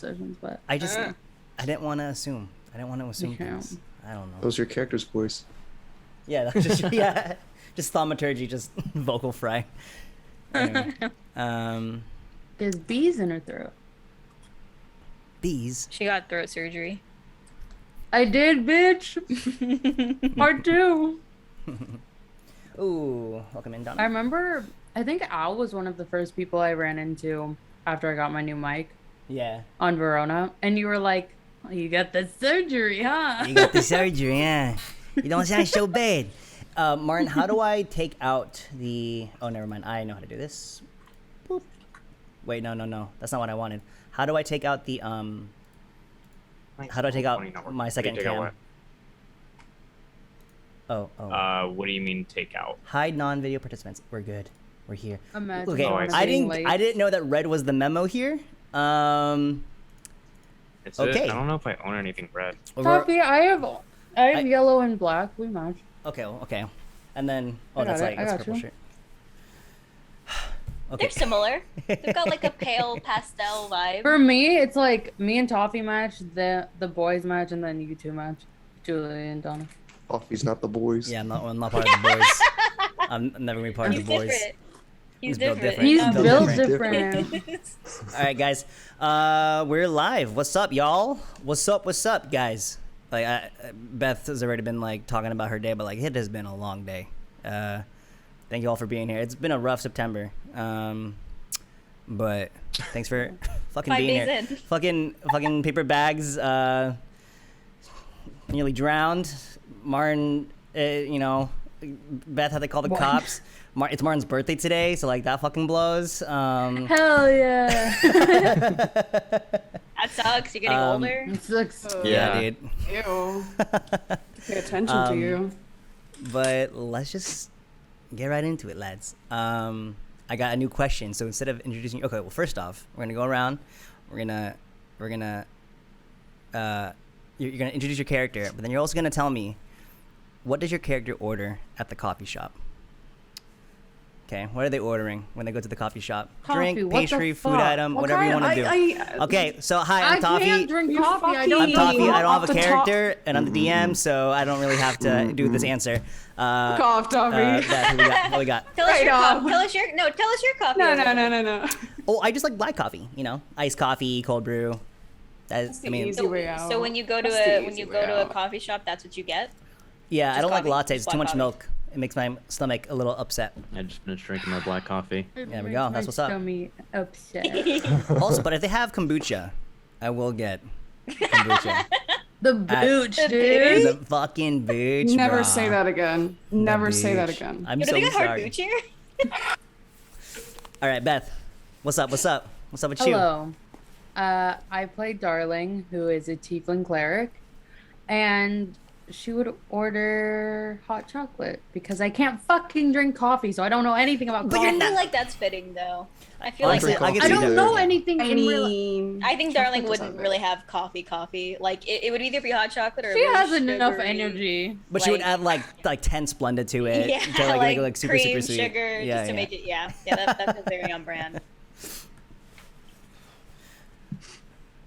decisions, but I didn't want to assume. I didn't want to assume things. I don't know. Those are your character's voice. Yeah, that's just just thaumaturgy, just vocal fry. Anyway, there's bees in her throat. Bees. She got throat surgery. I did, bitch. Part 2. Ooh, welcome in, Donna. I remember. I think Al was one of the first people I ran into after I got my new mic. Yeah. On Verona, and you were like, oh, "You got the surgery, huh?" You got the surgery, yeah. You don't sound so bad. Martin, how do I take out the... Oh, never mind. I know how to do this. Boop. Wait, no. That's not what I wanted. How do I take out the... How do I take out my second cam? Oh. What do you mean take out? Hide non-video participants. We're good. We're here. Imagine okay, I didn't know that red was the memo here. It's okay. I don't know if I own anything red. Toffee, I have yellow and black. We match. Okay. And then that's like that's purple shirt. Okay. They're similar. They've got like a pale pastel vibe. For me, it's like me and Toffee match, the boys match, and then you two match, Julie and Donna. Toffee's not the boys. Yeah, I'm not part of the boys. I'm never gonna be part of the boys. Different. He's built different. He's built different. All right, guys. We're live. What's up, y'all? What's up, guys? Like, Beth has already been like talking about her day, but like it has been a long day. Thank you all for being here. It's been a rough September. But thanks for fucking being here. Fucking paper bags. Nearly drowned. Martin, Beth had to call the cops. It's Martin's birthday today, so like that fucking blows. Hell yeah. That sucks. You're getting older. It sucks. Yeah, dude. Ew. Pay attention to you. But let's just get right into it, lads. I got a new question. So instead of introducing, okay, well, first off, we're gonna go around. You're gonna introduce your character, but then you're also gonna tell me what does your character order at the coffee shop. Okay, what are they ordering when they go to the coffee shop? Coffee, drink, pastry, food item, whatever you want to do. Okay, so hi, I'm Toffee. I can't drink coffee. I'm Toffee. I don't have a character, and I'm the DM, so I don't really have to do this answer. Cough, Toffee. What we got? Tell us your coffee. No. Oh, I just like black coffee. Iced coffee, cold brew. That's the easy way out. So when you go to a coffee shop, that's what you get. Yeah, Just I don't coffee, like lattes. It's just too much black milk. It makes my stomach a little upset. I just finished drinking my black coffee. There we go. That's what's up. Stomach upset. Also, but if they have kombucha, I will get kombucha. The booch, dude. The fucking booch. Never brah. say that again. Never say that again. I'm Do so they got hard sorry. booch here? All right, Beth. What's up? What's up with you? Hello. I play Darling, who is a tiefling cleric, and she would order hot chocolate because I can't fucking drink coffee, so I don't know anything about coffee. I feel like that's fitting, though. I feel I like drink coffee I don't either. know anything I in real. mean, I think Darling chocolate wouldn't doesn't really have coffee. Like it would either be hot chocolate or She really has enough sugary. energy. But she would like- add like 10 Splenda to it. Yeah, to like super cream, sweet. sugar, Yeah, just to make it. Yeah, that's very on brand.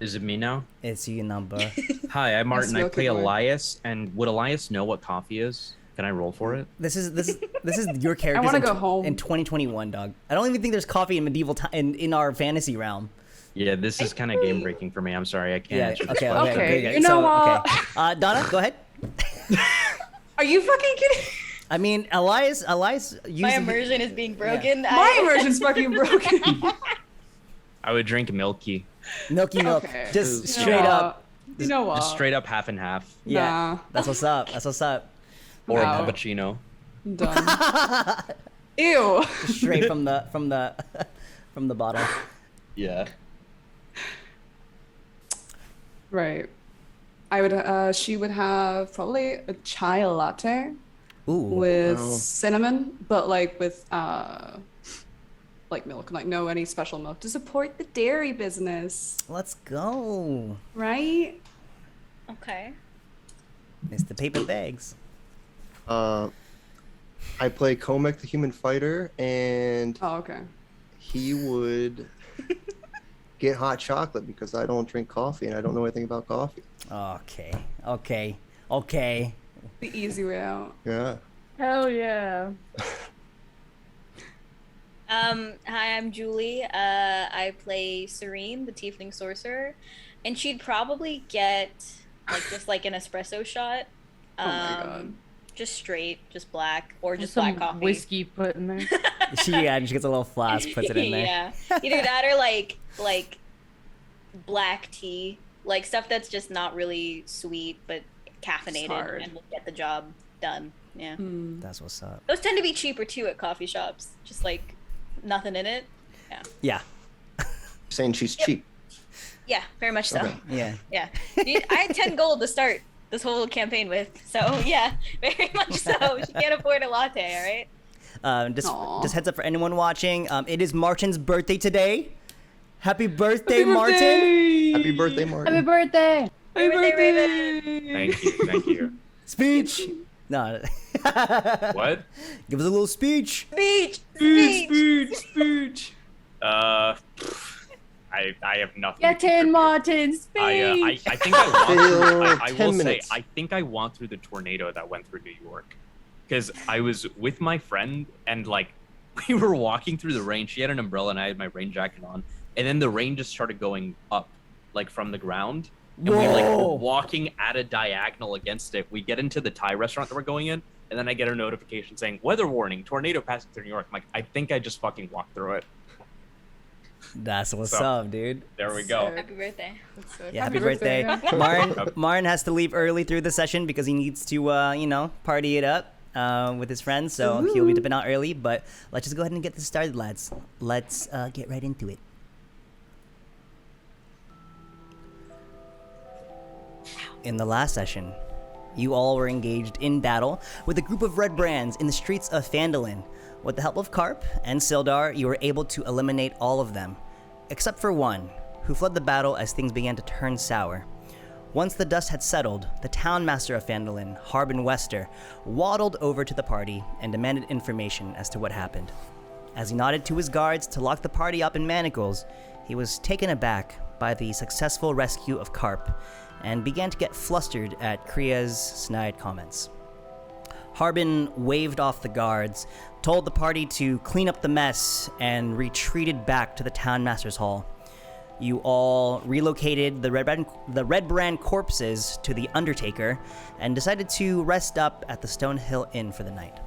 Is it me now? It's you number. Hi, I'm Martin. I Milky play Boy. Elias. And would Elias know what coffee is? Can I roll for it? This is your character. wanna go home. In 2021, dog. I don't even think there's coffee in medieval time in our fantasy realm. Yeah, this is kind of game breaking for me. I'm sorry, I can't Yeah. answer this Okay. question. Okay. You know what? Okay. Donna, go ahead. are you fucking kidding? I mean, Elias. My Usually, immersion is being broken. My immersion's fucking broken. I would drink milky. milky milk, Okay. just You straight know up. what? You know what? Just straight up half and half. Yeah, Nah. that's what's up. That's what's up. Or a Wow. cappuccino. Done. Ew. Straight from the from the bottle. Yeah. Right. I would. She would have probably a chai latte Ooh. with Wow. cinnamon, but like with like milk, like no any special milk to support the dairy business, Let's go. right? Okay. It's the paper bags. I play Komek the Human Fighter, and Oh, okay. he would get hot chocolate because I don't drink coffee and I don't know anything about coffee. Okay. The easy way out. Yeah. Hell yeah. Hi, I'm Julie. I play Serene, the Tiefling Sorcerer, and she'd probably get just like an espresso shot. Oh my god. Just straight, just black, or just Some black coffee. whiskey put in there. She gets a little flask, puts it in there. Yeah, either that or like black tea, like stuff that's just not really sweet but caffeinated hard. and will get the job done. Yeah, That's what's up. those tend to be cheaper too at coffee shops. Just like nothing in it. Yeah. Saying she's cheap. Yeah, very much so. Okay. Yeah. Yeah, I had 10 gold to start this whole campaign with, so yeah, very much so. She can't afford a latte, all right? Just heads up for anyone watching. It is Martin's birthday today. Happy birthday, Martin! Happy birthday, Martin. Happy birthday. Happy birthday, Raven! Thank you. Speech. No. What? Give us a little speech. Speech. I have nothing. Get to in, contribute. Martin. Speak. I think I want through, I 10 will say, minutes. I think I want through the tornado that went through New York. Because I was with my friend and like we were walking through the rain. She had an umbrella and I had my rain jacket on. And then the rain just started going up, like from the ground. And we like Whoa. were walking at a diagonal against it. We get into the Thai restaurant that we're going in, and then I get a notification saying, weather warning, tornado passing through New York. I'm like, I think I just fucking walked through it. That's what's So- up, dude. There we go. Happy birthday. That's sick. Yeah, happy birthday. Martin has to leave early through the session because he needs to, party it up with his friends. So he'll be dipping out early. But let's just go ahead and get this started, lads. Let's get right into it. In the last session, you all were engaged in battle with a group of red brands in the streets of Phandelver. With the help of Karp and Sildar, you were able to eliminate all of them, except for one, who fled the battle as things began to turn sour. Once the dust had settled, the town master of Phandelver, Harbin Wester, waddled over to the party and demanded information as to what happened. As he nodded to his guards to lock the party up in manacles, he was taken aback by the successful rescue of Karp and began to get flustered at Kriya's snide comments. Harbin waved off the guards, told the party to clean up the mess, and retreated back to the town master's hall. You all relocated the Red Brand corpses to the Undertaker and decided to rest up at the Stonehill Inn for the night.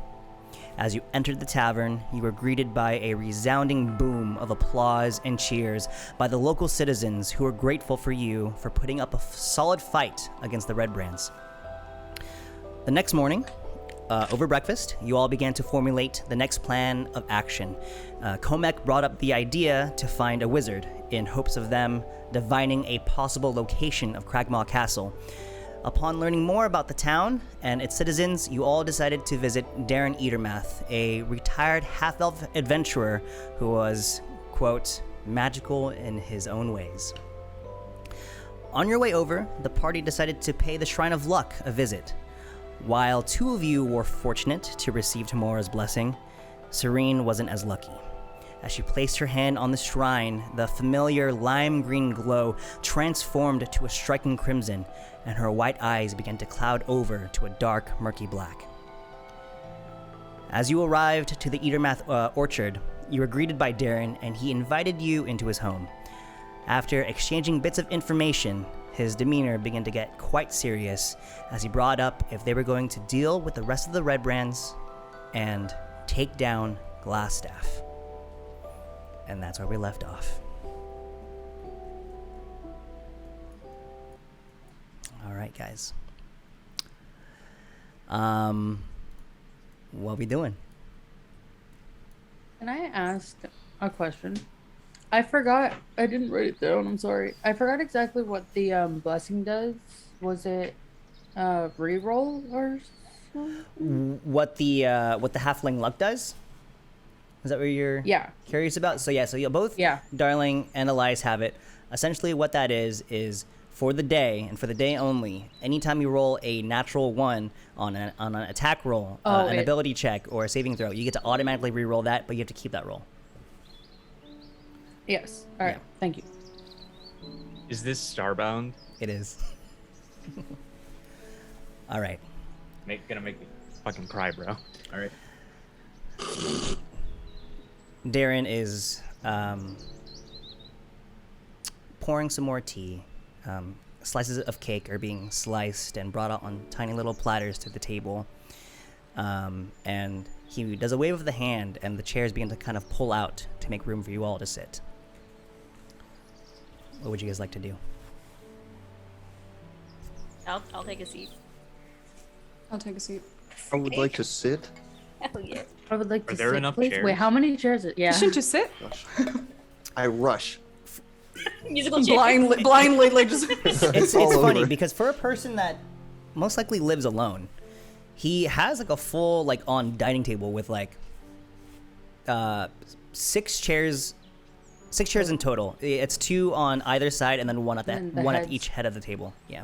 As you entered the tavern, you were greeted by a resounding boom of applause and cheers by the local citizens who were grateful for you for putting up a solid fight against the Red Brands. The next morning, over breakfast, you all began to formulate the next plan of action. Komek brought up the idea to find a wizard in hopes of them divining a possible location of Cragmaw Castle. Upon learning more about the town and its citizens, you all decided to visit Darren Eatermath, a retired half-elf adventurer who was, quote, magical in his own ways. On your way over, the party decided to pay the Shrine of Luck a visit. While two of you were fortunate to receive Tamora's blessing, Serene wasn't as lucky. As she placed her hand on the shrine, the familiar lime green glow transformed to a striking crimson, and her white eyes began to cloud over to a dark, murky black. As you arrived to the Eatermath orchard, you were greeted by Darren, and he invited you into his home. After exchanging bits of information, his demeanor began to get quite serious as he brought up if they were going to deal with the rest of the Red Brands and take down Glassstaff. And that's where we left off. All right, guys. What we doing? Can I ask a question? I forgot. I didn't write it down. I'm sorry. I forgot exactly what the blessing does. Was it reroll or something? What the halfling luck does? Is that what you're Yeah. curious about? So you both, Yeah. Darling and Elias have it. Essentially, what that is for the day and for the day only. Anytime you roll a natural 1 on an attack roll, an ability check, or a saving throw, you get to automatically re-roll that, but you have to keep that roll. Yes. All right. Yeah. Thank you. Is this Starbound? It is. All right. Gonna make me fucking cry, bro. All right. Darren is pouring some more tea. Slices of cake are being sliced and brought out on tiny little platters to the table. And he does a wave of the hand, and the chairs begin to kind of pull out to make room for you all to sit. What would you guys like to do? I'll take a seat. I'll take a seat. I would like to sit. Hell yeah. I would like Are to there sit, enough please. chairs? Wait, how many chairs? Yeah. You shouldn't just sit. Gosh. I rush. Musical chair. Blindly, like just. It's all funny over. because for a person that most likely lives alone, he has like a full like on dining table with like 6 chairs in total. It's 2 on either side and then one at And the one at heads. each head of the table. Yeah.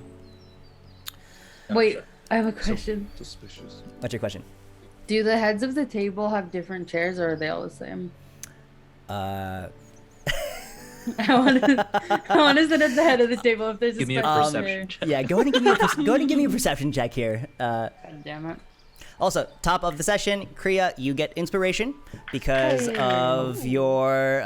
Wait, I have a question. Suspicious. What's your question? Do the heads of the table have different chairs, or are they all the same? I want to sit at the head of the table if there's Give me a special perception check. Yeah, go ahead and give me a perception check here. God damn it. Also, top of the session, Kriya, you get inspiration because Hey. of your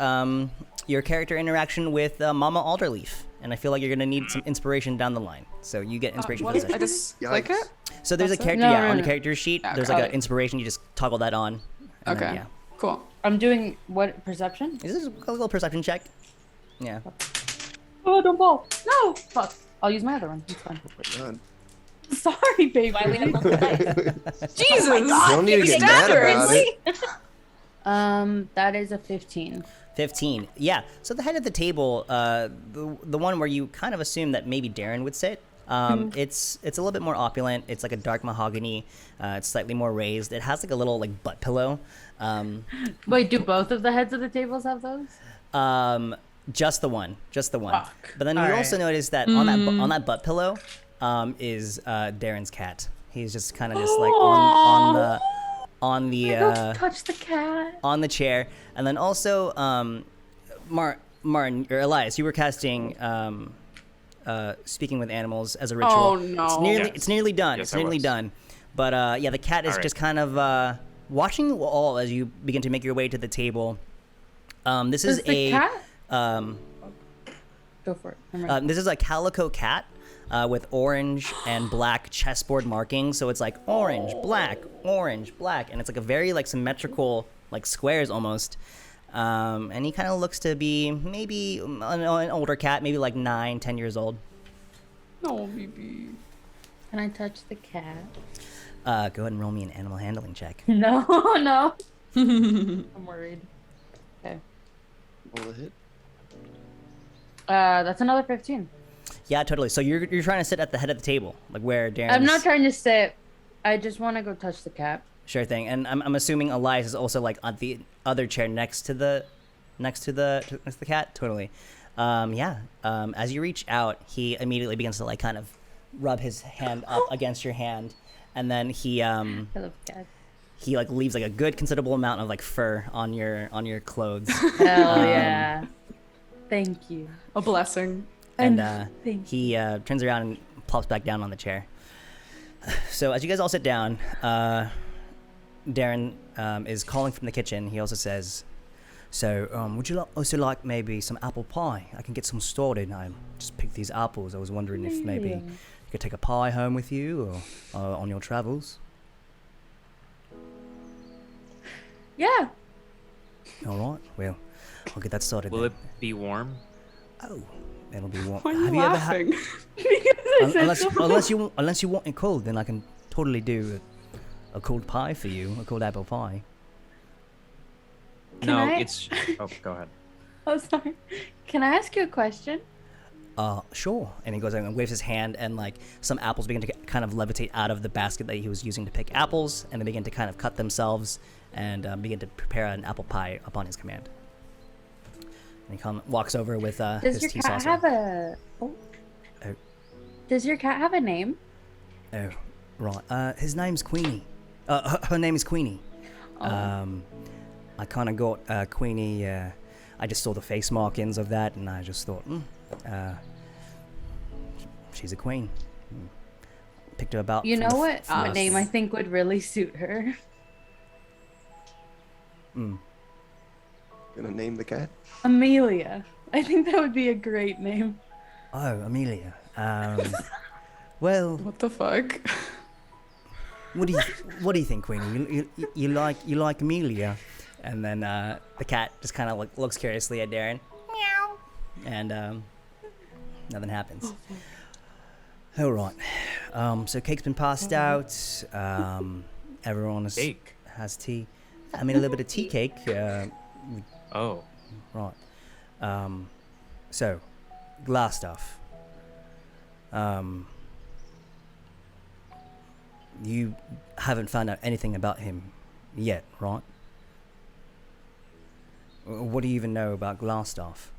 character interaction with Mama Alderleaf, and I feel like you're gonna need some inspiration down the line. So you get inspiration for the I session. just like Yikes. it. So there's a That's it? character, No, yeah, no, on the no. character sheet. Yeah, There's got like an it. inspiration. You just toggle that on. And Okay. then, yeah. Cool. I'm doing what perception? Is this a little perception check? Yeah. Oh, don't fall. No, fuck. I'll use my other one. It's fine. God. Sorry, baby. Why we have multiple dice? Jesus. You don't need to get mad about it. That is a 15. 15. Yeah. So the head of the table, the one where you kind of assume that maybe Darren would sit. It's a little bit more opulent. It's like a dark mahogany. It's slightly more raised. It has like a little like butt pillow. Wait, do both of the heads of the tables have those? Just the one. Fuck. But then you Alright. also notice that on that butt pillow, is Darren's cat. He's just kind of just like on the Don't touch the cat. on the chair, and then also Martin or Elias, you were casting speaking with animals as a ritual. Oh, no. It's nearly done. Yes, It's I nearly was. done. But yeah, the cat is Alright. just kind of watching you all as you begin to make your way to the table. This Does is the a cat? Go for it. I'm ready. this is a calico cat with orange and black chessboard markings. So it's like orange, black, and it's like a very like symmetrical like squares almost. And he kind of looks to be maybe an older cat, maybe like 9-10 years old. No, baby. Can I touch the cat? Go ahead and roll me an animal handling check. No, no. I'm worried. Okay. Roll a hit. That's another 15. Yeah, totally. So you're trying to sit at the head of the table, like where Darren. I'm not trying to sit. I just want to go touch the cat. Sure thing. And I'm assuming Elias is also like on the other chair next to the cat. Totally. Yeah. As you reach out, he immediately begins to like kind of rub his hand up against your hand, and then he I love cats. he like leaves like a good considerable amount of like fur on your clothes. Hell yeah. Thank you. A blessing. And Thank he turns around and plops back down on the chair. So as you guys all sit down, Darren is calling from the kitchen. He also says, "So, would you also like maybe some apple pie? I can get some started. I just picked these apples. I was wondering if maybe Yeah. you could take a pie home with you or on your travels." Yeah. All right. Well, I'll get that started. Will then. it be warm? Oh, it'll be warm. Why are you Have ever had? laughing? Unless you want it cold, then I can totally do a cold pie for you, a cold apple pie. Can no, I- it's. Oh, go ahead. Oh, sorry. Can I ask you a question? Sure. And he goes and waves his hand, and like some apples begin to kind of levitate out of the basket that he was using to pick apples, and they begin to kind of cut themselves and begin to prepare an apple pie upon his command. And he walks over with Does his your tea cat saucer. have a? Oh. Oh. Does your cat have a name? Oh, right. His name's Queenie. Her name is Queenie. Oh. I kind of got Queenie. I just saw the face markings of that, and I just thought, she's a queen. Picked her about. You from know the what? from What the- name I think would really suit her? Mm. Gonna name the cat? Amelia. I think that would be a great name. Oh, Amelia. Well, What the fuck? what do you think, Queenie? You like Amelia? And then the cat just kind of looks curiously at Darren. Meow. And nothing happens. All right. So cake's been passed out. Everyone Cake. has tea. I mean, a little bit of tea cake. Oh. Right. So, glass stuff. You haven't found out anything about him yet, right? What do you even know about Glassstaff?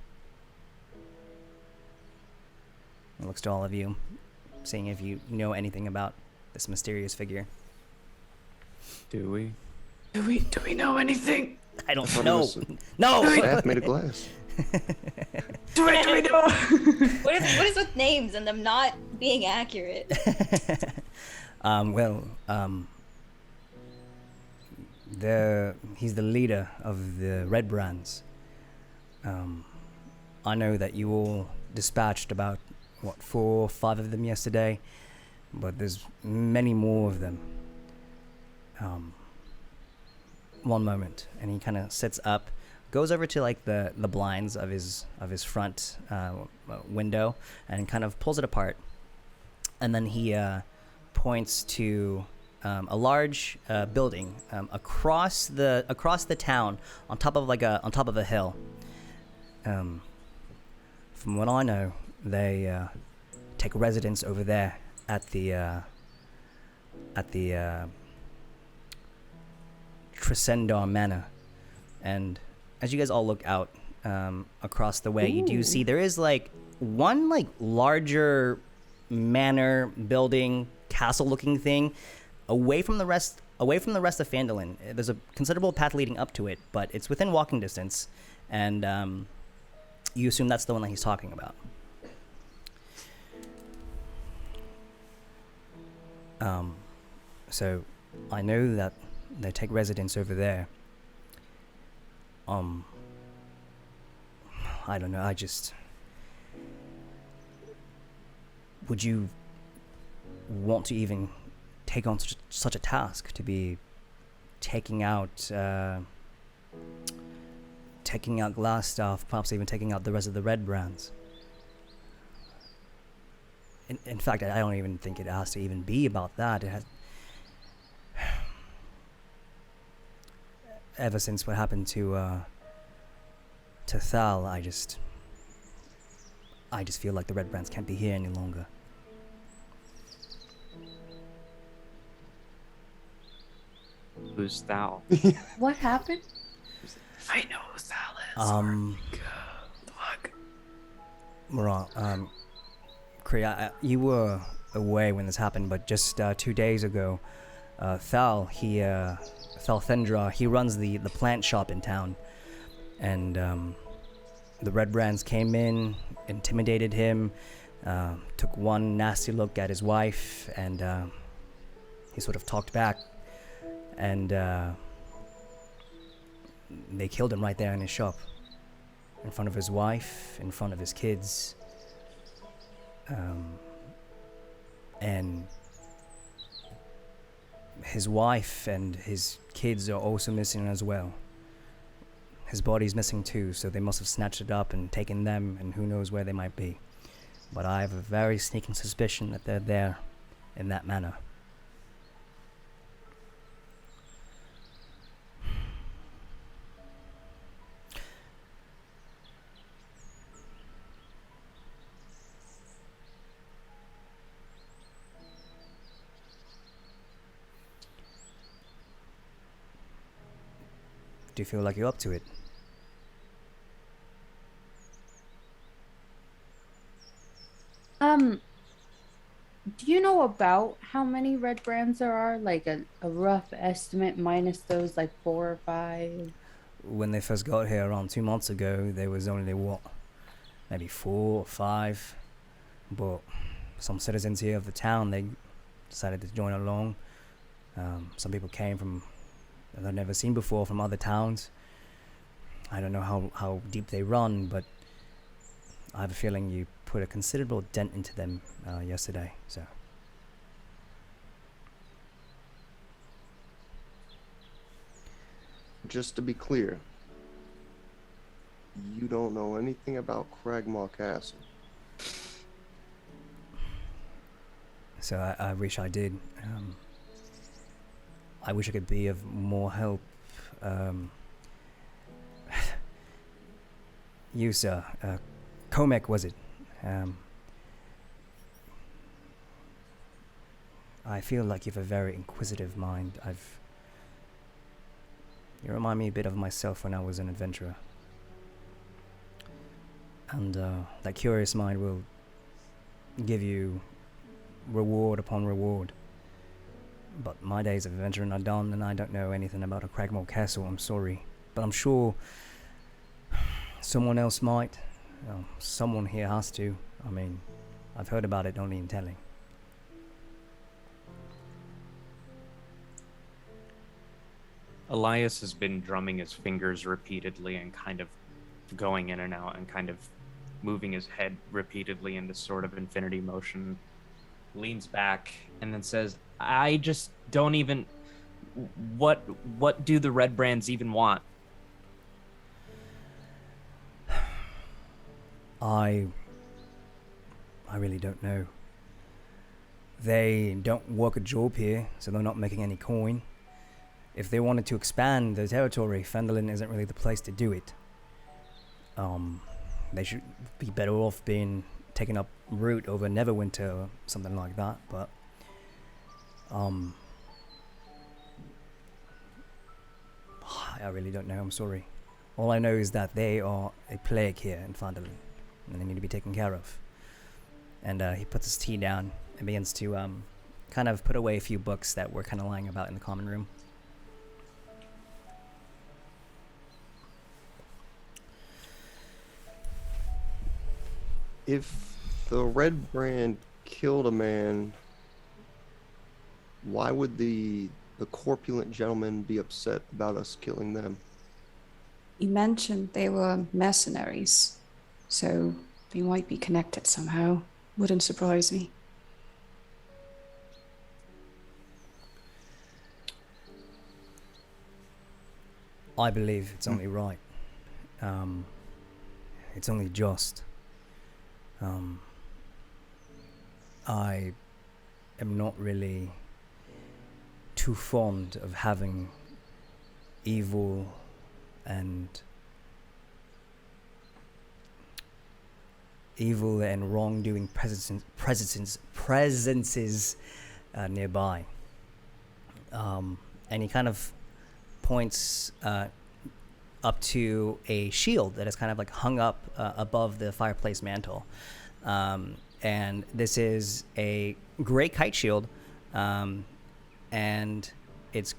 It looks to all of you, seeing if you know anything about this mysterious figure. Do we? Do we know anything? I don't thought it know. was No. Staff made of glass. Do we know? What is with names and them not being accurate? He's the leader of the Red Brands. I know that you all dispatched about, 4 or 5 of them yesterday, but there's many more of them. One moment, and he kind of sits up, goes over to like the blinds of his front window, and kind of pulls it apart, and then he points to a large building across the town on top of a hill. From what I know, they take residence over there at the Tresendar Manor. And as you guys all look out across the way, you do see there is like one like larger manor building, castle looking thing away from the rest of Phandelver. There's a considerable path leading up to it, but it's within walking distance, and you assume that's the one that he's talking about. So I know that they take residence over there. I don't know, would you want to even take on such a task, to be taking out Glassstaff, perhaps even taking out the rest of the Red Brands? In fact, I don't even think it has to even be about that. It has, ever since what happened to Thal, I just feel like the Red Brands can't be here any longer. Who's thou? What happened? I know who Sal is. Fuck. Right. Kriya, you were away when this happened, but just 2 days ago, Thal Thendra, he runs the plant shop in town, and the Red Brands came in, intimidated him, took one nasty look at his wife, and he sort of talked back, and they killed him right there in his shop, in front of his wife, in front of his kids, and his wife and his kids are also missing as well. His body's missing too, so they must have snatched it up and taken them, and who knows where they might be. But I have a very sneaking suspicion that they're there in that manner. Do you feel like you're up to it? Do you know about how many Red Brands there are? Like a rough estimate minus those like 4 or 5? When they first got here around 2 months ago, there was only maybe 4 or 5, but some citizens here of the town, they decided to join along. Some people came from that I've never seen before from other towns. I don't know how deep they run, but I have a feeling you put a considerable dent into them yesterday. So Just to be clear, you don't know anything about Cragmaw Castle. I wish I did. I wish I could be of more help. You, sir, Comek, was it? I feel like you have a very inquisitive mind. You remind me a bit of myself when I was an adventurer. And that curious mind will give you reward upon reward. But my days of adventuring are done, and I don't know anything about a Cragmore Castle, I'm sorry. But I'm sure someone else might. Someone here has to. I mean, I've heard about it only in telling. Elias has been drumming his fingers repeatedly and kind of going in and out and kind of moving his head repeatedly in this sort of infinity motion. Leans back and then says, I just don't even... What do the Red Brands even want? I really don't know. They don't work a job here, so they're not making any coin. If they wanted to expand their territory, Phandelver isn't really the place to do it. They should be better off being taking up root over Neverwinter or something like that, but I really don't know, I'm sorry. All I know is that they are a plague here in Phandelver, and they need to be taken care of. And he puts his tea down and begins to kind of put away a few books that were kind of lying about in the common room. If the Red Brand killed a man, why would the corpulent gentleman be upset about us killing them? You mentioned they were mercenaries, so they might be connected somehow. Wouldn't surprise me. I believe it's only right. It's only just. I am not really too fond of having evil and wrongdoing presences nearby. And he kind of points up to a shield that is kind of like hung up above the fireplace mantle. And this is a gray kite shield, and it's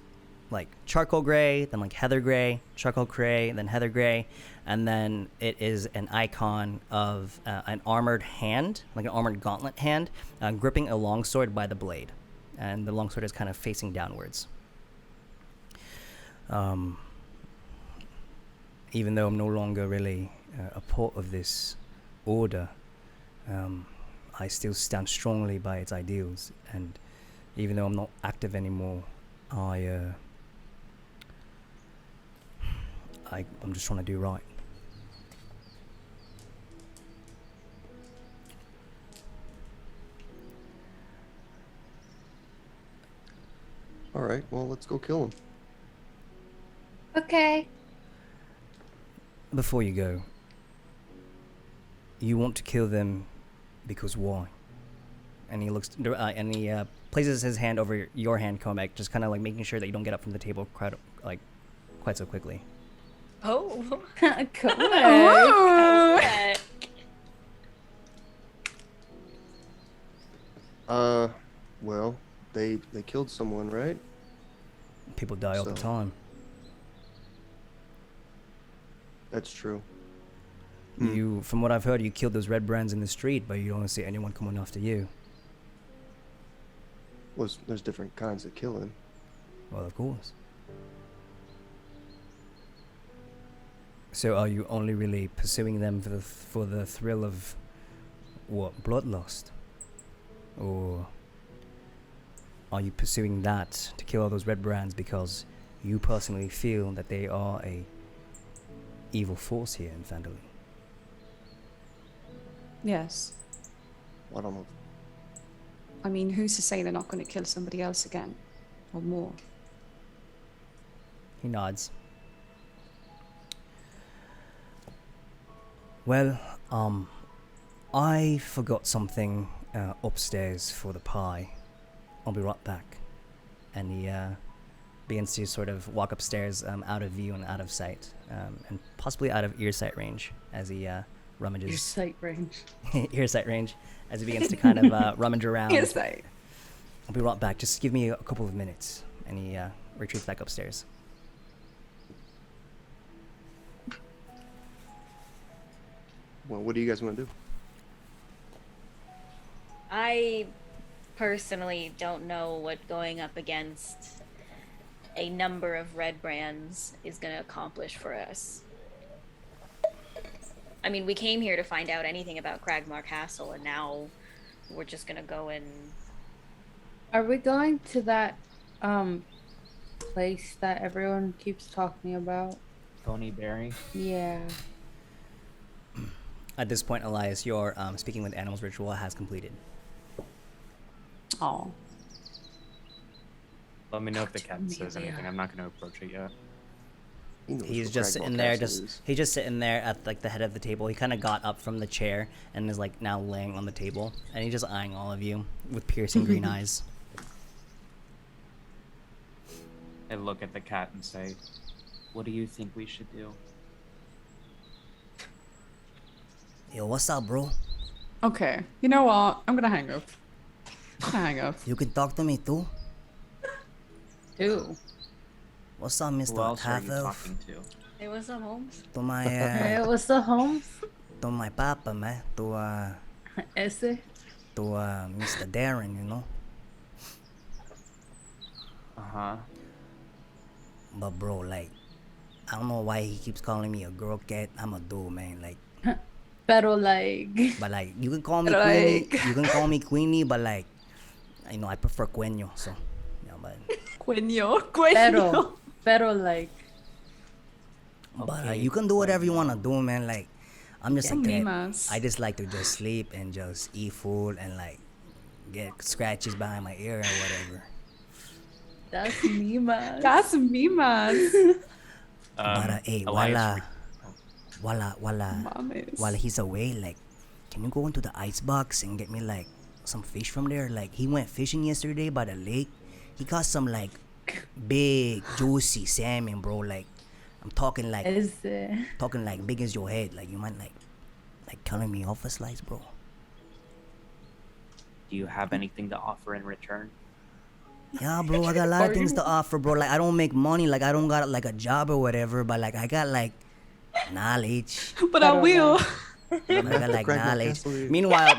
like charcoal gray, then like heather gray, charcoal gray, then heather gray, and then it is an icon of an armored hand, like an armored gauntlet hand, gripping a longsword by the blade, and the longsword is kind of facing downwards. Even though I'm no longer really a part of this order, I still stand strongly by its ideals, and even though I'm not active anymore, I'm just trying to do right. All right, well, let's go kill him. Okay. Before you go, you want to kill them because why? And he looks, and he places his hand over your hand, Comek, just kind of like making sure that you don't get up from the table quite so quickly. Oh. Well, they killed someone, right? People die all the So- time. That's true. You, from what I've heard, you killed those red brands in the street, but you don't see anyone coming after you. Was there's different kinds of killing. Well, of course. So are you only really pursuing them for the thrill of what, bloodlust? Or are you pursuing that to kill all those red brands because you personally feel that they are a evil force here in Phandelver? Yes. I don't know. I mean, who's to say they're not going to kill somebody else again? Or more? He nods. Well, I forgot something upstairs for the pie. I'll be right back. And he begins to sort of walk upstairs out of view and out of sight, and possibly out of ear sight range as he rummages. Your sight range. Ear sight range as he begins to kind of rummage around. Yes, I. I'll be right back. Just give me a couple of minutes. And he retreats back upstairs. Well, what do you guys want to do? I personally don't know what going up against a number of red brands is going to accomplish for us. I mean, we came here to find out anything about Cragmar Castle, and now we're just going to go and... Are we going to that place that everyone keeps talking about? Tony Berry. Yeah. At this point, Elias, your speaking with animals ritual has completed. Oh. Let me know if the cat says anything. I'm not going to approach it yet. He knows He's what just Cragmore sitting there, Castle is. he's just sitting there at like the head of the table. He kind of got up from the chair and is like now laying on the table, and he's just eyeing all of you with piercing green eyes. I look at the cat and say, "What do you think we should do?" Yo, what's up, bro? Okay. You know what? I'm gonna hang up. You can talk to me too. Ew. What's up, Who Mr. else are Half you Elf? talking to? Hey, what's up, Holmes? To my Hey, what's the Holmes? to my papa, man. To Ese? Mr. Darren, you know. Uh-huh. But bro, like, I don't know why he keeps calling me a girl cat. I'm a dude, man. Like, Pero like... but like, you can call me But, Queenie. like- You can call me Queenie, but like, you know, I prefer Cueño. So, yeah, but Pero like... you can do whatever you wanna do, man. Like, I'm just like that. Mimas. I just like to just sleep and just eat food and like get scratches behind my ear or whatever. That's Mima. That's Mimas. But hey, Elias Mames. while he's away, like, can you go into the ice box and get me like some fish from there? Like, he went fishing yesterday by the lake. He caught some like big juicy salmon, bro. Like, I'm talking like Ese. big as your head. Like, you might like cutting me off a slice, bro. Do you have anything to offer in return? Yeah, bro, I got a lot of things to offer, bro. Like, I don't make money. Like, I don't got like a job or whatever. But like, I got like knowledge. But I will. I got like Cragmore knowledge. Castle is- Meanwhile,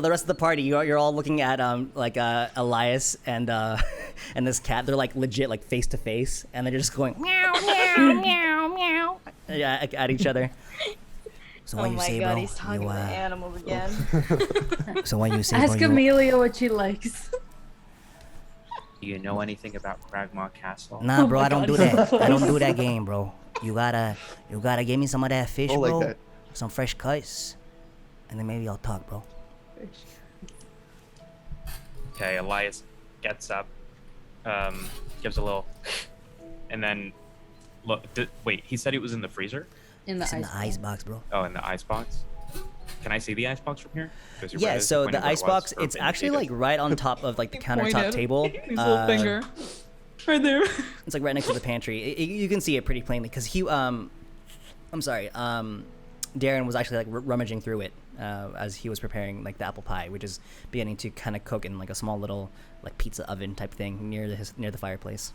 the rest of the party, you're all looking at like Elias and and this cat. They're like legit like face to face, and they're just going meow meow meow meow at each other. So Oh what you my say, god, bro? he's talking You, to animals again. so what you say, Ask bro? Amelia what she likes. Do you know anything about Cragmar Castle? Nah, bro, my I don't God, do he's that. so I don't do that game, bro. You gotta give me some of that fish, Oh, like bro. that. Some fresh cuts, and then maybe I'll talk, bro. Okay, Elias gets up, gives a little, and then look. Wait, he said it was in the freezer. In the It's in ice. the ice box, bro. Oh, in the ice box. Can I see the ice box from here? Is it Yeah, right- so pointing the where it ice was, box, or it's actually like indicated? right on top of like the countertop Pointed. table. His little finger. Right there. It's like right next to the pantry. You can see it pretty plainly because I'm sorry, Darren was actually like rummaging through it as he was preparing like the apple pie, which is beginning to kind of cook in like a small little like pizza oven type thing near the fireplace.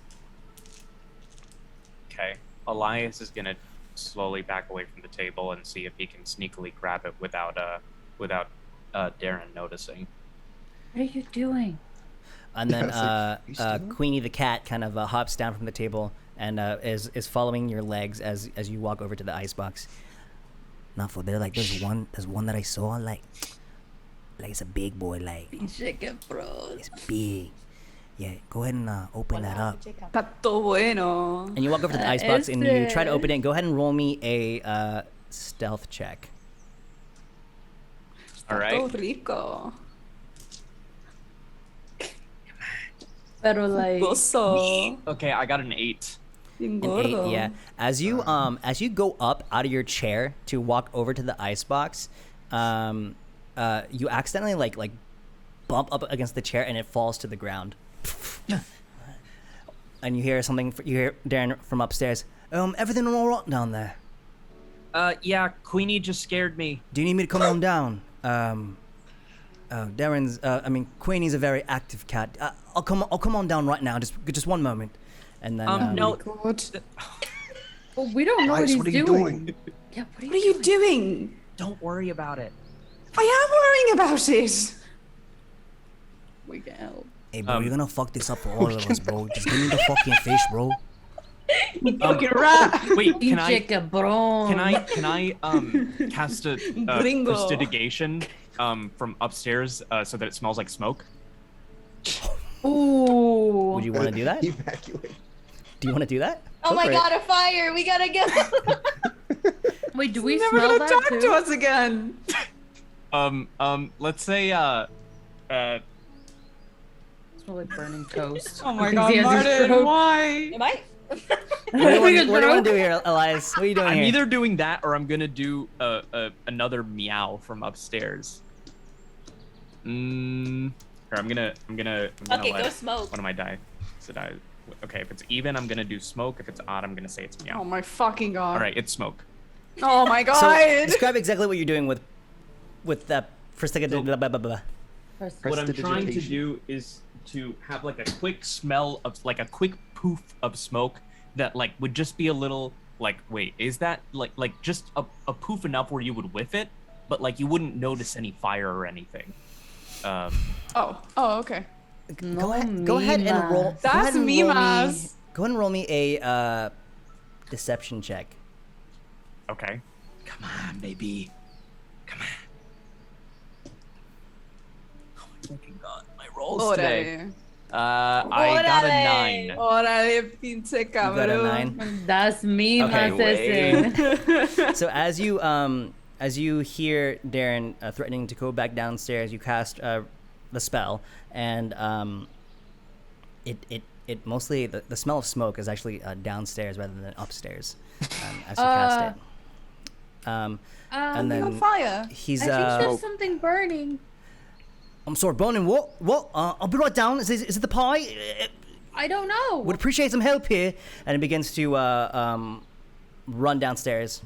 Okay, Elias is gonna slowly back away from the table and see if he can sneakily grab it without Darren noticing. What are you doing? And then Yeah, it's like, "You still up?" Queenie the cat kind of hops down from the table and is following your legs as you walk over to the icebox. Not for there, like there's one that I saw like it's a big boy, like Chicken bros. it's big. Yeah, go ahead and open that up. Tato bueno. And you walk over to the icebox and you try to Este. open it. Go ahead and roll me a stealth check. All right. Tato rico. Pero like, Gozo. Okay, I got an 8. Bien An 8, gordo. yeah. As you go up out of your chair to walk over to the icebox, you accidentally like bump up against the chair and it falls to the ground. And you hear something. You hear Darren from upstairs. Everything all right down there? Yeah, Queenie just scared me. Do you need me to come on down? Darren's. Queenie's a very active cat. I'll come on down right now. Just one moment. And then. No. God. well, we don't know what Ice, he's what are you doing. doing? Yeah, What are you doing? Don't worry about it. I am worrying about it. We can help. Hey, bro, you're gonna fuck this up for all of us, bro. Just give me the fucking fish, bro. Fucking rat. Wait, can I Chicken bros. can I cast a Gringo. prestidigitation from upstairs so that it smells like smoke? Ooh. Would you want to do that? Evacuate. Do you want to do that? Oh Go my for it. god, a fire! We gotta go. Wait, do we Never smell gonna that talk too? to us again. Let's say Smell like burning toast. Oh my Because god, he has his Martin, throat. why? Am I? What do you want to do here, Elias? What are you doing I'm here? either doing that or I'm gonna do another meow from upstairs. Or I'm gonna Okay, let go smoke. one of my die. Okay, if it's even, I'm gonna do smoke. If it's odd, I'm gonna say it's meow. Oh my fucking god. All right, it's smoke. Oh my god. So describe exactly what you're doing with that first thing. Blah, blah, blah, blah. What I'm trying to Prestidigitation. do is to have like a quick smell of like a quick poof of smoke that like would just be a little like, wait, is that like just a poof enough where you would whiff it, but like you wouldn't notice any fire or anything. Oh, okay. Go ahead and roll. go That's ahead and roll me- Mimas. Go ahead and roll me a deception check. Okay. Come on, baby. Come on. Oh my fucking god, my rolls today. Órale. I got a 9. Órale, pinche You got a cabrón. 9. That's me, Okay, ese. So as you hear Darren threatening to go back downstairs, you cast the spell, and it mostly the smell of smoke is actually downstairs rather than upstairs as you cast it. And On then fire. he's I think there's something burning. I'm sorry, burning what? What? I'll be right down. Is it the pie? I don't know. Would appreciate some help here. And it begins to run downstairs.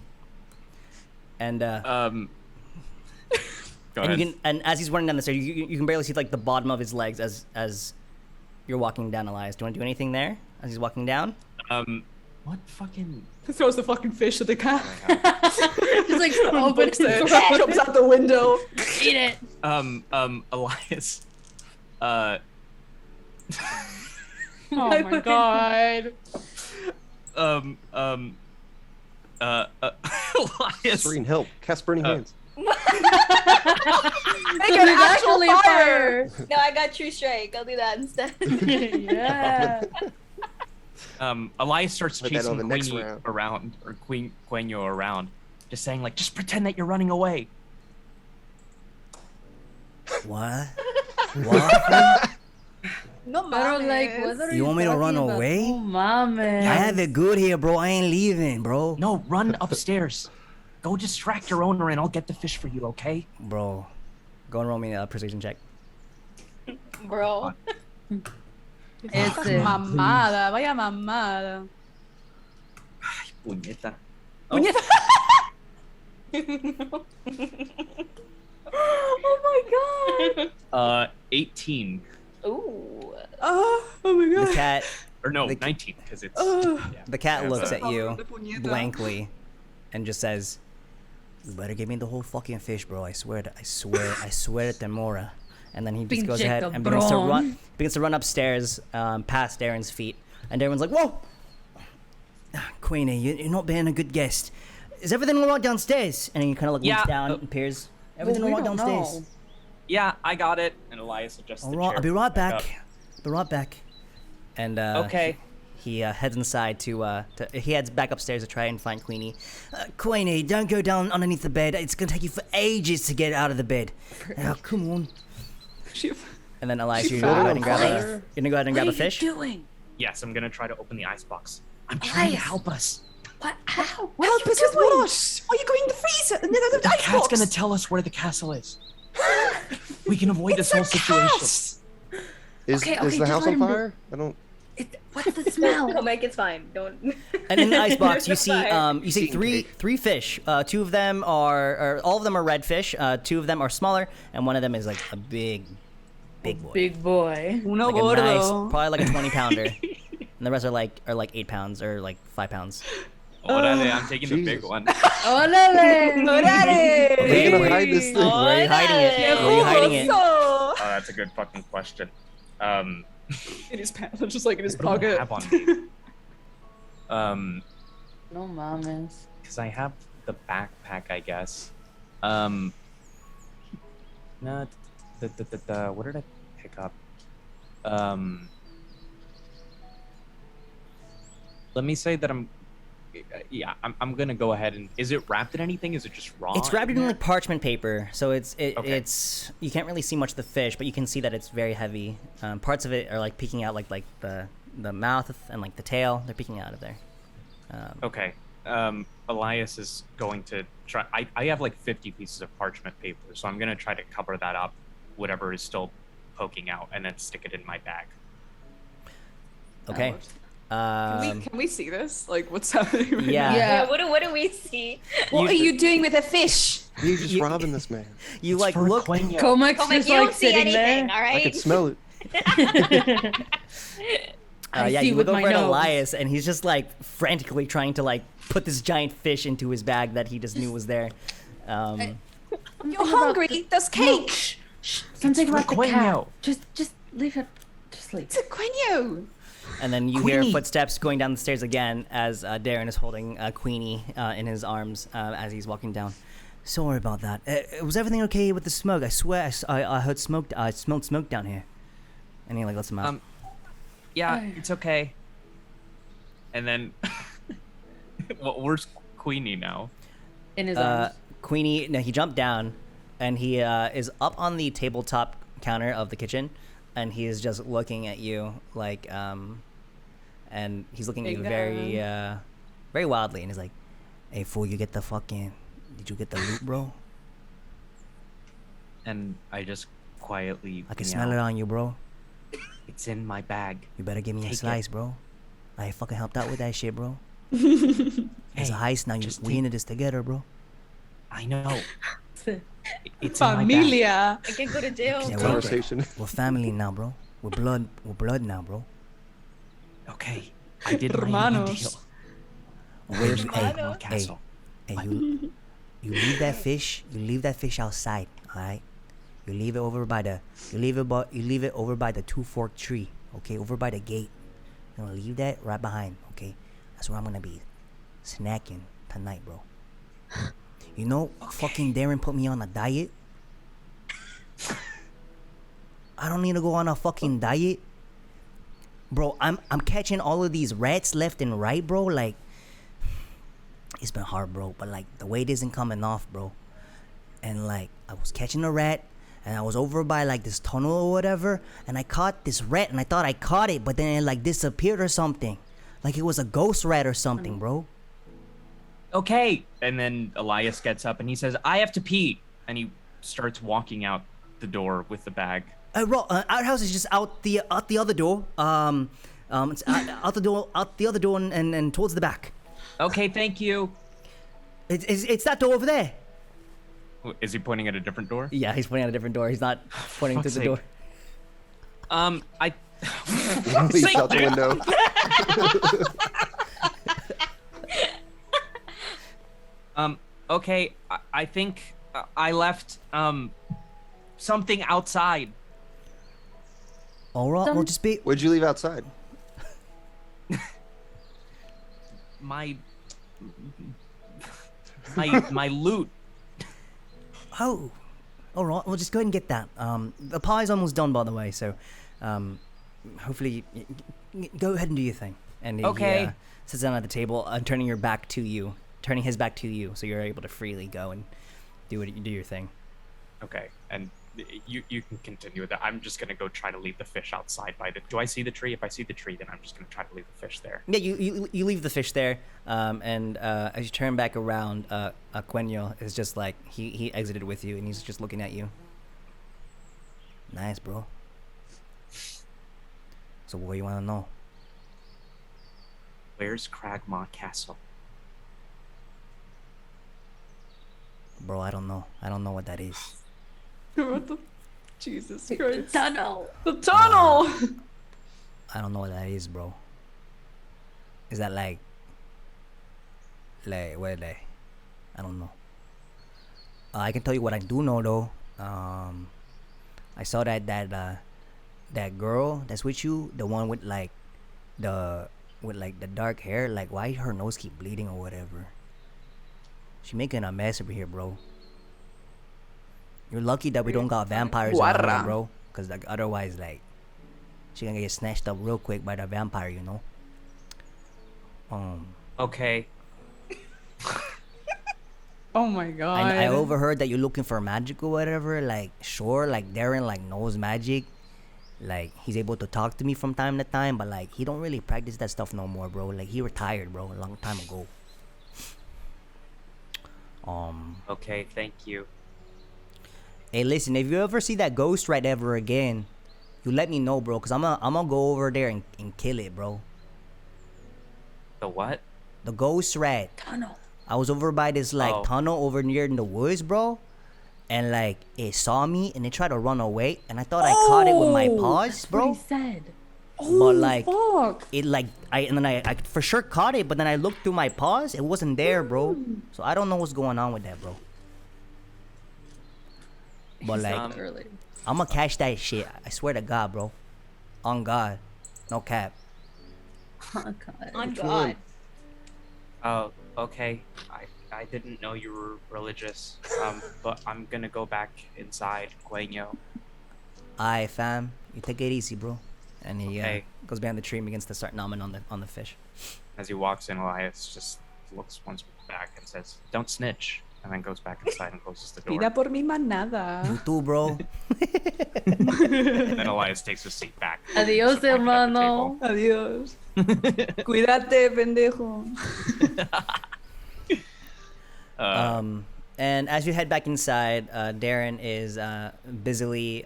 And Go and ahead. you can, and as he's running down the stairs, you can barely see like the bottom of his legs as you're walking down, Elias. Do you want to do anything there as he's walking down? What fucking? Throws the fucking fish at the cat. It's like open Jumps out the window. Eat it. Elias. Oh my god. Elias. Serene, help. Cast burning hands. Make There's an actual actually fire. No, I got True Strike. I'll do that instead. Yeah. Elias starts Put that on chasing the next Queenie round. around, or Quenio around, just saying like, just pretend that you're running away. What? What? No Pero mames. like, what are You want me to run talking about? away? Oh, mames. I have it good here, bro. I ain't leaving, bro. No, run upstairs. Go distract your owner, and I'll get the fish for you. Okay? Bro, go and roll me a persuasion check. Bro. Ese. Mamada, vaya mamada. Puñeta. Oh my god. 18. Ooh. Oh my The god. cat, Or no, The- 19, because it's. Oh. Yeah. the cat Yeah, looks so- at you The puñeta. blankly, and just says, "You better give me the whole fucking fish, bro. I swear to Temora." And then he just goes Pinche ahead and begins to run upstairs, past Darren's feet. And Darren's like, "Whoa, Queenie, you're not being a good guest. Is everything all right downstairs?" And he kind of like looks down and peers. Everything all right downstairs? Yeah, I got it. And Elias adjusts the All chair. right, I'll be right back up. back. I'll be right back. And Okay. he heads inside he heads back upstairs to try and find Queenie. Queenie, don't go down underneath the bed. It's gonna take you for ages to get out of the bed. Oh, come on. And then Elias, you're gonna go ahead and grab a fish. What are you doing? Yes, I'm gonna try to open the icebox. I'm trying to help us. What? How? Help us with what? Are you going to freeze it? The Cat's gonna tell us where the castle is. We can avoid this whole situation. Is Okay, the just house let on him do- fire? I don't. What's the smell? No, Mike, it's fine. Don't. And in the icebox, you It's see fine. you see three fish. Two of them are all of them are red fish. Two of them are smaller, and one of them is like a big boy. Big boy. Uno Like a nice, gordo. probably like a 20-pounder. And the rest are like 8 pounds or like 5 pounds. Orale, I'm taking the big Jesus. one. Orale. Orale. We're gonna hide this thing. Where are you hiding it? Where are you hiding it? Oh, that's a good fucking question. In his pants, just like in his What do I pocket. have on me? No mames. Because I have the backpack, I guess. No, what did I pick up? Let me say that I'm gonna go ahead and. Is it wrapped in anything? Is it just raw? It's wrapped in there? like parchment paper, so Okay. it's you can't really see much of the fish, but you can see that it's very heavy. Parts of it are like peeking out, like the mouth and like the tail. They're peeking out of there. Okay. Elias is going to try. I have like 50 pieces of parchment paper, so I'm gonna try to cover that up, whatever is still poking out, and then stick it in my bag. Okay. Can we see this? Like, what's happening right Yeah. now? Yeah, what do we see? What are you doing with a fish? You're just robbing this man. You like look. Comex Oh, Mike, just you like don't see sitting anything, there. all I right? can smell it. I Yeah, see you with look my over at nose. Elias, and he's just like frantically trying to like put this giant fish into his bag that he just knew was there. You're hungry. There's cake. Something about the Quenio. cat. Just leave it. Just leave. It's a quino. And then you hear Queenie. footsteps going down the stairs again as Darren is holding Queenie in his arms as he's walking down. Sorry about that. Was everything okay with the smoke? I swear I heard smoke. I smelled smoke down here. And he like lets him out. Yeah, it's okay. And then, well, where's Queenie now? In his arms. Queenie, no, he jumped down, and he is up on the tabletop counter of the kitchen, and he is just looking at you like, and he's looking at you Big very, very wildly, and he's like, "Hey, fool, did you get the loot, bro? And I just quietly. I can smell it on you, bro. It's in my bag. You better give me a Take it. slice, bro. I fucking helped out with that shit, bro. It's a heist now. just We take- in this together, bro. I know. It's in my bag. Familia. I can go to jail. Yeah, Conversation. We're family now, bro. We're blood now, bro. Okay, I did my end of the Hermanos. deal. Where's Hermanos. Castle. Hey, you leave that fish. You leave that fish outside, all right? You leave it over by the. You leave it over by the two-forked tree, okay? Over by the gate. You're gonna leave that right behind, okay? That's where I'm gonna be snacking tonight, bro. You know, fucking Darren put me on a diet. I don't need to go on a fucking diet, bro. I'm catching all of these rats left and right, bro. Like, it's been hard, bro. But like, the weight isn't coming off, bro. And like, I was catching a rat, and I was over by like this tunnel or whatever, and I caught this rat, and I thought I caught it, but then it like disappeared or something, like it was a ghost rat or something, bro. Okay. And then Elias gets up and he says, "I have to pee," and he starts walking out the door with the bag. Bro, outhouse is just out the other door. It's out the other door, and towards the back. Okay, thank you. It's that door over there. Is he pointing at a different door? Yeah, he's pointing at a different door. He's not pointing to Fuck's the sake. door. I. Leaps out the window. Okay, I think I left something outside. All right, we'll Some- just be. What'd you leave outside? My my loot. Oh, all right. We'll just go ahead and get that. The pie's almost done, by the way. So, hopefully, go ahead and do your thing. And he Okay. sits down at the table, turning his back to you, so you're able to freely go and do your thing. Okay, and you can continue with that. I'm just gonna go try to leave the fish outside by the. Do I see the tree? If I see the tree, then I'm just gonna try to leave the fish there. Yeah, you leave the fish there, and as you turn back around, Aquenio is just like he exited with you, and he's just looking at you. Nice, bro. So what do you want to know? Where's Cragmaw Castle? Bro, I don't know. I don't know what that is. What the? Jesus The Christ. tunnel. The tunnel! I don't know what that is, bro. Is that like what are they? I don't know. I can tell you what I do know though. I saw that girl that's with you, the one with like the dark hair. Like, why her nose keep bleeding or whatever? She making a mess over here, bro. You're lucky that we don't got vampires around here, Guarra. bro. Cause like otherwise, like, she gonna get snatched up real quick by the vampire, you know. Okay. Oh my god. I overheard that you're looking for magic or whatever. Like, sure, like Darren like knows magic. Like, he's able to talk to me from time to time, but like he don't really practice that stuff no more, bro. Like, he retired, bro, a long time ago. Okay, thank you. Hey, listen, if you ever see that ghost rat ever again, you let me know, bro, cause I'm gonna go over there and kill it, bro. The what? The ghost rat. Tunnel. I was over by this like Oh. tunnel over near in the woods, bro. And like it saw me and it tried to run away, and I thought I caught it with my paws, That's bro. what he said. But like Fuck. it like I for sure caught it, but then I looked through my paws, it wasn't there, bro. So I don't know what's going on with that, bro. But like Early. I'm gonna catch that shit. I swear to God, bro. On God, no cap. Oh, God. On Which God. one? Oh, okay. I didn't know you were religious. But I'm gonna go back inside, Guenyo. Aye, fam, you take it easy, bro. And he Okay. goes behind the tree and begins to start nomming on the fish. As he walks in, Elias just looks once back and says, "Don't snitch," and then goes back inside and closes the door. Mira por mi manada. You too, bro. And then Elias takes his seat back. Adios, disappointed at the hermano. Adiós. Cuídate, pendejo. And as you head back inside, Darren is busily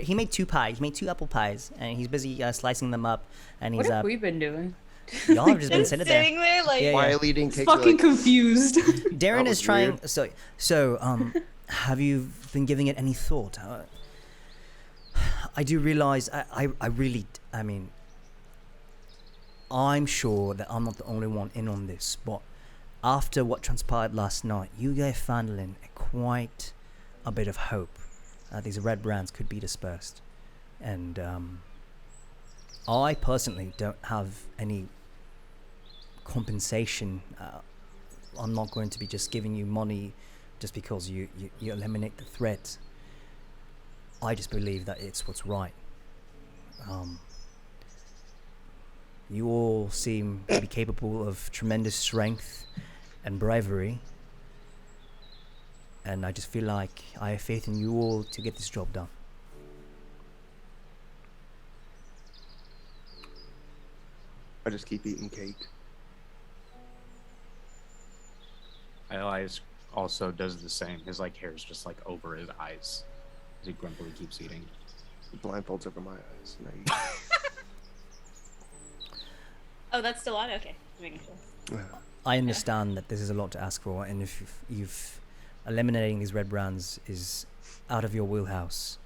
he made two pies. He made two apple pies, and he's busy slicing them up. And he's What have we been doing? y'all have just been Just sitting there. sitting there like, Yeah, yeah. Quietly eating cake. Fucking like, confused. Darren That is was trying. weird. So have you been giving it any thought? I do realize. I really. I mean, I'm sure that I'm not the only one in on this, but after what transpired last night, you gave Phandelver quite a bit of hope that these red brands could be dispersed. And I personally don't have any compensation. I'm not going to be just giving you money just because you eliminate the threat. I just believe that it's what's right. You all seem to be capable of tremendous strength and bravery, and I just feel like I have faith in you all to get this job done. I just keep eating cake. Elias also does the same. His like hair's just like over his eyes as he grumpily keeps eating. Blindfolds over my eyes. And I oh, that's still on? Okay. Making sure. eat. I understand that this is a lot to ask for, and if you've eliminating these red brands is out of your wheelhouse,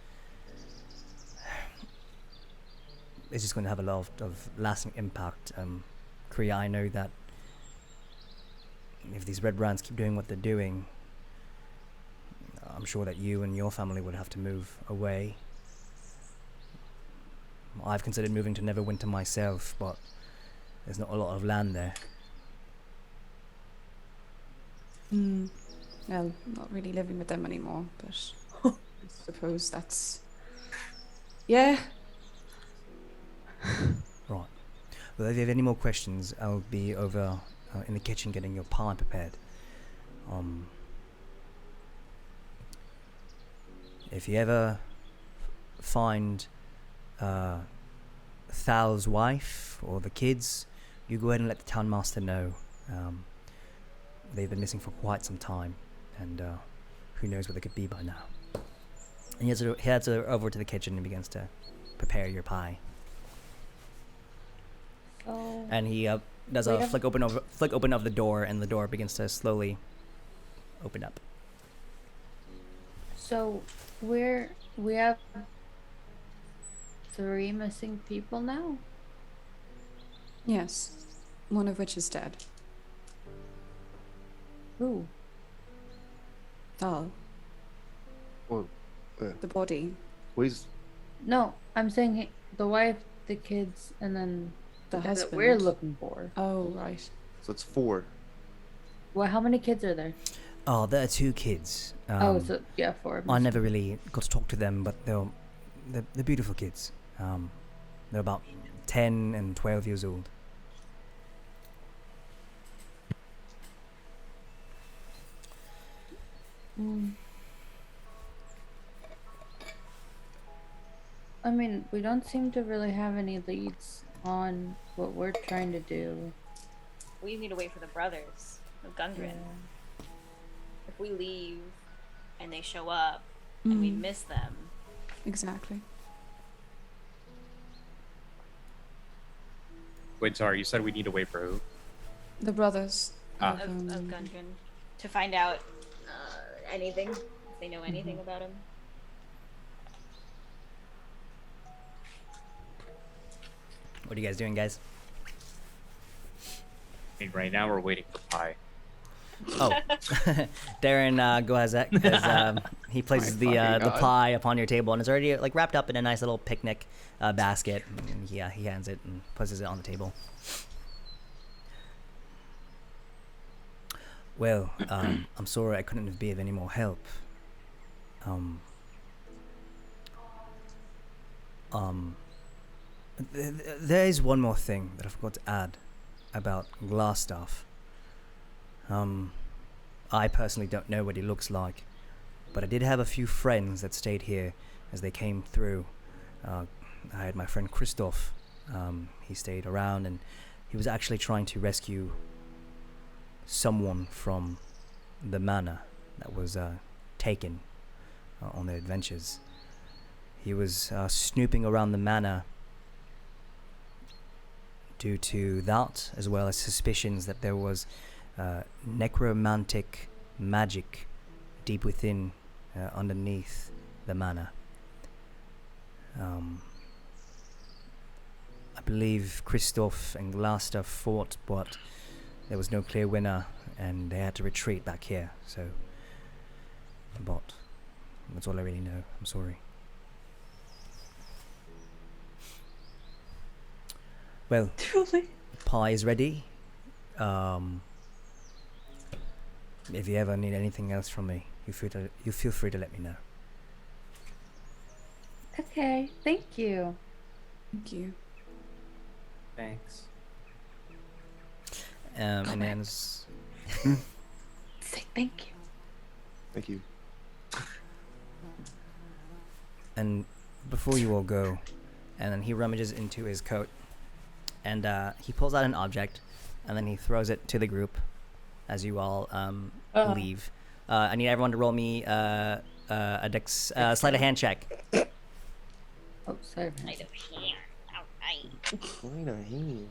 it's just going to have a lot of lasting impact. Korea, I know that if these red brands keep doing what they're doing, I'm sure that you and your family would have to move away. I've considered moving to Neverwinter myself, but there's not a lot of land there. Well, not really living with them anymore, but I suppose that's. Yeah. Right. Well, if you have any more questions, I'll be over in the kitchen getting your pie prepared. If you ever find Thal's wife or the kids, you go ahead and let the town master know. They've been missing for quite some time, and who knows where they could be by now. And he heads over to the kitchen and begins to prepare your pie. So And he does a flick open of the door, and the door begins to slowly open up. So we have 3 missing people now. Yes. One of which is dead. Ooh. Thal, Well, the body, please. No, I'm saying the wife, the kids, and then the guy husband. that we're looking for. Oh, right. So it's 4. Well, how many kids are there? Oh, there are 2 kids. So yeah, 4. I never really got to talk to them, but they're beautiful kids. They're about 10 and 12 years old. I mean, we don't seem to really have any leads on what we're trying to do. We need to wait for the brothers of Gundren. If we leave and they show up and we miss them, Exactly. Wait, sorry, you said we need to wait for who? The brothers. Ah. of Gundren, to find out anything, if they know anything about him. What are you guys doing, guys? I mean, right now we're waiting for pie. Oh, Darren, go ahead, Zach, 'cause, he places the pie upon your table, and it's already like wrapped up in a nice little picnic basket. And yeah, he hands it and places it on the table. Well, I'm sorry I couldn't be of any more help. There is one more thing that I forgot to add about Glassstaff. I personally don't know what he looks like, but I did have a few friends that stayed here as they came through. I had my friend Christoph. He stayed around, and he was actually trying to rescue someone from the manor that was taken on their adventures. He was snooping around the manor due to that, as well as suspicions that there was necromantic magic deep within, underneath the manor. I believe Christoph and Glaster fought, but there was no clear winner, and they had to retreat back here. So, but that's all I really know. I'm sorry. Well, Truly. pie is ready. If you ever need anything else from me, you feel free to let me know. Okay, thank you. Thank you. Thanks. And then s- Say thank you. Thank you. and before you all go, and then he rummages into his coat, and he pulls out an object, and then he throws it to the group as you all leave. I need everyone to roll me a sleight of hand check. Oh, sorry. Sleight of hand. Alright. Sleight of hand.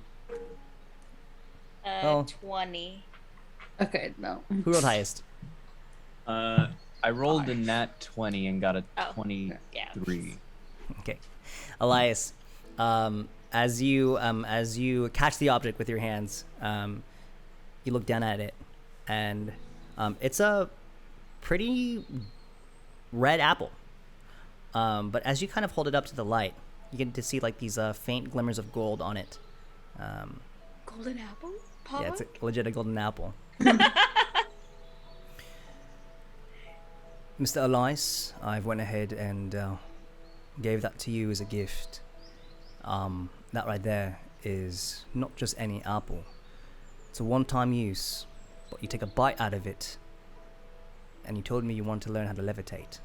Oh. 20. Okay, no. Who rolled highest? I rolled a nat 20 and got a Oh, 23. yeah. Okay, Elias. As you catch the object with your hands, you look down at it, and it's a pretty red apple. But as you kind of hold it up to the light, you get to see like these faint glimmers of gold on it. Golden apple? Yeah, it's legit a golden apple. Mr. Elias, I've went ahead and gave that to you as a gift. That right there is not just any apple. It's a one-time use, but you take a bite out of it, and you told me you want to learn how to levitate.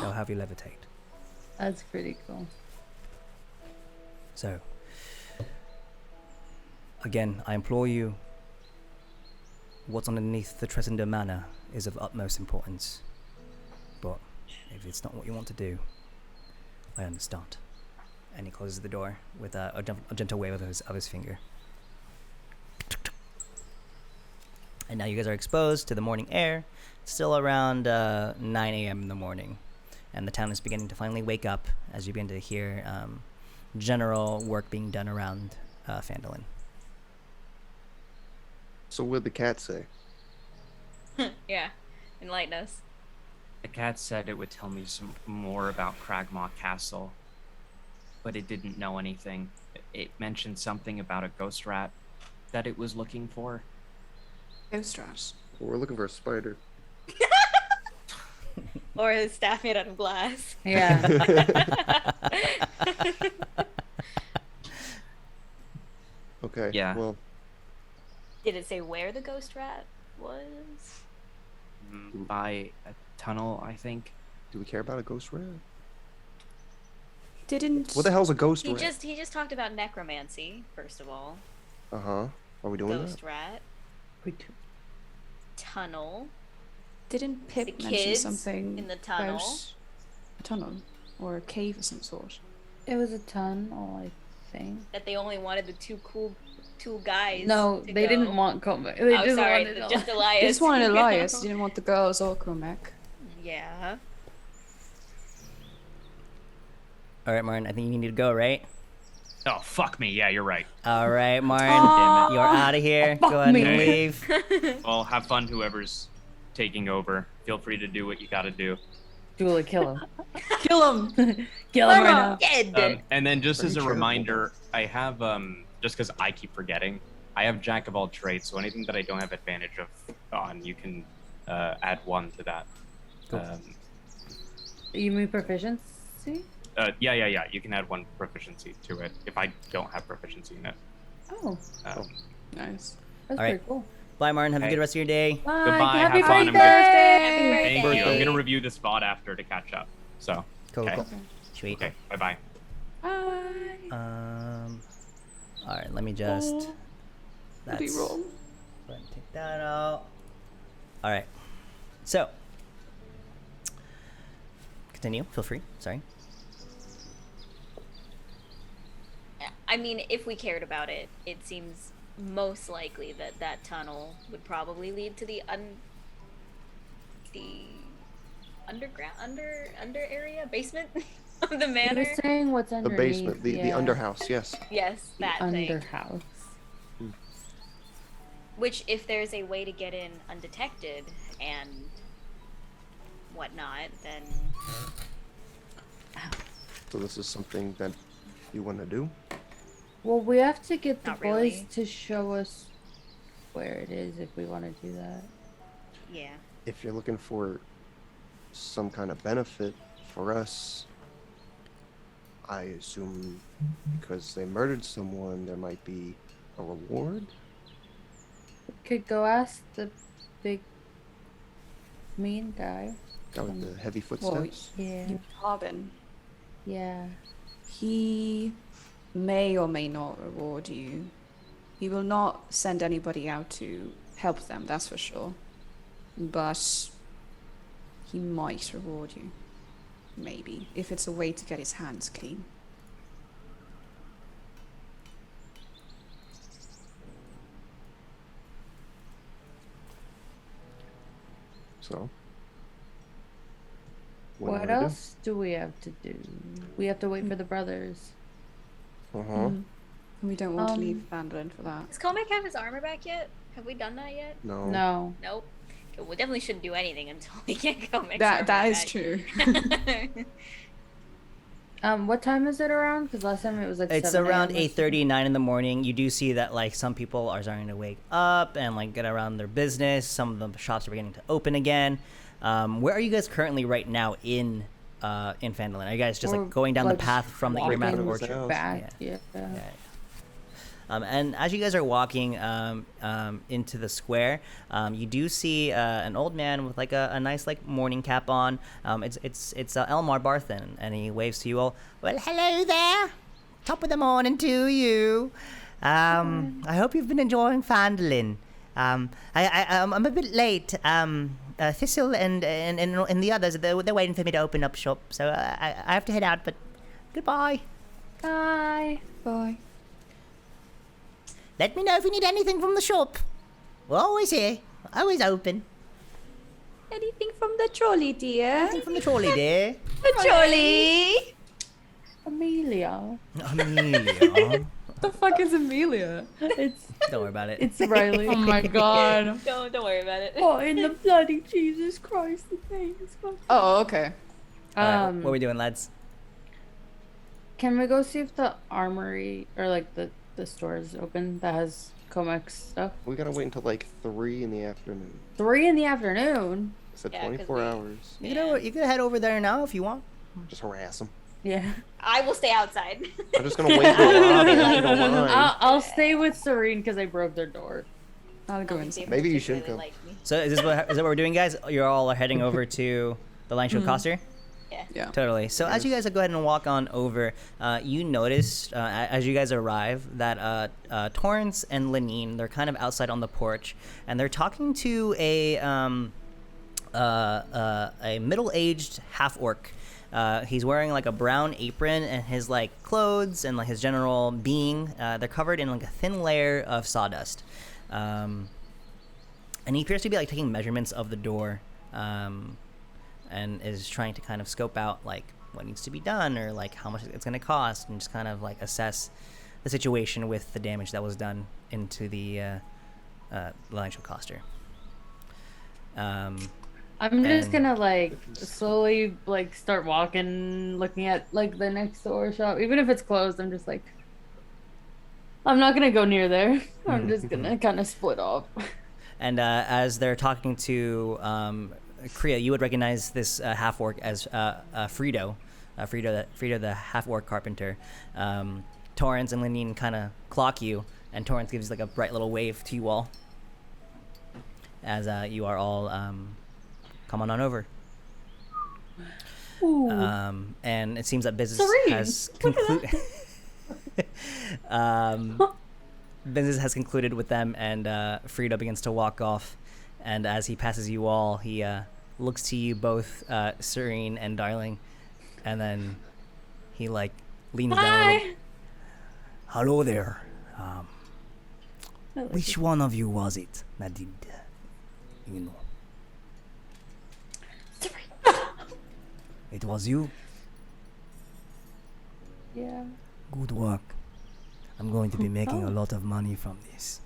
They'll have you levitate. That's pretty cool. So, again, I implore you, what's underneath the Tresender Manor is of utmost importance. But if it's not what you want to do, I understand. And he closes the door with a gentle wave of his finger. And now you guys are exposed to the morning air. It's still around 9 a.m. in the morning. And the town is beginning to finally wake up as you begin to hear general work being done around Phandelver. So what'd the cat say? Yeah, enlighten us. The cat said it would tell me some more about Cragmaw Castle, but it didn't know anything. It mentioned something about a ghost rat that it was looking for. Ghost rat. Well, we're looking for a spider. Or his staff made out of glass. Yeah. Okay. Yeah. Well, Did it say where the ghost rat was? By a tunnel, I think. do we care about a ghost rat? Didn't. What the hell's a ghost He rat? just talked about necromancy, first of all. Uh huh. Are we doing Ghost that? rat. Tunnel. Didn't The Pip mention kids something in the tunnel. about a tunnel or a cave of some sort? It was a tunnel, I think. That they only wanted the two guys. No, to they go. didn't want Comic. They Oh, just sorry, wanted just They Elias. just wanted to go. Elias. They didn't want the girls or Cormac. Yeah. All right, Martin, I think you need to go, right? Oh, fuck me. Yeah, you're right. All right, Martin, Aw. you're out of here. Fuck Go ahead me. and leave. Well, have fun, whoever's taking over. Feel free to do what you gotta do. Julie, kill him. Kill him! Kill him right now. Dead. And then just Very as a charitable. reminder, I have, just because I keep forgetting, I have Jack of all trades, so anything that I don't have advantage of on, you can add 1 to that. Cool. You mean proficiency? Yeah. You can add 1 proficiency to it if I don't have proficiency in it. Oh, Nice. that's All right. pretty cool. Bye, Martin. Have a Hey. good rest of your day. Bye. Goodbye, Happy have fun, I'm birthday. Thank you. I'm Birthday. gonna review this VOD after to catch up. So, Cool, okay. cool. Sweet. Okay, bye-bye. Bye. All right, let me just. Could be wrong. Go ahead and take that out. All right. So, continue. Feel free. Sorry. I mean, if we cared about it, it seems most likely that that tunnel would probably lead to the underground under area basement of the You're manor. saying what's The underneath? basement, the yeah. underhouse. Yes. Yes, that thing. Underhouse. Which, if there's a way to get in undetected and whatnot, then So this is something that you want to do? Well, we have to get the Not boys really. to show us where it is if we want to do that. yeah. If you're looking for some kind of benefit for us, I assume because they murdered someone, there might be a reward. We could go ask the big mean guy. Guy with the heavy Well, footsteps. Yeah. Harbin. Yeah. He may or may not reward you. He will not send anybody out to help them, that's for sure. But he might reward you. Maybe. If it's a way to get his hands clean. So. What else do we have to do? We have to wait for the brothers. Uh huh. Mhm. And we don't want to leave Um, Phandelver for that. Does Comic have his armor back yet? Have we done that yet? No. No. Nope. Okay, we definitely shouldn't do anything until we get Comic's That armor that is back. true. What time is it around? Because last time it was like It's 7 around a.m. or 8:30, 9 in the morning. You do see that like some people are starting to wake up and like get around their business. Some of the shops are beginning to open again. Where are you guys currently right now in Phandelver? Are you guys just We're, like going down like, the path from the walking Earmath Walking Orchard? house. back. Yeah. Yeah. Yeah. And as you guys are walking into the square, you do see an old man with like a nice like morning cap on. It's Elmar Barthen, and he waves to you all. Well, hello there. Top of the morning to you. I hope you've been enjoying Phandelin. I'm a bit late. Thistle and the others they're waiting for me to open up shop, so I have to head out. But goodbye. Bye. Bye. Let me know if you need anything from the shop. We're always here, always open. Anything from the trolley, dear? Anything from the trolley, dear. The trolley. Amelia. Amelia. The fuck is Amelia? It's Don't worry about it. it's Riley. Oh my god. Don't worry about it. Oh, in the bloody Jesus Christ, the thing is fucking. Oh, okay. All right, what are we doing, lads? Can we go see if the armory or like the store is open that has Comex stuff? We gotta wait until like 3 in the afternoon. 3 in the afternoon. It's at Yeah, 'cause 24 we- hours. You can head over there now if you want. Just harass them. Yeah. I will stay outside. I'm just gonna wait in the lobby if you don't mind. I'll stay with Serene because I broke their door. I'll go They inside. Maybe you shouldn't particularly go. like me. So is that what we're doing, guys? You're all heading over to the Line Show Coster? Yeah. Totally. So as you guys go ahead and walk on over, you notice as you guys arrive that Torrance and Lenine, they're kind of outside on the porch, and they're talking to a middle-aged half-orc. He's wearing like a brown apron, and his like clothes and like his general being, they're covered in like a thin layer of sawdust. And he appears to be like taking measurements of the door. And is trying to kind of scope out like what needs to be done or like how much it's going to cost, and just kind of like assess the situation with the damage that was done into the Line Show Coster. I'm just And- gonna like slowly like start walking, looking at like the next door shop, even if it's closed. I'm just like, I'm not gonna go near there. I'm just gonna kind of split off. And as they're talking to Kriya, you would recognize this half orc as Frito, Frito the half orc carpenter. Torrance and Lenine kind of clock you, and Torrance gives like a bright little wave to you all as you are all come on over. Ooh. And it seems that business Serene, has concluded. Business has concluded with them, and Frito begins to walk off. And as he passes you all, he looks to you both, Serene and Darling, and then he like leans down a little. Hi. Hello there. I like Which one of you was it that did, you know? It was you. Yeah. Good work. I'm going to be making a lot of money from this.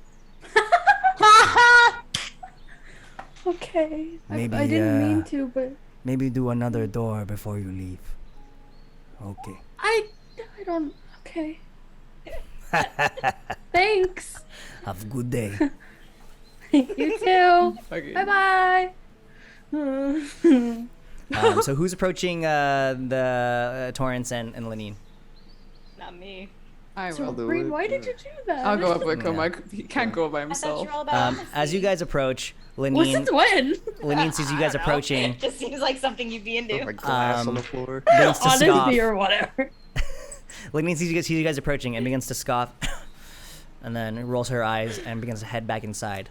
Okay. Maybe, I didn't mean to, but Maybe do another door before you leave. Okay. I don't. Okay. Thanks. Have a good day. You too. Okay. Bye bye. So who's approaching the Torrance and Lenine? Not me. I I'll will. do Green, it, why did yeah. you do that? I'll go up with Yeah. Comac. He can't go by I thought himself. you were all about As you honesty. guys approach, Well, Lenine since when? Lenine sees you guys I don't know. approaching, Just seems like something you'd be into. Like glass on Um, the floor. begins to scoff. Honesty or whatever. Lenine sees you guys approaching and begins to scoff, and then rolls her eyes and begins to head back inside.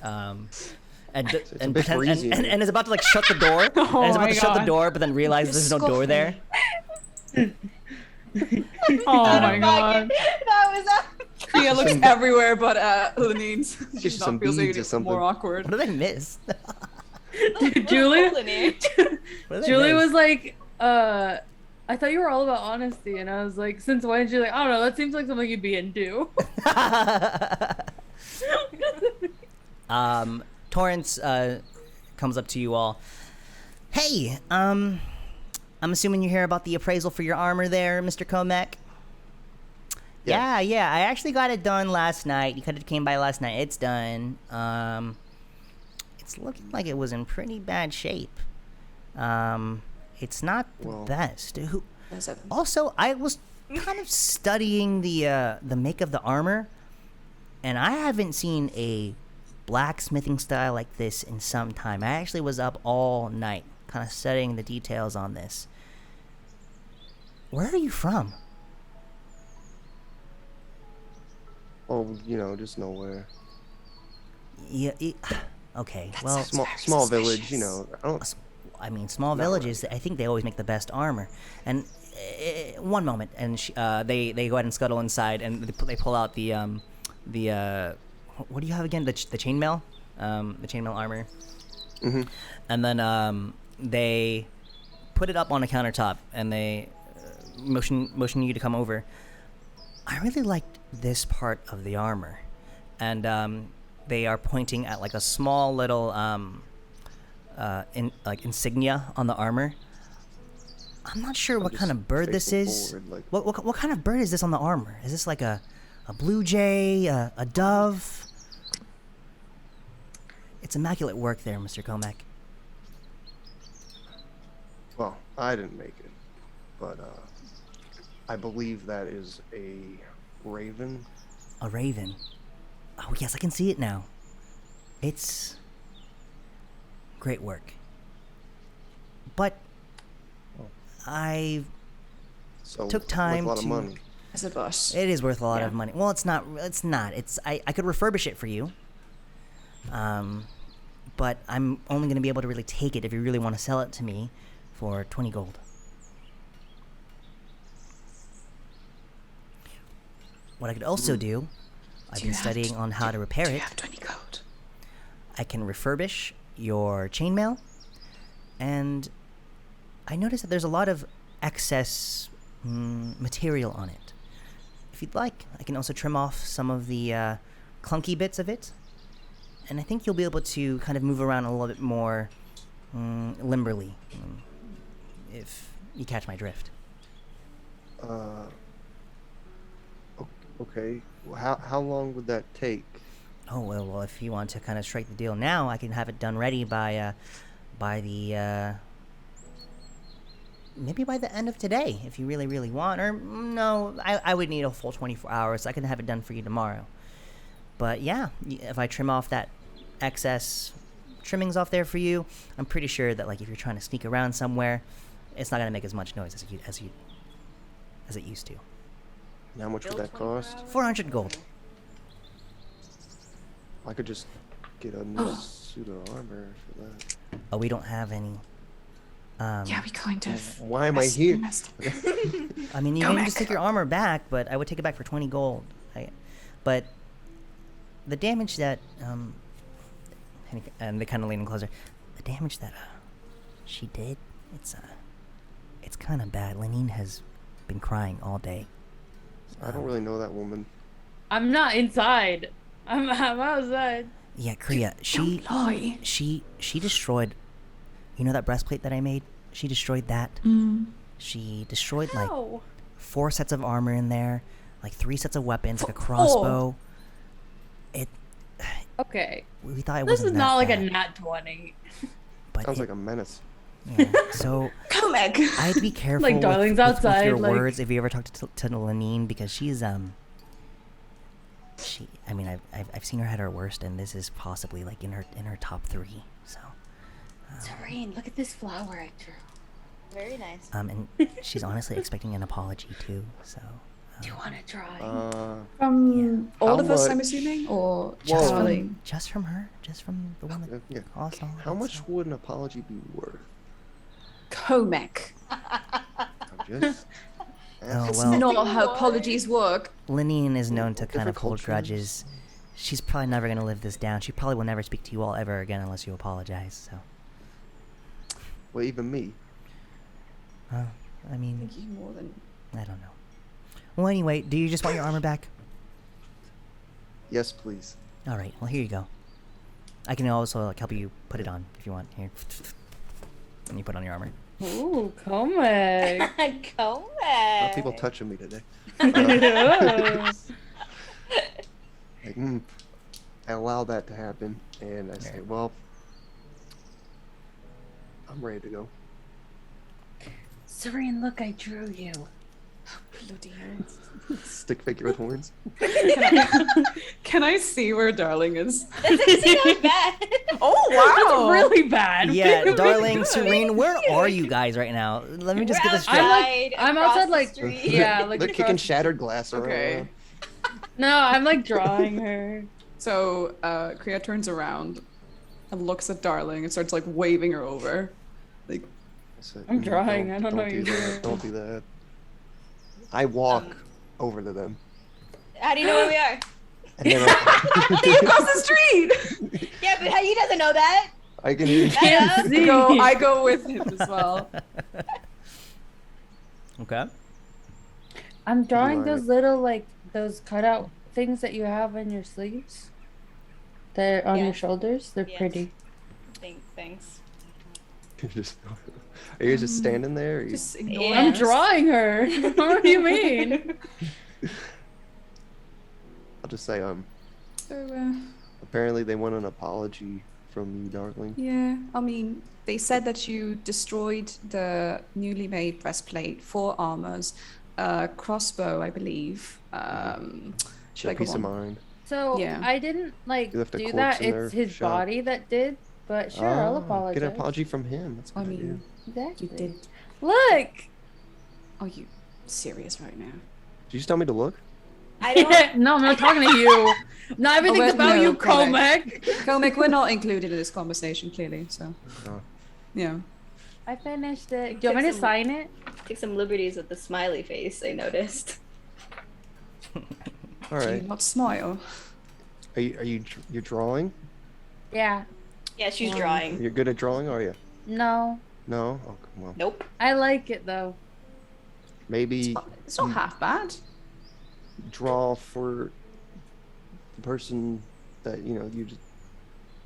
And a and, bit pretend, breezy in and here. is about to like shut the door. And is Oh about my to shut the God. door, but then realizes there's no door there. Oh my god. That was Kia looks everywhere but Lenine's. Get you some feels beads or even something. more awkward. What did I miss? Julie, What did I Julie miss? was like, I thought you were all about honesty, and I was like, since when? She's like, I don't know. That seems like something you'd be into. Torrance comes up to you all. Hey, I'm assuming you hear about the appraisal for your armor there, Mr. Comac? Yes. Yeah. I actually got it done last night. You could have came by last night. It's done. It's looking like it was in pretty bad shape. It's not the Well- best. There's a Also, I was kind of studying the make of the armor, and I haven't seen a blacksmithing style like this in some time. I actually was up all night, kind of studying the details on this. Where are you from? Oh, just nowhere. Yeah. Okay. Well, Small village, I don't. I mean, small Not villages. I think they always make the best armor. And one moment, and they go ahead and scuttle inside, and they pull out the what do you have again? The chainmail, the chainmail armor. Mhm. And then they put it up on a countertop, and they motion you to come over. I really liked this part of the armor, and they are pointing at like a small little insignia on the armor. I'm not sure what just kind of bird this facing is. forward, like- What kind of bird is this on the armor? Is this like a blue jay, a dove? It's immaculate work there, Mr. Comac. Well, I didn't make it, but I believe that is a raven. A raven. Oh yes, I can see it now. It's great work. But I So Took time a lot to- of money. There's a bus. It is worth a lot Yeah. of money. Well, it's not. It's not. I could refurbish it for you. But I'm only going to be able to really take it if you really want to sell it to me for 20 gold. What I could also do, I've Do you been have studying t- on how to repair Do you it. have 20 gold? I can refurbish your chainmail, and I noticed that there's a lot of excess material on it. If you'd like, I can also trim off some of the clunky bits of it, and I think you'll be able to kind of move around a little bit more limberly, if you catch my drift. Okay. Well, how long would that take? Oh well, if you want to kind of strike the deal now, I can have it done ready by the maybe by the end of today, if you really want. Or no, I would need a full 24 hours. I can have it done for you tomorrow. But yeah, if I trim off that excess trimmings off there for you, I'm pretty sure that like if you're trying to sneak around somewhere, it's not gonna make as much noise as it used to. And how much would that cost? 400 gold. I could just get a new suit of armor for that. Oh, we don't have any. Yeah, we kind of. Why am I here? I mean, you Go can back. just take your armor back, but I would take it back for 20 gold. But the damage that and they kind of lean in closer. The damage that she did, it's kind of bad. Lenine has been crying all day. I don't really know that woman. I'm not inside. I'm outside. Yeah, Kriya, she Don't lie. she destroyed. You know that breastplate that I made? She destroyed that. She destroyed like Ow. 4 sets of armor in there, like 3 sets of weapons, like a crossbow. It. Okay. We thought it This wasn't is not like that a bad, nat 20. but Sounds it- like a menace. yeah. So Comac. I'd be careful Like, with, darling's with outside, your like- words if you ever talk to Lenine, because she's she. I mean, I've seen her at her worst, and this is possibly like in her top 3. So Serene, look at this flower I drew. Very nice. and she's honestly expecting an apology too. So Do you want to try? From all How of us, I'm much- assuming? Or just just Whoa. Darling? just from her, just from the one that Yeah. caused all. How that much stuff. would an apology be worth? Comac. I'm just Oh That's well, not how apologies work. Lenine is known to kind Different of hold cultures. grudges. She's probably never gonna live this down. She probably will never speak to you all ever again unless you apologize. So, Well, even me. I mean, Thank you more than. I don't know. Well, anyway, do you just want your armor back? Yes, please. All right. Well, here you go. I can also like help you put it on if you want. Here, and you put on your armor. Ooh, comic. Come A lot of people back. touching me today. Oh. Like, I allow that to happen, and I say, Right. well, I'm ready to go. Serene, look, I drew you. Bloody hell. Stick figure with horns. Can I see where Darling is? That's actually not bad. Oh That's wow! really bad. Yeah, Really darling, good. Serene, where are you guys right now? Let me just We're get this I'm straight. like, I'm across outside, the like, street. yeah, like They're kicking across- shattered glass around. Okay. No, I'm like drawing her. So Kriya turns around and looks at Darling and starts like waving her over. Like, I said, I'm drawing, I don't know what do you're that. doing." Don't do that. I walk over to them. How do you know where we are? And then I, across the street. Yeah, but he doesn't know that. I can hear Can't see. I go with him as well. Okay. I'm drawing are. those little, like, those cutout things that you have in your sleeves. They're on Yeah. your shoulders. They're Yes. pretty. Thanks. just, are you just standing there? Or you, Just ignore Yeah. I'm us. drawing her. What do you mean? I'll just say, So, apparently they want an apology from you, darling. yeah, I mean, they said that you destroyed the newly made breastplate, 4 armors, crossbow, I believe. Should I Get go peace of on? mind. So Yeah. I didn't like You left a do corpse that. in their It's his shop. body that did. But sure, I'll Ah, apologize. Get an apology from him. That's a I good idea. mean, Exactly. you did. Look. Are you serious right now? Did you just tell me to look? I don't. No, I'm not talking to you. Not everything's wait, about no, you, Comic. Comic. Comic, we're not included in this conversation, clearly, so. Oh. Yeah. I finished it. Do you want me to sign it? Take some liberties with the smiley face, I noticed. All Do right. you not smile? You're drawing? Yeah. Yeah, she's drawing. You're good at drawing, are you? No. No? Oh, well, Nope. I like it though. maybe It's not half bad. draw for the person that, you just...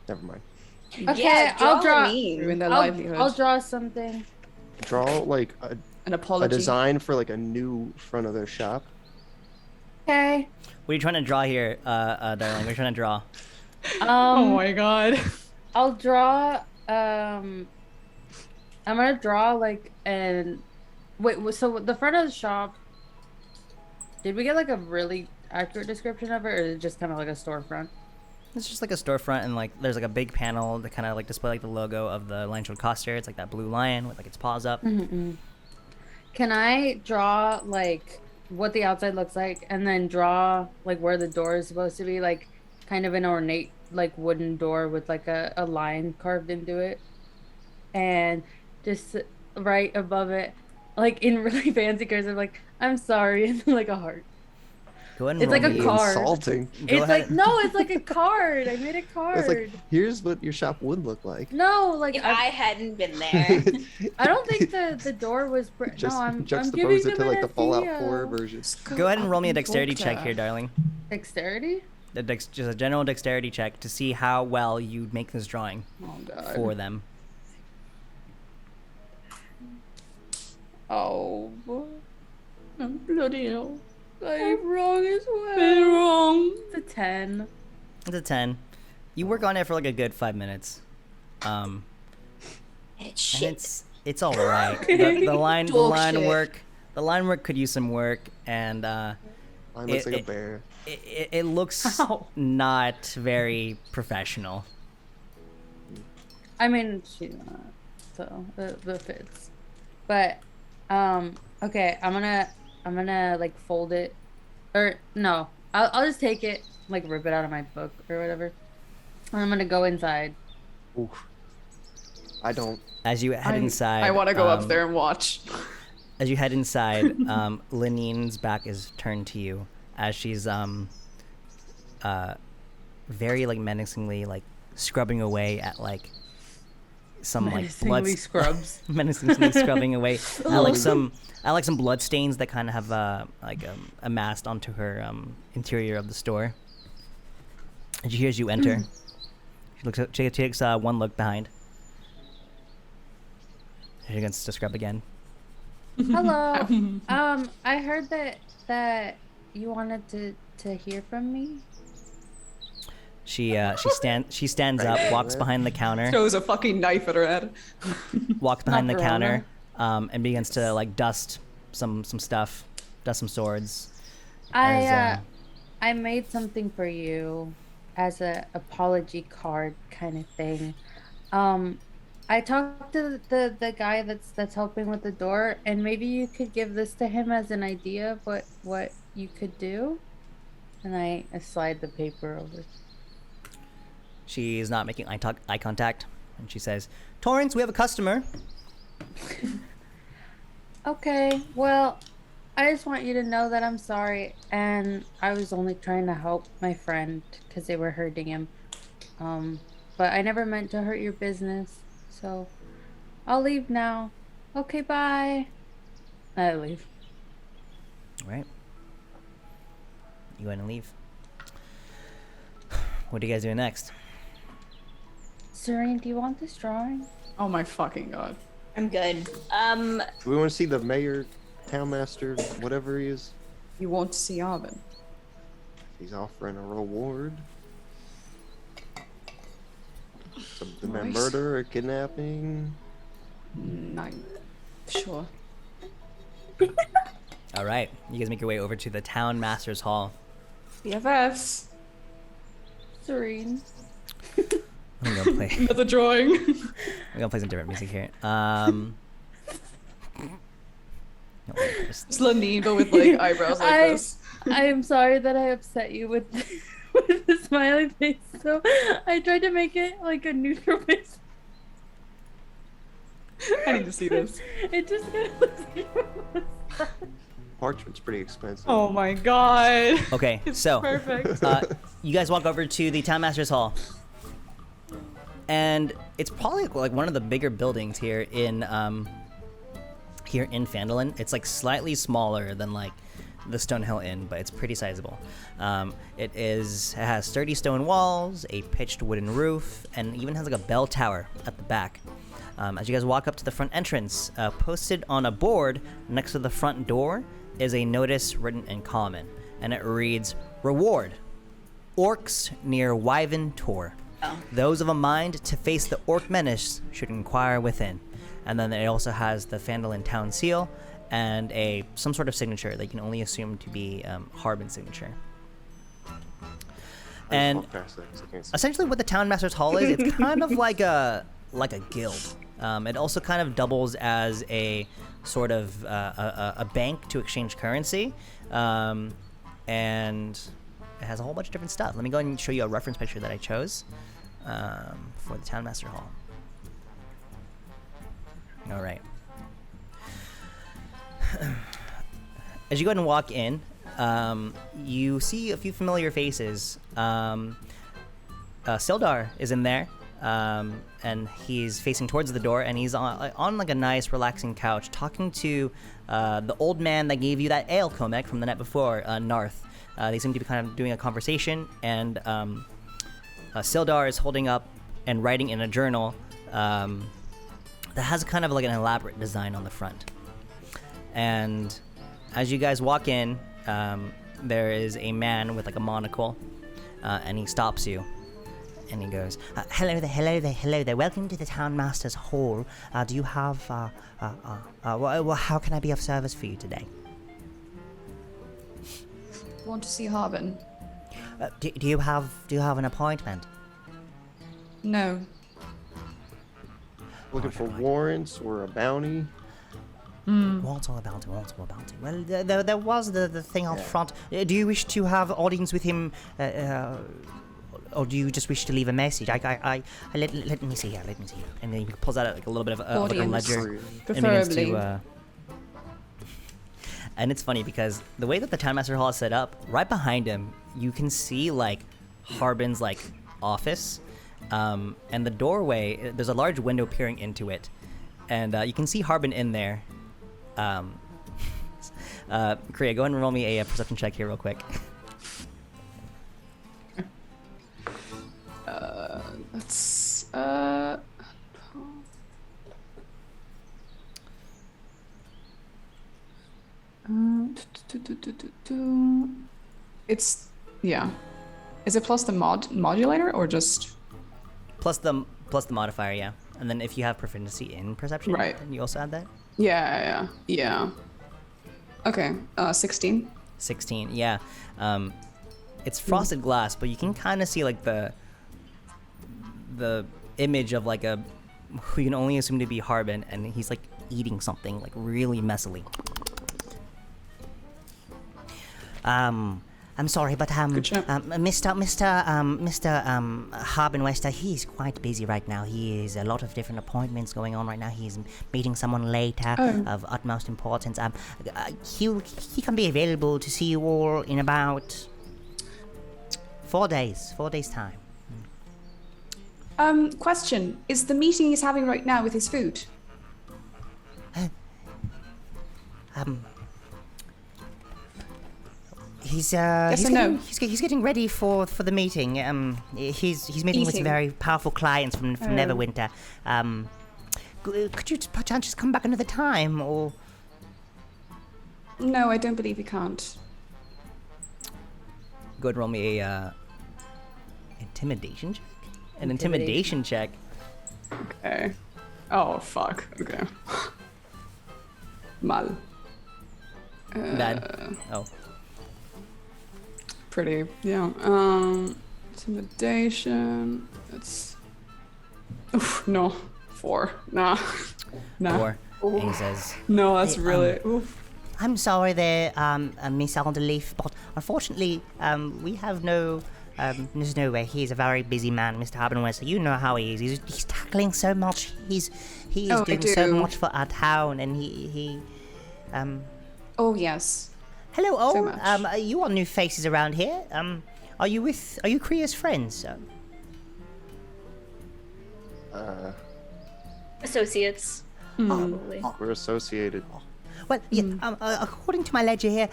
Never mind. Okay, Yeah, I'll draw. mean. Ruin their I'll, livelihood. I'll draw something. Draw, like, a An apology. design for, like, a new front of their shop. Okay. What are you trying to draw here, darling? What are you trying to draw? Oh my god. I'll draw. I'm gonna draw like an. Wait. So the front of the shop. Did we get like a really accurate description of it, or is it just kind of like a storefront? It's just like a storefront, and like there's like a big panel that kind of like display like the logo of the Lanchwood Coster. It's like that blue lion with like its paws up. Can I draw like what the outside looks like, and then draw like where the door is supposed to be, like kind of an ornate like wooden door with like a lion carved into it, and just right above it, like in really fancy cursive, like I'm sorry, and like a heart. Go ahead and It's roll like a me. card. Insulting. Go It's ahead. like no, it's like a card. I made a card. It's like, here's what your shop would look like. No, like If I hadn't been there. I don't think the door was. Just no, I'm juxtapose giving it to him like an the Fallout idea. 4 version. Go ahead and roll me a dexterity check here, darling. Dexterity. Just a general dexterity check to see how well you make this drawing Oh god. for them. Oh, I'm bloody hell. I'm wrong as well. I'm wrong. It's a 10. It's a 10. You work on it for like a good 5 minutes. It's And shit. it's all right. The line Bullshit. work, the line work could use some work, and Mine looks like a it- bear. it looks Ow. not very professional. I mean, she's not. So the fits. But okay, I'm gonna like fold it, or no, I'll just take it, like rip it out of my book or whatever. And I'm gonna go inside. Oof. I don't. As you head inside, I want to go up there and watch. As you head inside, Lenine's back is turned to you as she's very like menacingly like scrubbing away at like some like blood Menacingly scrubs. menacingly scrubbing away at like some blood stains that kind of have amassed onto her interior of the store. And she hears you enter. She takes one look behind. You're going to scrub again. Hello. I heard that you wanted to hear from me. She stands up, walks behind the counter, Throws a fucking knife at her head. walks behind the Not counter, and begins to like dust some stuff, dust some swords. As, I made something for you as a apology card kind of thing. I talked to the guy that's helping with the door, and maybe you could give this to him as an idea of what you could do. And I slide the paper over. She's not making eye contact, and she says, "Torrance, we have a customer." Okay, well, I just want you to know that I'm sorry, and I was only trying to help my friend because they were hurting him. But I never meant to hurt your business, so I'll leave now. Okay, bye. I leave. All right. You go ahead and leave. What are you guys doing next? Serene, do you want this drawing? Oh my fucking god. I'm good. Do we want to see the mayor, townmaster, whatever he is? You want to see Arvin? He's offering a reward. Something like Nice. murder or kidnapping. No. Sure. All right. You guys make your way over to the town master's hall. BFFs. Serene. I'm gonna play. Another drawing. I'm gonna play some different music here. No, wait, just- It's Lenine, but with like eyebrows like this. I am sorry that I upset you with with the smiley face. So I tried to make it like a neutral face. I need to see this. It just kind of looks like Parchment's pretty expensive. Oh my god. Okay, It's so perfect. you guys walk over to the town master's hall, and it's probably like one of the bigger buildings here in Phandelver. It's like slightly smaller than like the Stonehill Inn, but it's pretty sizable. It has sturdy stone walls, a pitched wooden roof, and even has like a bell tower at the back. As you guys walk up to the front entrance, posted on a board next to the front door is a notice written in common, and it reads, "Reward. Orcs near Wyvern Tor. Those of a mind to face the orc menace should inquire within." And then it also has the Phandelver town seal and some sort of signature that you can only assume to be Harbin's signature. And essentially what the town master's hall is, it's kind of like a guild. It also kind of doubles as a sort of a bank to exchange currency, and it has a whole bunch of different stuff. Let me go ahead and show you a reference picture that I chose for the town master hall. All right. As you go ahead and walk in, you see a few familiar faces. Sildar is in there, and he's facing towards the door, and he's on like a nice, relaxing couch, talking to the old man that gave you that ale comic from the night before, Narth. They seem to be kind of doing a conversation, and Sildar is holding up and writing in a journal that has kind of like an elaborate design on the front. And as you guys walk in, there is a man with like a monocle, and he stops you, and he goes, "Hello there, welcome to the town master's hall. Do you have, how can I be of service for you today?" Want to see Harbin? Do you have an appointment? No. Looking for warrants or a bounty? What's all about it? Well, there was the thing out front. Do you wish to have audience with him, or do you just wish to leave a message? Let me see here. And then he pulls out like a little bit of like a Audience. ledger and begins Preferably. to. And it's funny because the way that the town master hall is set up, right behind him, you can see like Harbin's like office, and the doorway. There's a large window peering into it, and you can see Harbin in there. Kriya, go ahead and roll me a perception check here real quick. That's It's yeah. Is it plus the modulator or just Plus the modifier, yeah. And then if you have proficiency in perception, Right. then you also add that. yeah. Okay, 16. 16, yeah. It's frosted glass, but you can kind of see like the image of like a who you can only assume to be Harbin, and he's like eating something like really messily. I'm sorry, but Good job. Mr. Harbin Wester, he's quite busy right now. He has a lot of different appointments going on right now. He's meeting someone later of utmost importance. He can be available to see you all in about 4 days. 4 days time. Question: is the meeting he's having right now with his food? He's Yes he's or no? getting, he's getting ready for the meeting. He's meeting with Eating. very powerful clients from Neverwinter. Could you perchance just come back another time, or No, I don't believe he can't. go ahead and roll me a intimidation check? An intimidation check. Okay. Oh fuck. Okay. Mal. Bad. Oh. Pretty. Yeah. Intimidation. It's. Oof, no. 4. Nah. Nah. 4. And he says, No, that's Hey, really. Oof. I'm sorry there, Miss Alderleaf, but unfortunately, we have no, there's no way. He's a very busy man, Mr. Harbin-Wester. You know how he is. He's tackling so much. He is Oh, I doing so do. much for our town, and he Oh yes. hello, So all. much. You are new faces around here. Are you Kriya's friends? Associates. Probably. We're associated. Well, yeah, according to my ledger here,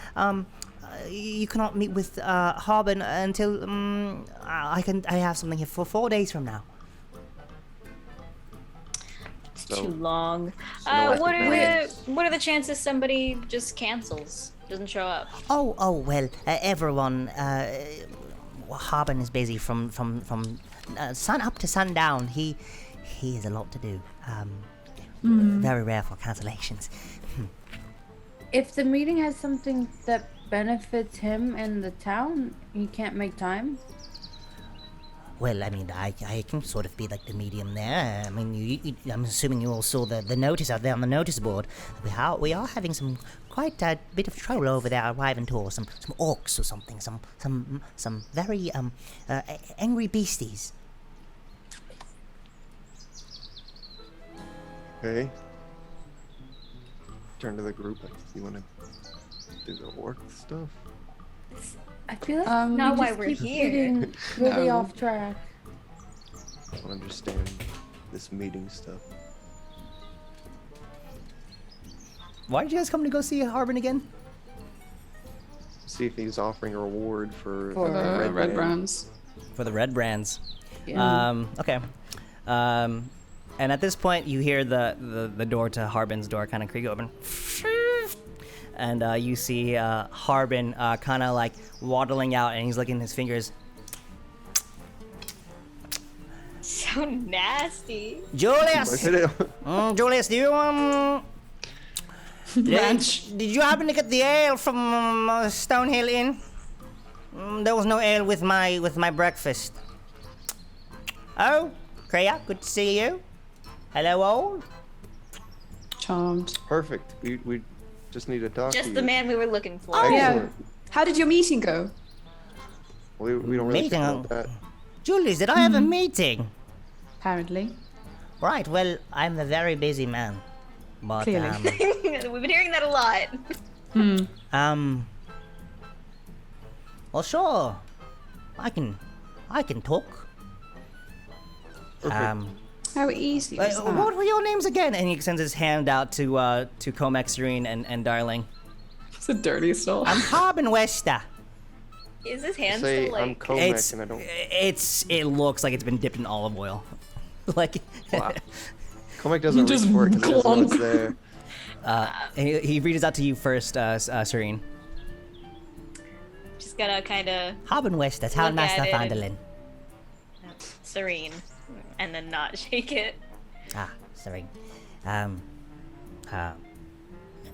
you cannot meet with Harbin until I have something here for 4 days from now. It's So- too long. no, What I- are the chances somebody just cancels, doesn't show up? Oh well, everyone. Harbin is busy from sun up to sundown. He has a lot to do. Very rare for cancellations. If the meeting has something that benefits him and the town, he can't make time. Well, I mean, I can sort of be like the medium there. I mean, I'm assuming you all saw the notice out there on the notice board. We are having some quite a bit of trouble over there at Riventor. Some orcs or something. Some very angry beasties. Okay. Turn to the group. You want to do the orc stuff? I feel like Not we why just we're keep here. getting really No. off track. I don't understand this meeting stuff. Why did you guys come to go see Harbin again? See if he's offering a reward for For The red band. brands. For the red brands. Yeah. Okay. And at this point, you hear the door to Harbin's door kind of creak open. And you see Harbin kind of like waddling out, and he's licking his fingers. So nasty. Julius! Julius, do you, Ranch. did you happen to get the ale from Stonehill Inn? There was no ale with my breakfast. Oh, Kreia, good to see you. Hello, old. Charmed. Perfect. We just need to talk to Just you. the man we were looking for. Oh, yeah. Excellent. How did your meeting go? We don't really Meeting, care about that. Julius, did I have a meeting? Apparently. Right, well, I'm a very busy man. But, Clearly. We've been hearing that a lot. well, sure. I can talk. How easy was that? What were your names again? And he extends his hand out to Comex, Serene, and Darling. It's a dirty soul. I'm Harbin Wester. Is his hand Say still I'm like? Comac and I don't. It looks like it's been dipped in olive oil. Like, Comac doesn't reach Just for it because he doesn't know it's clunk. there. he reaches out to you first, Serene. Just gotta kind of Haben Wester, Look at Townmaster it and- Phandelver. serene, and then not shake it. Ah, sorry. Uh,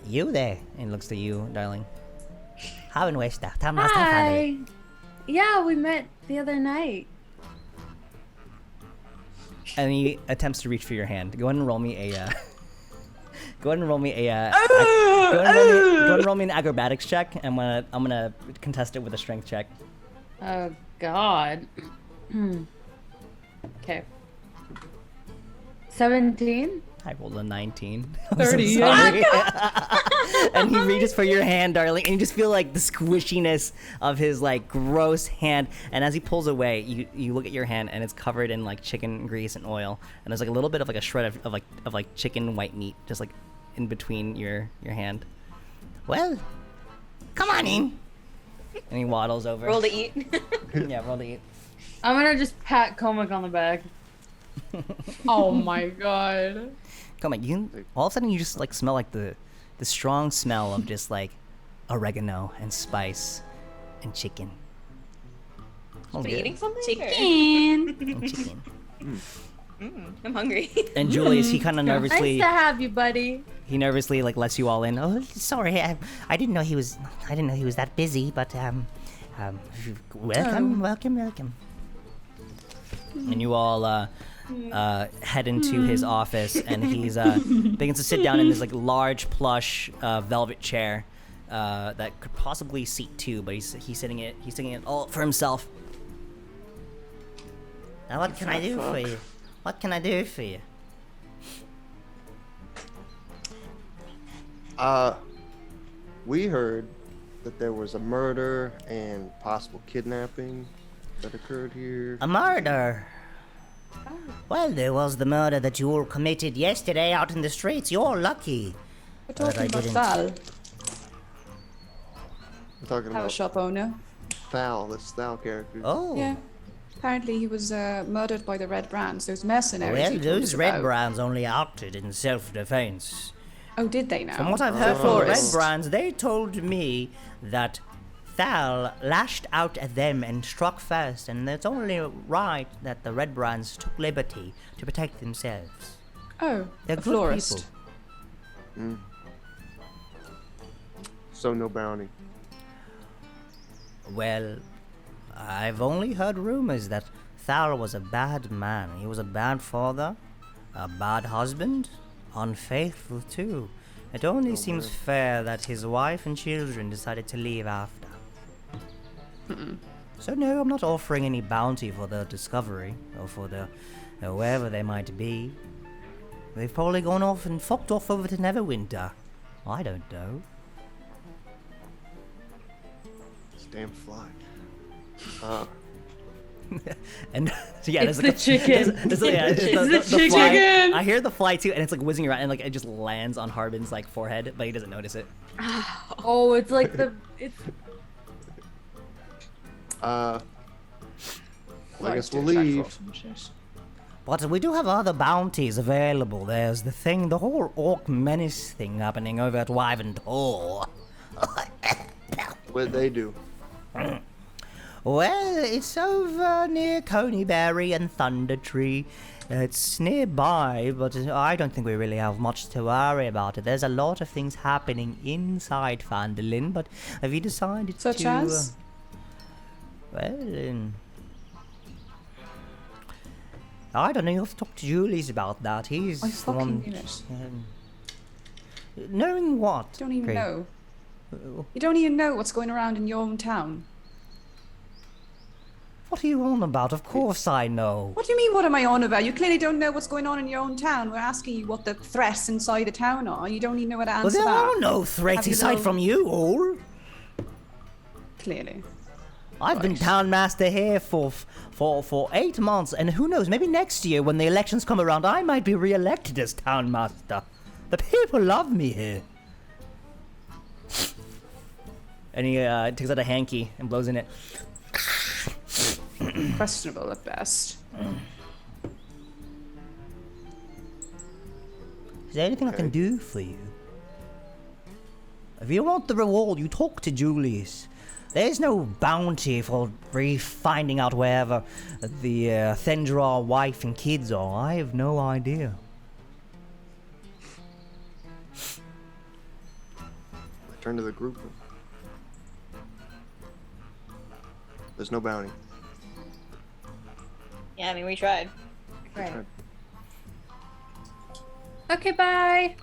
you there? And looks to you, darling. Haben Wester, Townmaster Phandelver. Hi. Yeah, we met the other night. And he attempts to reach for your hand. Go ahead and roll me a. Go ahead and roll me a. Go ahead and roll me an acrobatics check. I'm gonna contest it with a strength check. Oh God. Okay. 17. I rolled a 19. 30. Sorry. And he reaches for your hand, darling, and you just feel like the squishiness of his like gross hand. And as he pulls away, you look at your hand, and it's covered in like chicken grease and oil. And there's like a little bit of like a shred of like chicken white meat, just like in between your hand. Well, come on in. And he waddles over. Roll to eat. Yeah, roll to eat. I'm gonna just pat Comic on the back. Oh my God. Come on, all of a sudden you just like smell like the strong smell of just like oregano and spice and chicken. Oh, Are you good. eating something? Chicken. And chicken. I'm hungry. And Julius, he kind of Nice nervously, to have you, buddy. he nervously like lets you all in. Oh, sorry, I didn't know he was that busy, but welcome. And you all head into his office, and he's begins to sit down in this like large plush velvet chair that could possibly seat two, but he's sitting it all for himself. Now what can I do for you? What can I do for you? We heard that there was a murder and possible kidnapping that occurred here. A murder. Well, there was the murder that you all committed yesterday out in the streets. You're lucky. We're But I talking about didn't- Val, We're talking our about shop owner. Thal, this Thal character. Oh. Yeah. Apparently he was murdered by the Red Brands, those mercenaries. Well, he told those us Red about. Brands only acted in self-defense. Oh, did they now? From what I've heard from the Red Forest. Brands, they told me that Thal lashed out at them and struck first, and it's only right that the Red Brands took liberty to protect themselves. Oh, They're a good florist. people. So no bounty. Well, I've only heard rumors that Thal was a bad man. He was a bad father, a bad husband, unfaithful too. It only seems fair that his wife and children decided to leave after. So no, I'm not offering any bounty for their discovery, or for their wherever they might be. They've probably gone off and fucked off over to Neverwinter. I don't know. This damn fly. And yeah, It's there's like the chicken. It's the fly. chicken. I hear the fly too, and it's like whizzing around, and like it just lands on Harbin's like forehead, but he doesn't notice it. Oh, it's like it's Well, I Like guess to we'll attract leave. frogs and shit. But we do have other bounties available. There's the whole orc menace thing happening over at Wyvern. What they do? Well, it's over near Coneyberry and Thunder Tree. It's nearby, but I don't think we really have much to worry about it. There's a lot of things happening inside Phandelver, but have you decided Such to... as? Well, I don't know. You'll have to talk to Julius about that. He's I the fucking one... knew it. Knowing what? You don't even Craig? know. You don't even know what's going around in your own town. What are you on about? Of course I know. What do you mean, what am I on about? You clearly don't know what's going on in your own town. We're asking you what the threats inside the town are. You don't even know how to Well, answer there that. are no threats Have you aside no- from you all. Clearly. I've been Right. town master here for 8 months, and who knows, maybe next year when the elections come around, I might be re-elected as town master. The people love me here. And he takes out a hanky and blows in it. Questionable at best. Is there anything I can Okay. do for you? If you want the reward, you talk to Julius. There's no bounty for finding out wherever the Thendra wife and kids are. I have no idea. Return to the group. There's no bounty. Yeah, I mean, we tried. Right. Okay, bye.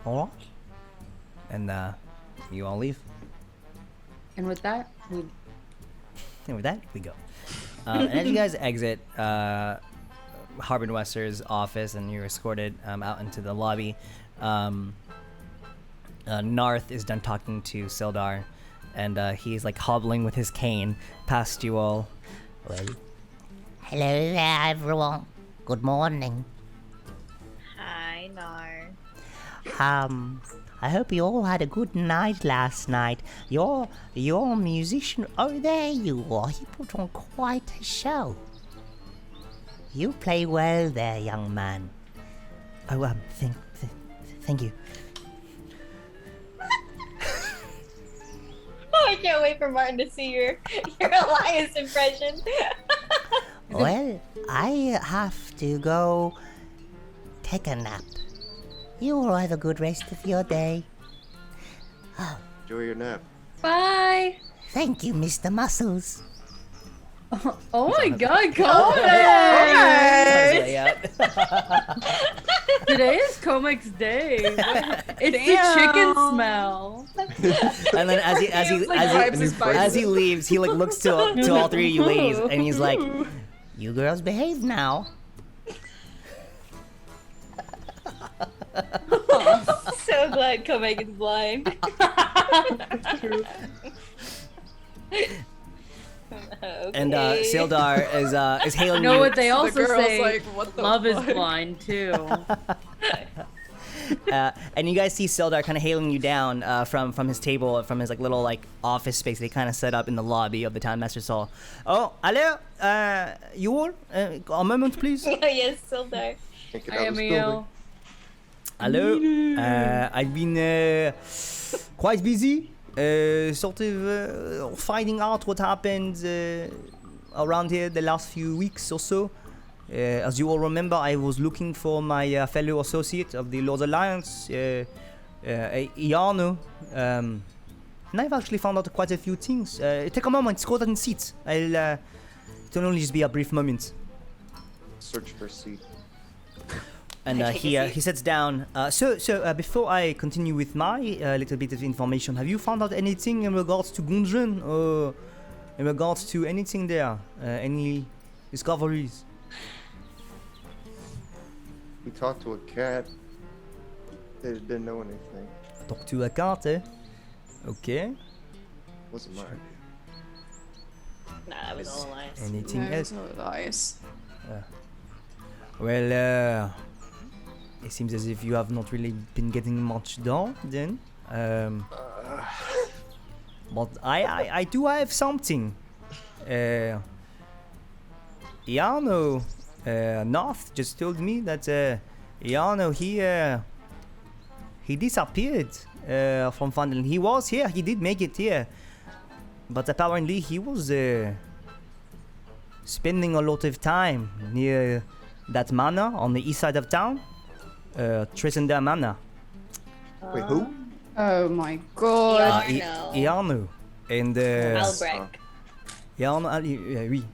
Alright. And you all leave. And with that, we And with that, we go. And as you guys exit Harbin Wester's office and you're escorted out into the lobby, Narth is done talking to Sildar, and he's like hobbling with his cane past you all. Well, Hello there, everyone. Good morning. Hi, Nar. I hope you all had a good night last night. Your musician. Oh, there you are. He put on quite a show. You play well there, young man. oh, thank you. Oh, I can't wait for Martin to see your Elias impression. Well, I have to go take a nap. You all have a good rest of your day. Enjoy your nap. bye. Thank you, Mr. Muscles. Oh my God, Comex! Today is Comex's day. It's the chicken smell. And then as he leaves, he like looks to all three of you ladies, and he's like, You girls behave now. So glad Komek is blind. and Sildar is hailing You know you. what they also girl's say? like, "What the Love is fuck?" blind too. And you guys see Sildar kind of hailing you down from his table, from his like little like office space they kind of set up in the lobby of the Town Master's Hall. Oh, hello, you all, a moment please. Yes, Sildar. Can't get I out am of this building. Eel. Hello, I've been quite busy, sort of finding out what happened around here the last few weeks or so. As you all remember, I was looking for my fellow associate of the Lord's Alliance, Iano, and I've actually found out quite a few things. Take a moment, go ahead and sit. It'll only just be a brief moment. Search for a seat. And Take a seat. he sits down. So before I continue with my little bit of information, have you found out anything in regards to Gundren, or in regards to anything there? Any discoveries? We talked to a cat. They didn't know anything. Talk to a cat, eh? Okay. Wasn't my idea. Nah, that was all Elias. Anything No, else? it's not Elias. Well, it seems as if you have not really been getting much done then. But I do have something. Iano, North just told me that Iano, he disappeared from Phandelver. He was here, he did make it here. But apparently he was spending a lot of time near that manor on the east side of town. Trisenda Manor. Wait, who? Oh my god. Iano. Iano. And Albrecht. Iano, oui,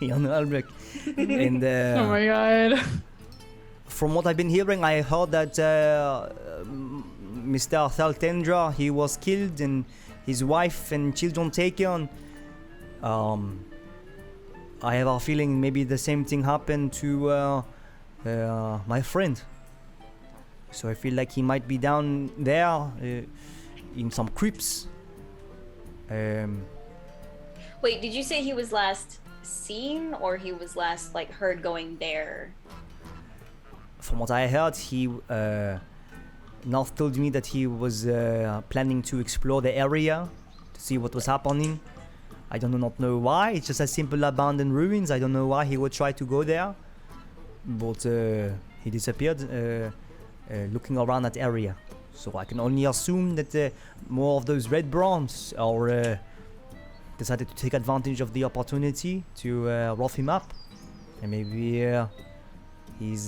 Iano Albrecht. And Oh my God. from what I've been hearing, I heard that Mr. Thaltendra, he was killed and his wife and children taken. I have a feeling maybe the same thing happened to my friend. So I feel like he might be down there in some crypts. Wait, did you say he was last seen or he was last like heard going there? From what I heard, he North told me that he was planning to explore the area to see what was happening. I do not know why. It's just a simple abandoned ruins. I don't know why he would try to go there, but he disappeared looking around that area. So I can only assume that more of those red bronze are decided to take advantage of the opportunity to rough him up, and maybe he's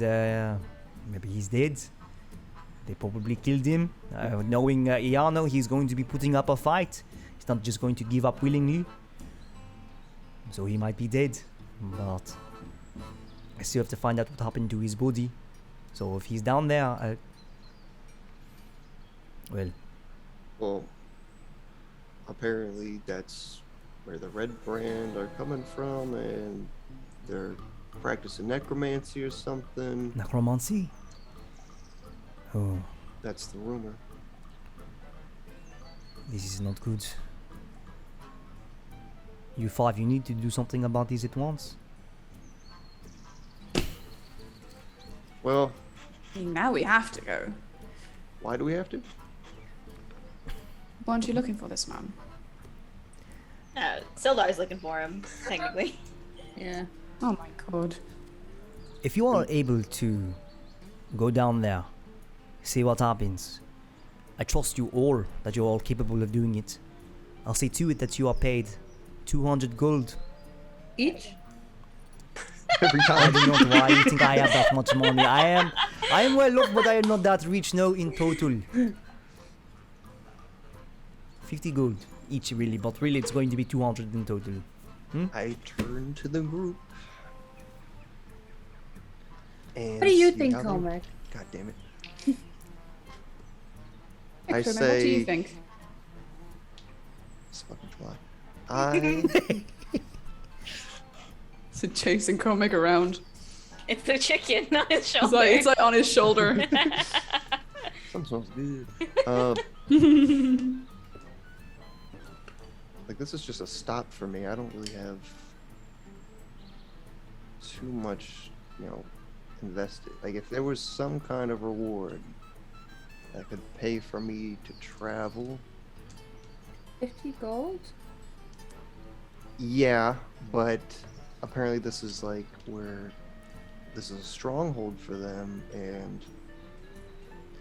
dead. They probably killed him, knowing Iano, he's going to be putting up a fight. He's not just going to give up willingly. So he might be dead, but I still have to find out what happened to his body. So if he's down there, Well, apparently that's where the Red Brand are coming from, and they're practicing necromancy or something. necromancy? Oh, That's the rumor. this is not good. You five, you need to do something about this at once. Well, Now we have to go. why do we have to? Why aren't you looking for this man? Sildar's looking for him, technically. Yeah. Oh my god. If you are able to go down there, see what happens, I trust you all that you're all capable of doing it. I'll see to it that you are paid 200 gold. Each? Every I time. do not why you think I have that much money. I am well off, but I am not that rich now in total. 50 gold each, really, but really it's going to be 200 in total. I turn to the group. And What do you see think, how they- Comic? God damn it. I Excellent. say. What do you think? It's fucking fly. I So chasing comic around. It's the chicken, not his It's shoulder. like on his shoulder. something smells good. Like this is just a stop for me. I don't really have too much, invested. Like if there was some kind of reward that could pay for me to travel, 50 gold? yeah, but apparently this is like where this is a stronghold for them, and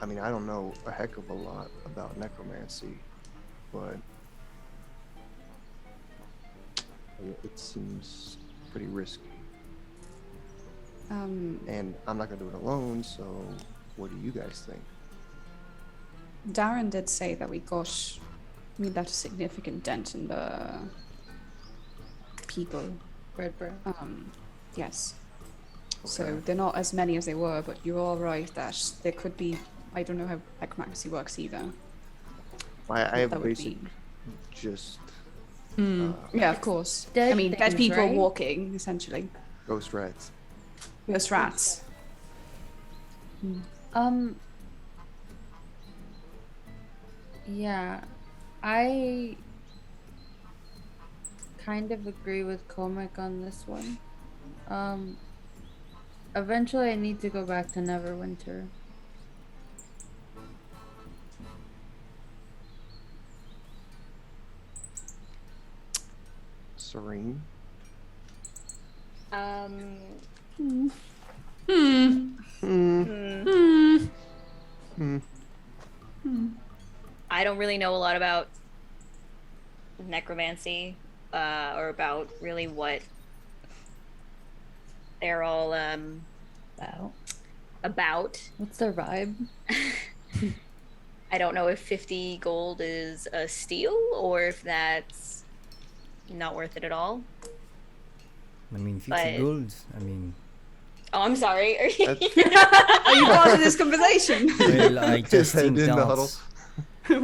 I mean I don't know a heck of a lot about necromancy, but it seems pretty risky, and I'm not gonna do it alone. So what do you guys think? Darren did say that we left a significant dent in the people. Red bread. Yes. So Okay. they're not as many as they were, but you're all right that there could be. I don't know how necromancy works either. I have That would basic, be- just Yeah, of course. Dead I mean, dead things, people right? walking, essentially. ghost rats. Ghost rats. Yeah, I kind of agree with Comic on this one. Eventually I need to go back to Neverwinter. Serene. I don't really know a lot about necromancy, or about really what they're all Wow. about. What's their vibe? I don't know if 50 gold is a steal or if that's not worth it at all. I mean, 50 But- gold. I mean, Oh, I'm sorry. Are you part of this conversation? well, I just Head think in the that. huddle.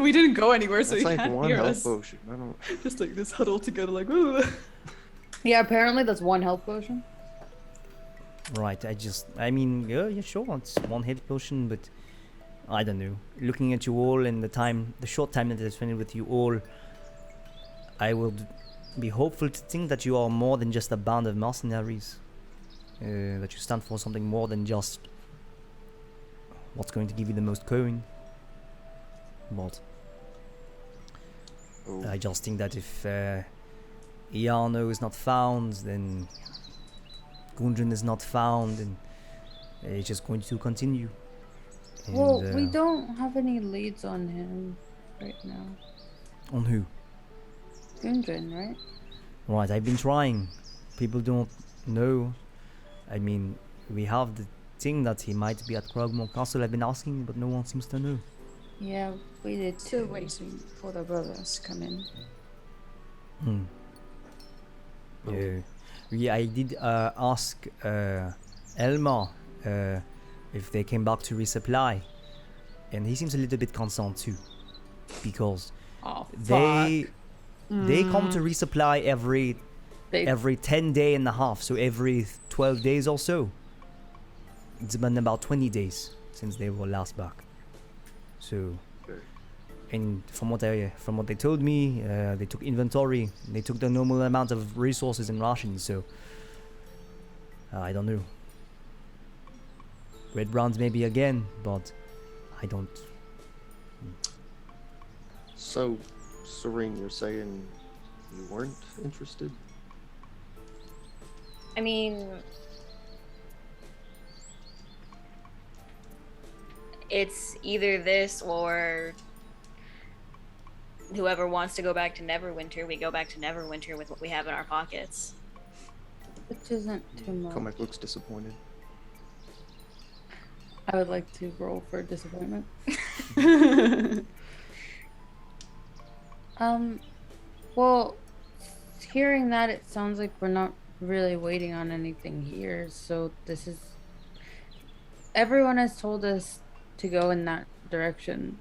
We didn't go anywhere, so That's he like can't one hear health us. potion. I don't. Just like this huddle together, like, ooh. Yeah, apparently that's one health potion. Right, I mean, yeah, sure, it's one health potion, but I don't know. Looking at you all and the short time that I spent with you all, I would be hopeful to think that you are more than just a band of mercenaries. That you stand for something more than just what's going to give you the most coin. But Oh, I just think that if Iano is not found, then Gundren is not found, and it's just going to continue. Well, And, we don't have any leads on him right now. On who? Gundren, right? Right, I've been trying. People don't know. I mean, we have the thing that he might be at Krogmore Castle. I've been asking, but no one seems to know. Yeah, we did Still too. waiting for the brothers to come in. Hmm. Yeah, I did ask Elmar if they came back to resupply, and he seems a little bit concerned too, because Oh, they come Mm. to resupply every 10 day and a half, so every 12 days or so. It's been about 20 days since they were last back. So, and from what they told me, they took inventory. They took the normal amount of resources and rations. So, I don't know. Red Browns maybe again, but I don't. So, Serene, you're saying you weren't interested? I mean, it's either this or whoever wants to go back to Neverwinter, we go back to Neverwinter with what we have in our pockets. Which isn't too much. Comac looks disappointed. I would like to roll for disappointment. Well, hearing that, it sounds like we're not really waiting on anything here. So this is. Everyone has told us to go in that direction,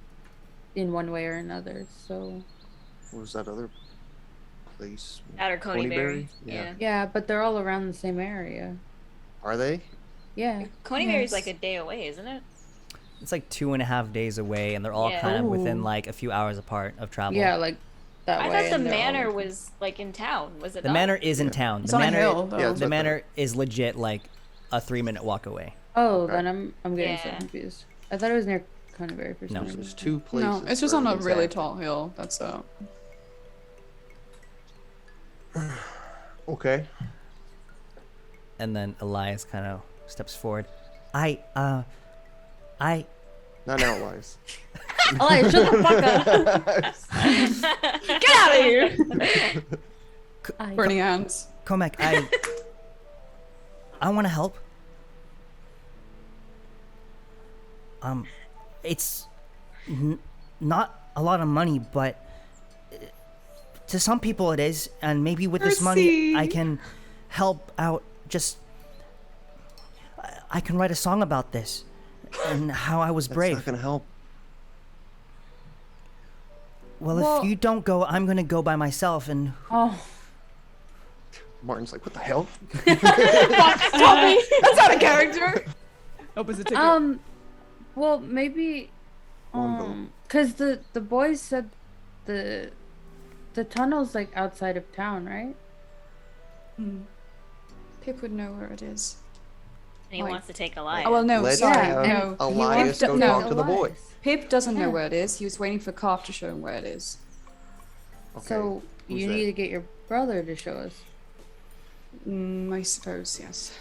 in one way or another. So. What was that other place? At or Coneyberry. Yeah. Yeah. Yeah, but they're all around the same area. Are they? Yeah. Coneyberry's Yes. like a day away, isn't it? It's like 2.5 days away, and they're all Yeah. kind of within Ooh. like a few hours apart of travel. Yeah, like that I way. thought the and they're all manor within- was like in town. Was it The not? manor is in town. It's the on manor, a hill, though. Yeah, it's the like manor is legit like a 3-minute walk away. Oh, Okay. then I'm getting so Yeah. confused. I thought it was near Coneyberry for some No. reason. There's two places. No, it's just where on a everything's really active. tall hill. That's Okay. And then Elias kind of steps forward. I Not now, Elias. Elias, shut the fuck up. Get out of here! I- Burning hands. Comac, I want to help. It's not a lot of money, but to some people it is, and maybe with this money I Mercy. can help out. I can write a song about this and how I was That's brave. not gonna help. Well, Well- if you don't go, I'm gonna go by myself, and Oh, Martin's like, what the hell? Tommy! That's not a character! Opens the ticket. well, maybe, Envelope. cause the boys said the tunnel's like outside of town, right? Pip would know where it is. And he Like- wants to take Elias. Oh, well, no, Let's sorry. have No. Elias Pip, go no. talk to the boy. Pip doesn't know Yeah. where it is. He was waiting for Carp to show him where it is. Okay. So who's you that? need to get your brother to show us. I suppose, yes.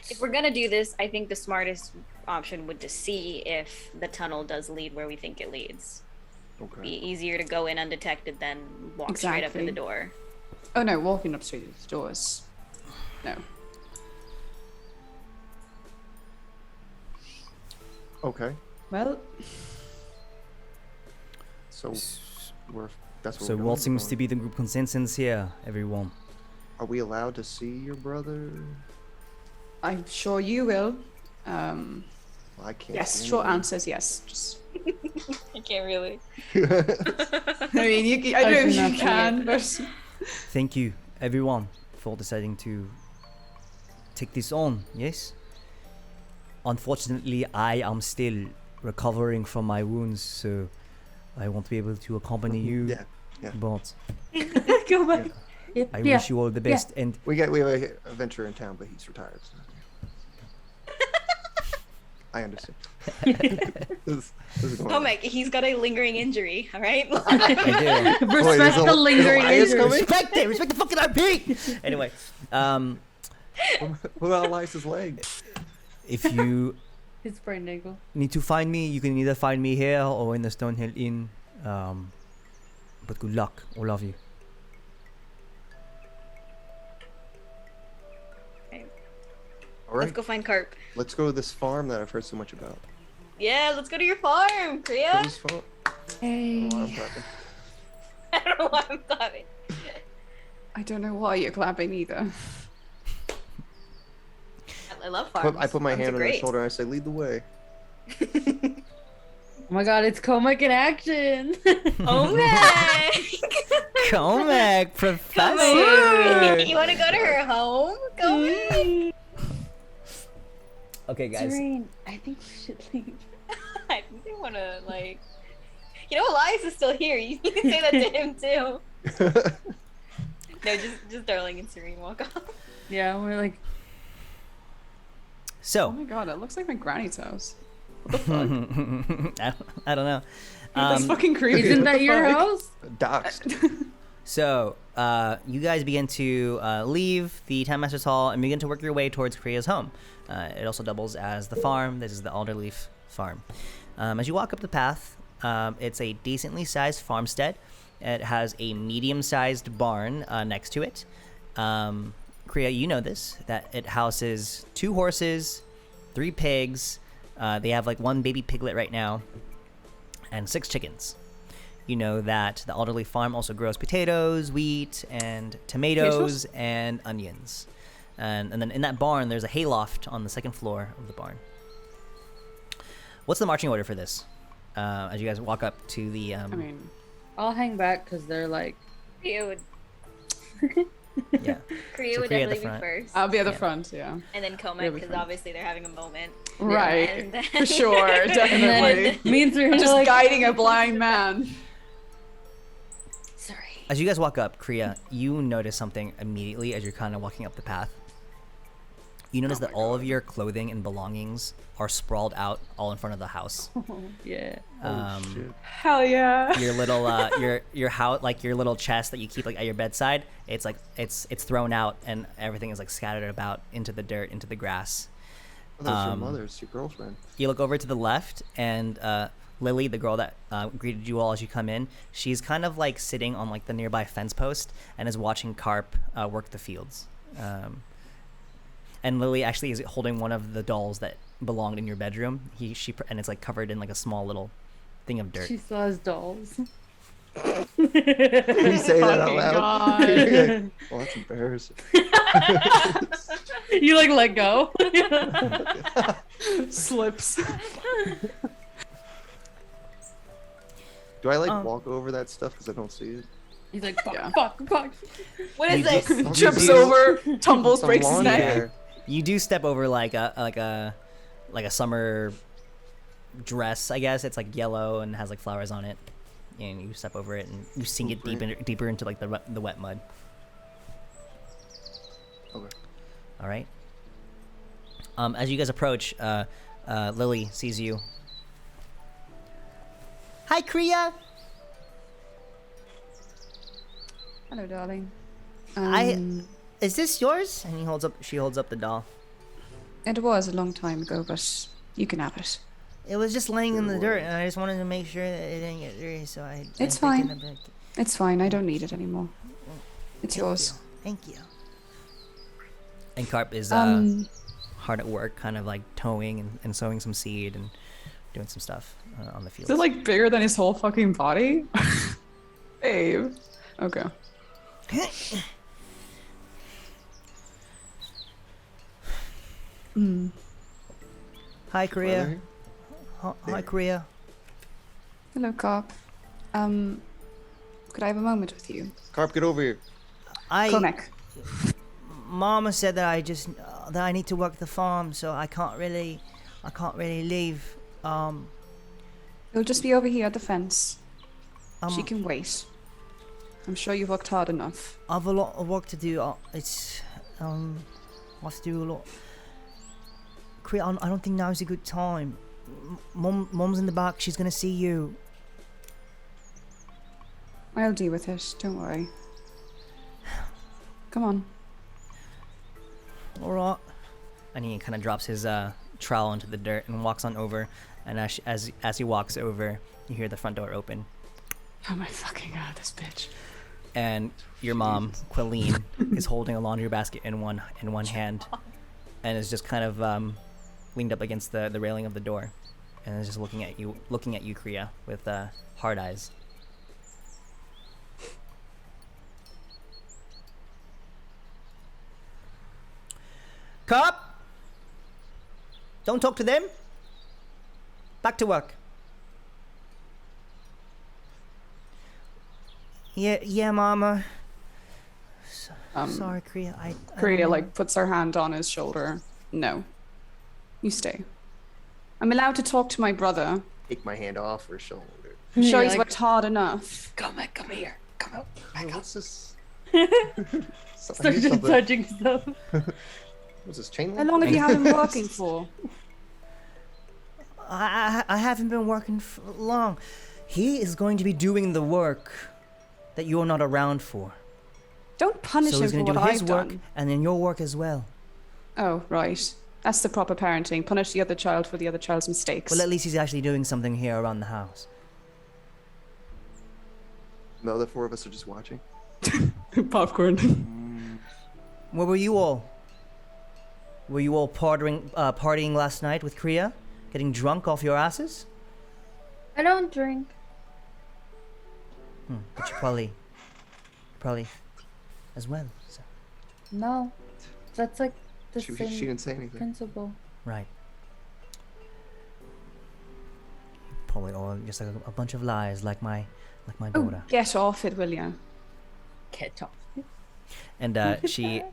If we're gonna do this, I think the smartest option would to see if the tunnel does lead where we think it leads. Okay. Be easier to go in undetected than walk straight up to the Exactly. door. Oh no, walking up straight to the doors. No. Okay. Well, So we're that's so we're what going. seems to be the group consensus here, everyone? Are we allowed to see your brother? I'm sure you will. I can't. Yes, see short anyone. answer is yes. Just, I can't really. I mean, I I know do you not see can, but Thank you, everyone, for deciding to take this on. Yes. Unfortunately, I am still recovering from my wounds, so I won't be able to accompany you. Yeah. Yeah. But Go back. I wish you all the best. And We have a adventurer in town, but he's retired. So. I understand. this is going Oh on. my, he's got a lingering injury, alright? I do. Respect is the lingering Elias injury. coming? Respect it. Respect the fucking RP. Anyway, What about Elias's leg? if you His sprained ankle. Need to find me. You can either find me here or in the Stonehill Inn. But good luck, all of you. All Let's right, go find Carp. let's go to this farm that I've heard so much about. Yeah, let's go to your farm, Kriya. This farm? Hey. Oh, I'm clapping. I don't know why I'm clapping. I don't know why you're clapping either. I love farms. I put my Farms hand are on her great. shoulder and I say, lead the way. Oh my god, it's Comic in action. Oh man! Comac, Professor. You want to go to her home? Go back. Okay, guys. Serene, I think we should leave. I think they want to like. You know, Elias is still here. You can say that to him too. No, just Darling and Serene walk off. Yeah, we're like, Oh So, my god, it looks like my granny's house. What the fuck? I don't know. That's fucking creepy. isn't What that the your fuck? house? Doxed. So, you guys begin to leave the Town Master's Hall and begin to work your way towards Kriya's home. It also doubles as the farm. This is the Alderleaf farm. As you walk up the path, it's a decently sized farmstead. It has a medium-sized barn next to it. Kriya, you know this, that it houses 2 horses, 3 pigs. They have like 1 baby piglet right now, and 6 chickens. You know that the Alderleaf farm also grows potatoes, wheat, and tomatoes and onions. And then in that barn, there's a hayloft on the 2nd floor of the barn. What's the marching order for this? As you guys walk up to the... I mean, I'll hang back because they're like, Kriya would, yeah. Kriya So would Kriya at the definitely be front. first. I'll be at the Yeah. front, yeah. And then Comac, Really because fun. obviously they're having a moment. Right. And then- For sure, and then definitely. me and Serene are Just like, guiding a blind man. Sorry. As you guys walk up, Kriya, you notice something immediately as you're kind of walking up the path. You notice that all of your clothing and belongings are sprawled out all in front of the house. yeah. Oh, shit. Hell yeah. Your little your house, like your little chest that you keep like at your bedside, it's like it's thrown out and everything is like scattered about into the dirt, into the grass. Oh, that's your Um, mother. It's your girlfriend. You look over to the left, and Lily, the girl that greeted you all as you come in, she's kind of like sitting on like the nearby fence post and is watching Carp work the fields. And Lily actually is holding one of the dolls that belonged in your bedroom. And it's like covered in like a small little thing of dirt. She still has dolls. Can you say that out Fucking loud? God. You're like, well, that's embarrassing. You like let go. Slips. Do I like walk over that stuff because I don't see it? He's like, fuck, Yeah. fuck, fuck. What is You this? I'll Trips just use over, tumbles, some breaks his lawn neck. care. You do step over like a summer dress, I guess. It's like yellow and has like flowers on it. And you step over it and you sink it deeper into like the wet mud. Okay. All right. As you guys approach, Lily sees you. Hi, Kriya. Hello, darling. Is this yours? And she holds up the doll. It was a long time ago, but you can have it. It was just laying in the dirt, and I just wanted to make sure that it didn't get dirty, so I. It's fine. It's fine. I don't need it anymore. It's yours. Thank you. And Carp is hard at work, kind of like towing and sowing some seed and doing some stuff on the field. Is it like bigger than his whole fucking body? Babe. Okay. Hi, Kriya. Mother? Hi, Kriya. Hello, Carp. Could I have a moment with you? Carp, get over here. Comac. Mama said that that I need to work the farm, so I can't really leave. He'll just be over here at the fence. She Um, can wait. I'm sure you've worked hard enough. I've a lot of work to do. I have to do a lot. I don't think now's a good time. Mom's in the back. She's gonna see you. I'll deal with it. Don't worry. Come on. All right. And he kind of drops his trowel into the dirt and walks on over. And as he walks over, you hear the front door open. Oh my fucking god, this bitch. And your mom, Quilleen, is holding a laundry basket in one hand, and is just kind of leaned up against the railing of the door, and is just looking at you, Kriya, with hard eyes. Cop! Don't talk to them. Back to work. Yeah, Mama. Sorry, Kriya. I Kriya don't know. puts her hand on his shoulder. No, you stay. I'm allowed to talk to my brother. Take my hand off her shoulder. I'm sure You're he's worked hard enough. Come here. Come out. Oh, what's this? Started touching stuff. What's this chain How link? long have you had him working for? I haven't been working for long. He is going to be doing the work that you're not around for. Don't punish So he's him going for to what do his I've work done. and then your work as well. Oh, right. That's the proper parenting. Punish the other child for the other child's mistakes. Well, at least he's actually doing something here around the house. The other four of us are just watching. Popcorn. Where were you all? Were you all partying last night with Kriya? Getting drunk off your asses? I don't drink. But you probably as well. So. No. That's like the She same didn't say anything. principle. Right. Probably all just like a bunch of lies, like my Oh, daughter. get off it, will you? Get off. And she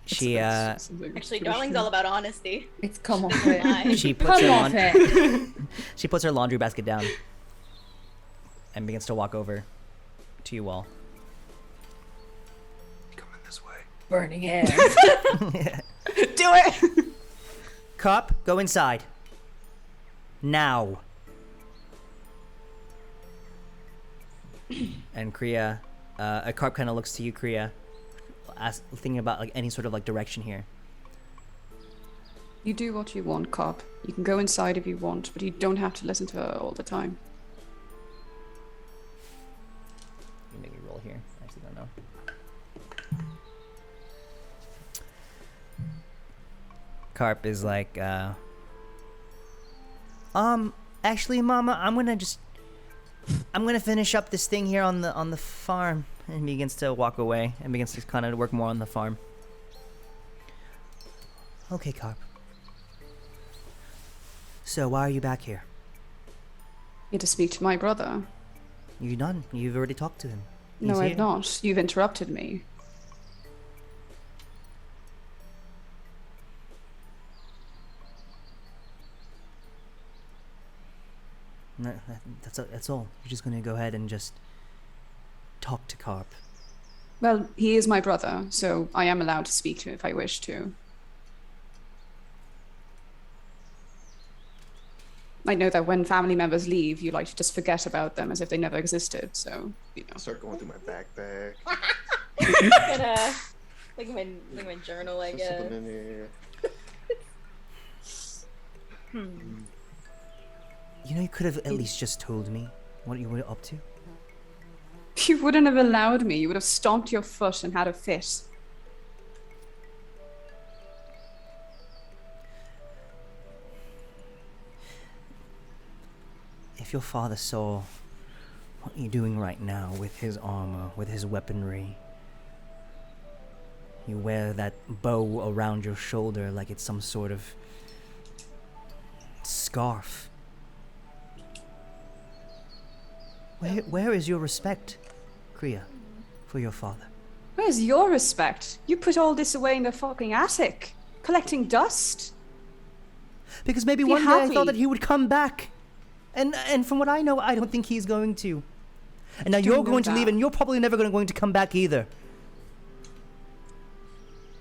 Actually, darling's all about honesty. It's come off it. she puts Come her off it. she puts her laundry basket down and begins to walk over to you all. Coming this way. Burning hands. Do it! Cop, go inside. Now. And Kriya, a Carp kind of looks to you, Kriya, thinking about like any sort of like direction here. You do what you want, cop. You can go inside if you want, but you don't have to listen to her all the time. You make a roll here. I actually don't know. Carp is like, actually, Mama, I'm gonna finish up this thing here on the farm, and begins to walk away and begins to kind of work more on the farm. Okay, Carp. So why are you back here? Here to speak to my brother. You're done. You've already talked to him. He's No, I've here. not. You've interrupted me. No, that's all. You're just gonna go ahead and just talk to Carp. Well, he is my brother, so I am allowed to speak to him if I wish to. I know that when family members leave, you like to just forget about them as if they never existed, so, you know. I'll start going through my backpack. Gonna like my journal, I Put guess. something in here. You know, you could have at least just told me what you were up to. You wouldn't have allowed me. You would have stomped your foot and had a fit. If your father saw what you're doing right now with his armor, with his weaponry, you wear that bow around your shoulder like it's some sort of scarf. Where is your respect, Kriya, for your father? Where's your respect? You put all this away in the fucking attic, collecting dust. Because maybe Be one day I happy. thought that he would come back. And from what I know, I don't think he's going to. And now you're know going to leave, that. and you're probably never going to come back either.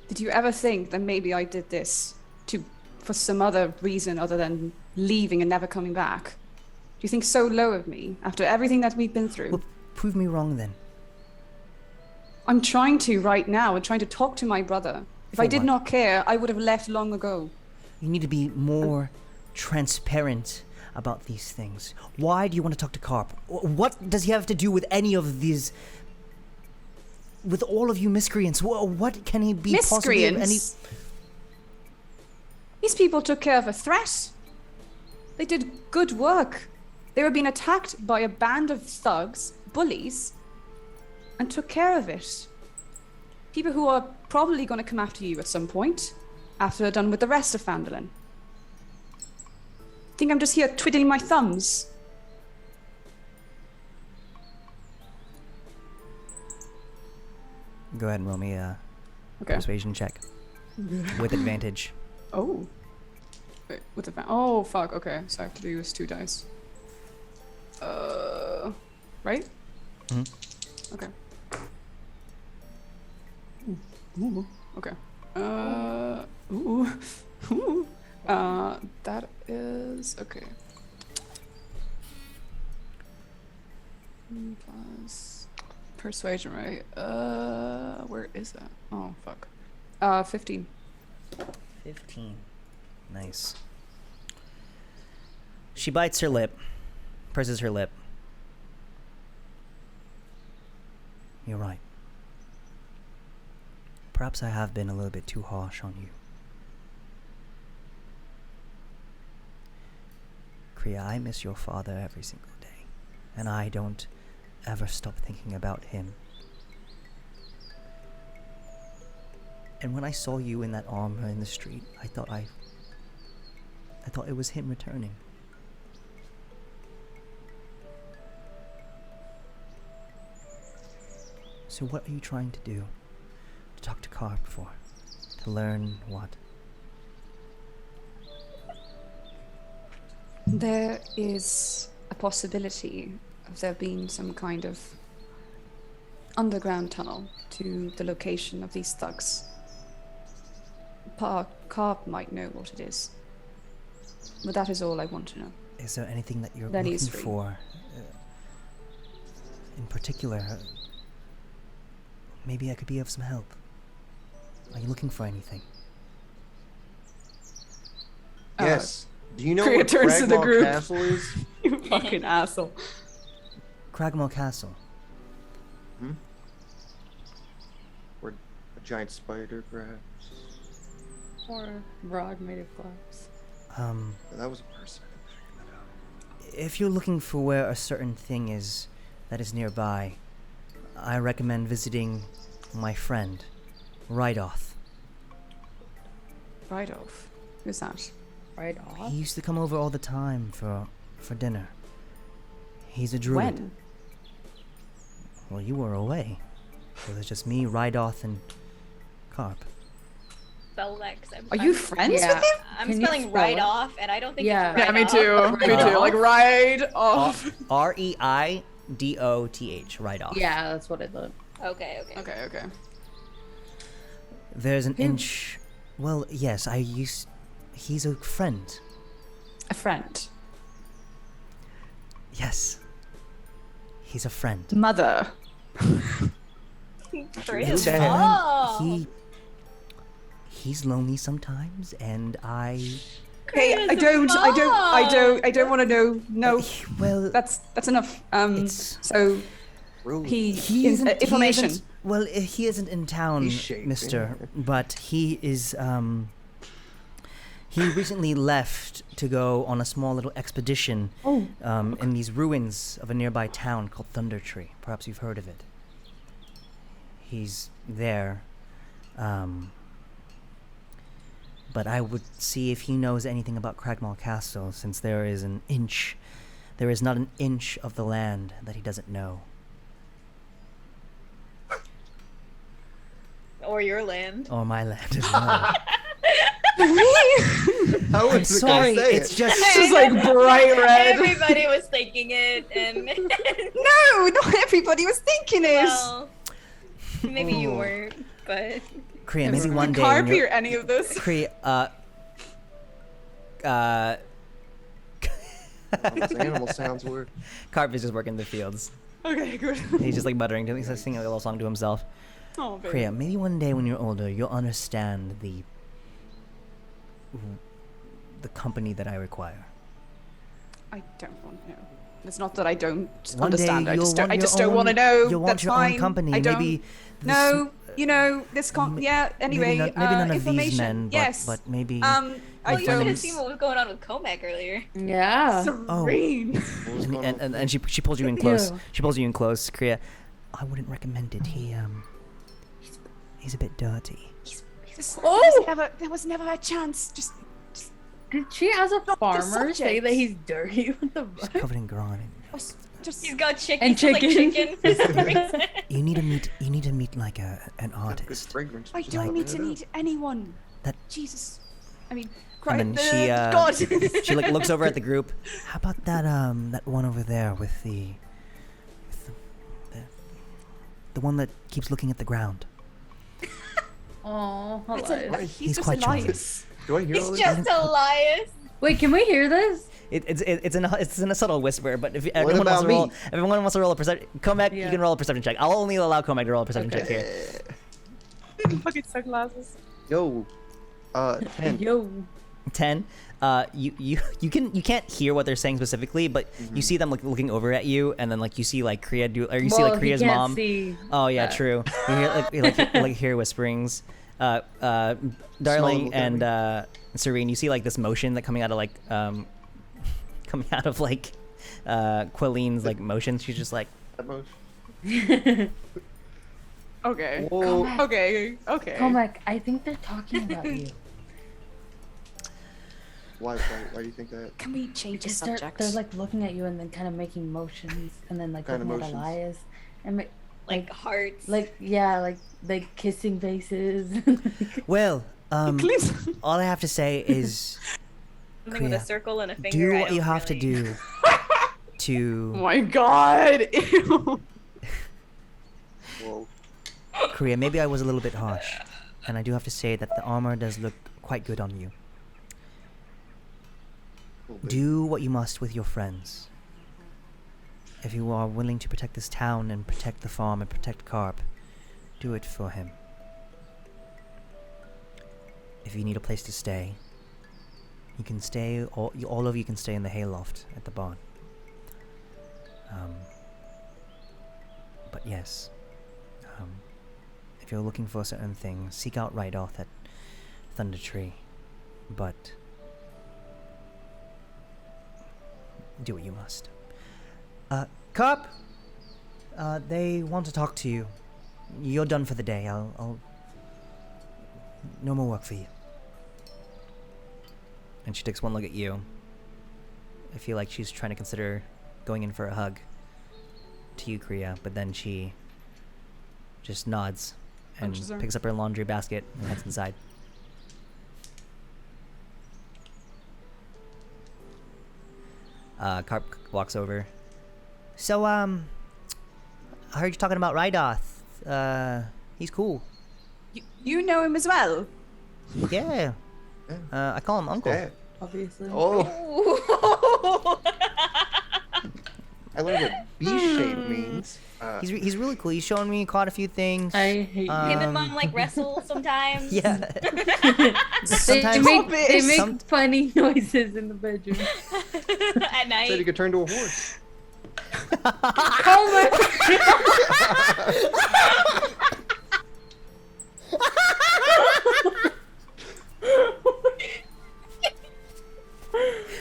Did you ever think that maybe I did this for some other reason other than leaving and never coming back? Do you think so low of me after everything that we've been through? Well, prove me wrong then. I'm trying to right now. I'm trying to talk to my brother. If I For did what? not care, I would have left long ago. You need to be more transparent about these things. Why do you want to talk to Carp? What does he have to do with any of these? With all of you miscreants, what can he be possibly of any? Miscreants? These people took care of a threat. They did good work. They were being attacked by a band of thugs, bullies, and took care of it. People who are probably going to come after you at some point, after they're done with the rest of Phandelver. Think I'm just here twiddling my thumbs? Go ahead and roll me a Okay. persuasion check with advantage. Oh. Wait, what's the Oh, fuck. Okay, so I have to use 2 dice. Right? Mm-hmm. Okay. Ooh. Okay. Ooh. Ooh. That is okay. Plus persuasion, right? Where is that? Oh, fuck. 15. 15. Nice. She bites her lip, purses her lip. You're right. Perhaps I have been a little bit too harsh on you. Kriya, I miss your father every single day, and I don't ever stop thinking about him. And when I saw you in that armor in the street, I thought it was him returning. So what are you trying to do? To talk to Carp for? To learn what? There is a possibility of there being some kind of underground tunnel to the location of these thugs. Carp might know what it is. But that is all I want to know. Is there anything that you're That looking is free. for? In particular, maybe I could be of some help. Are you looking for anything? Yes. Do you know Kriya what turns to the Cragmaw group. Castle is? You fucking asshole. Cragmaw Castle. Where a giant spider, perhaps? Or rod made of glass. That was a person. I figured that out. If you're looking for where a certain thing is that is nearby, I recommend visiting my friend, Rydoth. Right off. Who's that? Right off. He used to come over all the time for dinner. He's a druid. When? Well, you were away. It was just me, Rydoth, and Carp. Spell that 'cause Are you friends Yeah. with him? I'm Can you spelling spell right it? off, and I don't think Yeah. it's Yeah, right me off. too. Me Right too. off? Like right off. Reidoth, Rydoth. Yeah, that's what it looked. Okay. Okay. There's an inch. Well, yes, he's a friend. A friend. Yes. He's a friend. Mother. Chris. Damn. Oh. He's lonely sometimes, and I. Hey, I don't want to know. No, Well, that's enough. It's- So Rude. he information. isn't- well, he isn't in town, He's shaking. Mister, but he is. He recently left to go on a small little expedition in these ruins of a nearby town called Thunder Tree. Perhaps you've heard of it. He's there. But I would see if he knows anything about Cragmaw Castle, since there is not an inch of the land that he doesn't know. Or your land. Or my land as well. How I'm was the sorry, guy say it's it? just... It's just like bright red. Everybody was thinking it, and No, not everybody was thinking it. well, maybe you weren't, but Kriya, maybe one day... Carp when you're- hear any of this? Kriya, Those animal sounds were. Carp is just working the fields. Okay, good. He's just like muttering, he's like singing a little song to himself. Oh, baby. Kriya, maybe one day when you're older, you'll understand the the company that I require. I don't want to know. It's not that I don't One day understand. I you'll just don't. want I your just don't want to own- know. you'll want That's your fine. own company. I don't. Maybe No, you know this can't. Yeah. Anyway, maybe none of information. these men, yes. but maybe. I Well, you should don't. have seen what was going on with Comac earlier. Yeah. Serene. What was going on? And she pulls you in close. Ew. She pulls you in close, Kriya. I wouldn't recommend it. He's a bit dirty. There was never a chance. Just Did she, as a the farmer, say subject. that he's dirty? What the He's fuck? covered in grime. just. He's got chicken. And Like chicken. chicken for some reason. You need to meet like an Got good artist. fragrance. I just don't like need it to up. need anyone. That- Jesus. I mean, And then she God. she like looks over at the group. How about that one over there with the one that keeps looking at the ground? Oh, It's Elias. He's he's just quite charming. Elias. Do I hear all He's this? just Elias. Wait, can we hear this? It's in a subtle whisper, but if What everyone wants about to roll, me? everyone wants to roll a perception. Comac, you Yeah. can roll a perception check. I'll only allow Comac to roll a perception check here. Fucking sunglasses. Yo, 10. Yo. 10. You can't hear what they're saying specifically, but you see them like looking over at you, and then like you see like Kriya do, or you see like he Kriya's can't mom. see Oh yeah, that. true. You hear like hear whisperings. Darling look at and Serene, you see like this motion that coming out of like Quilline's like motion. She's just like, That motion. Okay. Whoa. Okay. Okay. Comac, I think they're talking about you. Why do you think that? Can we change the Because subject? they're like looking at you and then kind of making motions and then like Kind of looking at motions? Elias and Like hearts. like kissing faces. well, Please. all I have to say is Something with a Kriya, circle and a finger. do I what you don't have to really- do Oh to my God. Ew. Whoa. Kriya. Maybe I was a little bit harsh, and I do have to say that the armor does look quite good on you. Little bit. Do what you must with your friends. If you are willing to protect this town and protect the farm and protect Carp, do it for him. If you need a place to stay, you can stay, all of you can stay in the hayloft at the barn. But yes, if you're looking for certain things, seek out Rydoth at Thunder Tree. But do what you must. Carp! They want to talk to you. You're done for the day. I'll... No more work for you. And she takes one look at you. I feel like she's trying to consider going in for a hug to you, Kriya, but then she just nods and Punches her. picks up her laundry basket and heads inside. Carp walks over. So, I heard you talking about Rydoth. He's cool. You know him as well. Yeah. I call him Uncle. Dad. Obviously. Oh, I learned what B-shape means. He's really cool. He's showing me quite a few things. I hate Him you. and mom like wrestle sometimes. Yeah. They Sometimes make some- funny noises in the bedroom. At night. Said you could turn to a horse. Oh my!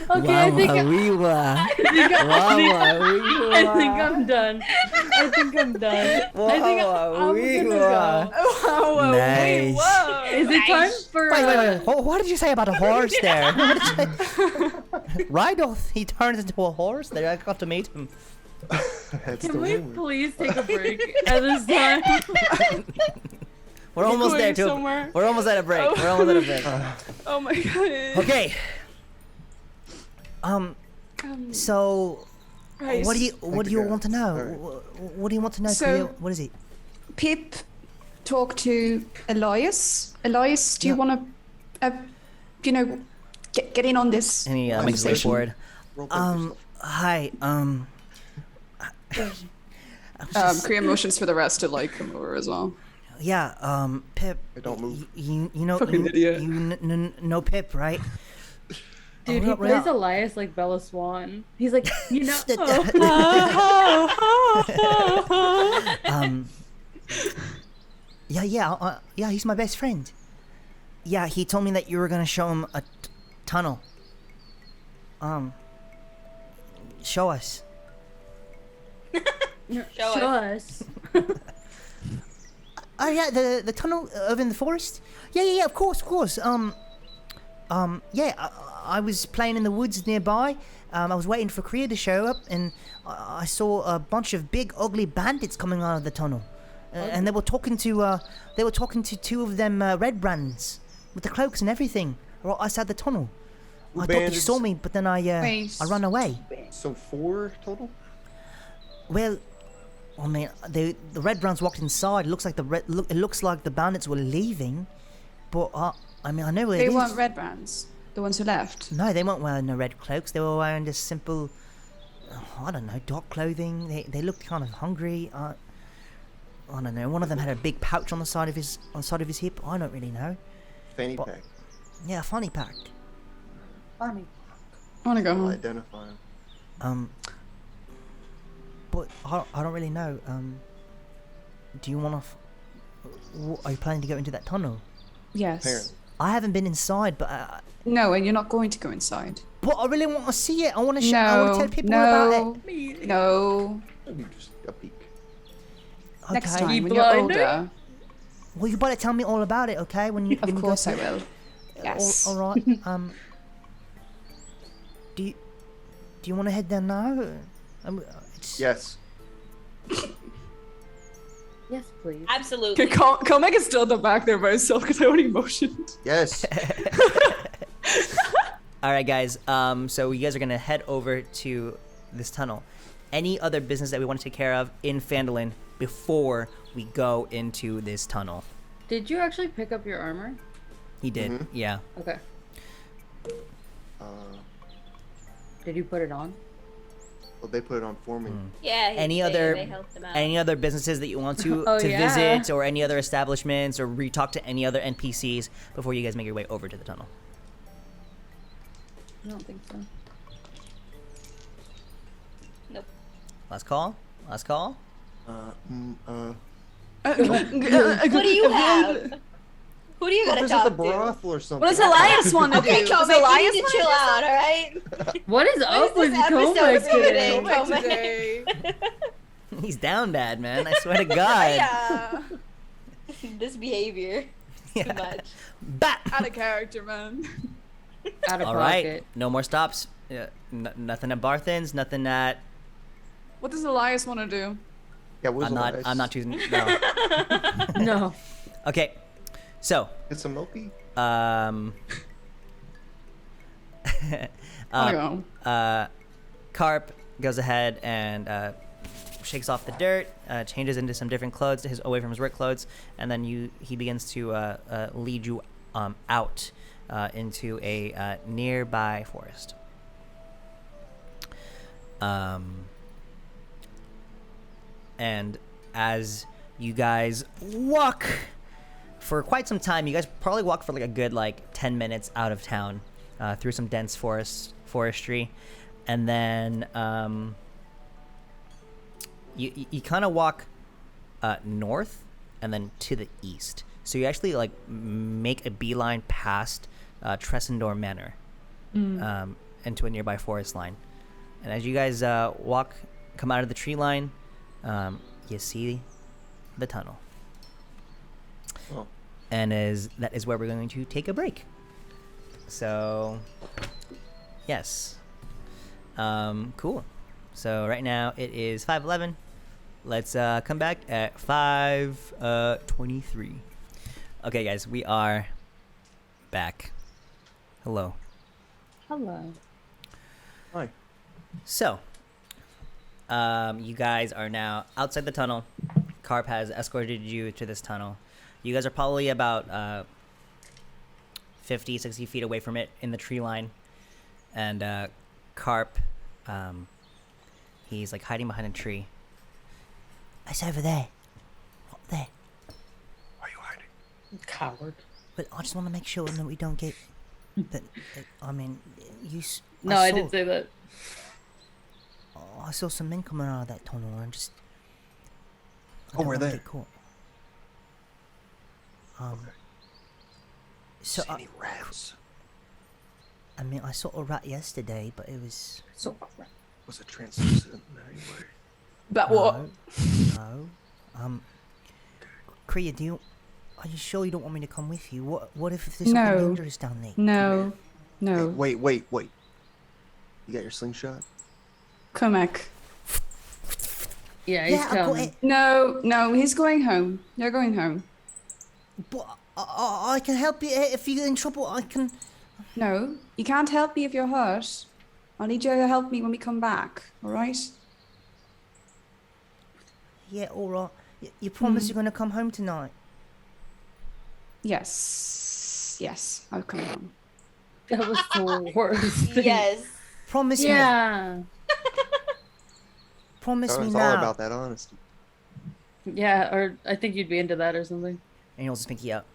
Okay, I think I'm done. I think I'm done. I think I'm gonna go. Oh, Nice. Whoa. Is it time for? Wait. What did you say about a horse there? What did you say? Rydoth, he turns into a horse there. I got to meet him. That's the Can we rumor. please take a break at this time? We're almost there, going too. somewhere? We're almost at a break. We're almost at a break. Oh my God. Okay. So, Right. what do you guys. want to know? Alright. What do you want to know? So- Kriya? What is it? Pip, talk to Elias. Elias, do you Yeah. want to, get in on this? And he makes his way conversation? forward. Roll paper Hi. Create motions for the rest to like come over as well. Yeah. Pip. Hey, don't move. You know Fucking idiot. You know Pip, right? Dude, Oh, he no, plays yeah. Elias like Bella Swan. He's like, you know. Yeah, he's my best friend. Yeah, he told me that you were gonna show him a tunnel. Show us. Show us. Oh yeah, the tunnel over in the forest. Yeah, of course. I was playing in the woods nearby. I was waiting for Kriya to show up, and I saw a bunch of big, ugly bandits coming out of the tunnel, and they were talking to two of them red brands with the cloaks and everything right outside the tunnel. I thought they bandits? saw me, but then I ran away. So 4 total? Well, I mean, the red brands walked inside. It looks like it looks like the bandits were leaving, but I mean, I know where They it is. weren't red brands. The ones who left. No, they weren't wearing no red cloaks. They were wearing just simple, I don't know, dark clothing. They looked kind of hungry. I don't know. One of them had a big pouch on the side of his hip. I don't really know. Fanny But- pack. Yeah, a funny pack. Funny. I want to go I'll home. identify him. But I don't really know. Do you want to? Are you planning to go into that tunnel? Yes. Apparently. I haven't been inside, but No, and you're not going to go inside. I really want to see it. I want to I want to tell people about it. No. Maybe just a peek. Okay. Next time, You when you're blinder? older. Well, you better tell me all about it, okay? When you Of go course to- I will. Yes. All right. Do you want to head there now? Yes. Yes, please. Absolutely. Comic is still at the back there by himself because I already motioned. Yes. All right, guys. So you guys are gonna head over to this tunnel. Any other business that we want to take care of in Phandelver before we go into this tunnel? Did you actually pick up your armor? He did. Mhm. Yeah. Okay. uh, Did you put it on? well, they put it on for me. Yeah. Any they other helped him out. any other businesses that you want to Oh, to yeah. visit, or any other establishments, or re-talk to any other NPCs before you guys make your way over to the tunnel? I don't think so. Nope. Last call. Last call. What do you have? Who do you I'll gotta visit talk the to? brothel or something. What does Elias want to do? Okay, Does Comic, you Elias need to want chill out, all right? What is What up is with this episode Comic today? today? Comic today? He's down bad, man. I swear to God. Yeah. This behavior. Yeah. Too much. Bat. Out of character, man. Out of All pocket. right. No more stops. Nothing at Barthen's. Nothing at. What does Elias want to do? Yeah, what was I'm not. Elias? I'm not choosing. No. No. Okay. So. Get some milky? Um. I go. Carp goes ahead and shakes off the dirt, changes into some different clothes, away from his work clothes, and then he begins to lead you out into a nearby forest. And as you guys walk for quite some time, you guys probably walk for like a good 10 minutes out of town, through some dense forestry, and then you kind of walk north and then to the east. So you actually make a beeline past Tressendor Manor, into a nearby forest line. And as you guys come out of the tree line, you see the tunnel. Oh. And that is where we're going to take a break. So, yes. Cool. So right now it is 5:11. Let's come back at 5:23. Okay, guys, we are back. Hello. Hello. Hi. So, you guys are now outside the tunnel. Carp has escorted you to this tunnel. You guys are probably about 50, 60 feet away from it in the tree line. And Carp, he's hiding behind a tree. It's over there. Right there. Why are you hiding? Coward. But I just want to make sure that we don't get I mean, No, I didn't say that. I saw some men coming out of that tunnel and just. I Oh, don't we're wanna there. get caught. Okay. So See any rats? I mean, I saw a rat yesterday, but it was. So Was it translucent in any way? That what? No. Kriya, are you sure you don't want me to come with you? What if there's something No. dangerous down there? No. No. Wait. You got your slingshot? Cormac. yeah, he's Yeah, I got coming. it. No, he's going home. You're going home. But I can help you if you're in trouble. I can. No, you can't help me if you're hurt. I'll need you to help me when we come back, alright? Yeah, all right. You promise you're gonna come home tonight? Yes, I'll come home. That was the worst thing. Yes. Promise me. Yeah. Promise me It's now. all about that honesty. Yeah, or I think you'd be into that or something. And he holds his pinky out.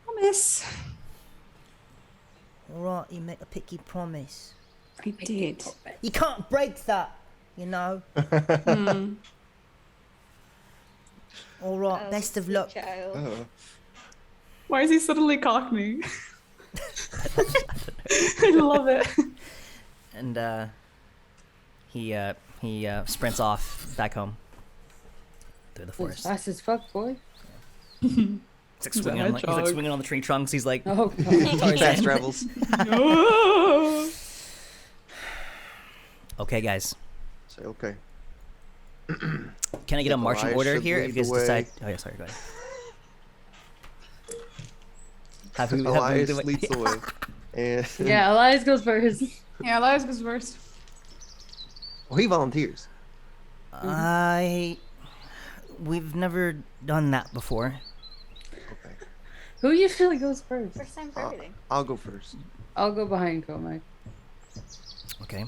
Promise. All right, you make a picky promise. I did. You can't break that, you know. All right, Oh, best of sweet luck. Child. Oh. Why is he suddenly Cockney? I love it. And he sprints off back home through the As forest. fast as fuck, boy. He's like He's a swinging on, he's like hedgehog. swinging on the tree trunks. He's like, Oh, God. Tarzan. Fast travels. No. Okay, guys. Say okay. Can I get a marching Elias order should here? lead If you guys the way. decide. Oh yeah, sorry. Go ahead. Have who Elias do it. leads the way. And Yeah, Elias goes first. Yeah, Elias goes first. well, he volunteers. We've never done that before. Okay. Who usually goes first? First time for everything. I'll go first. I'll go behind Comac. Okay.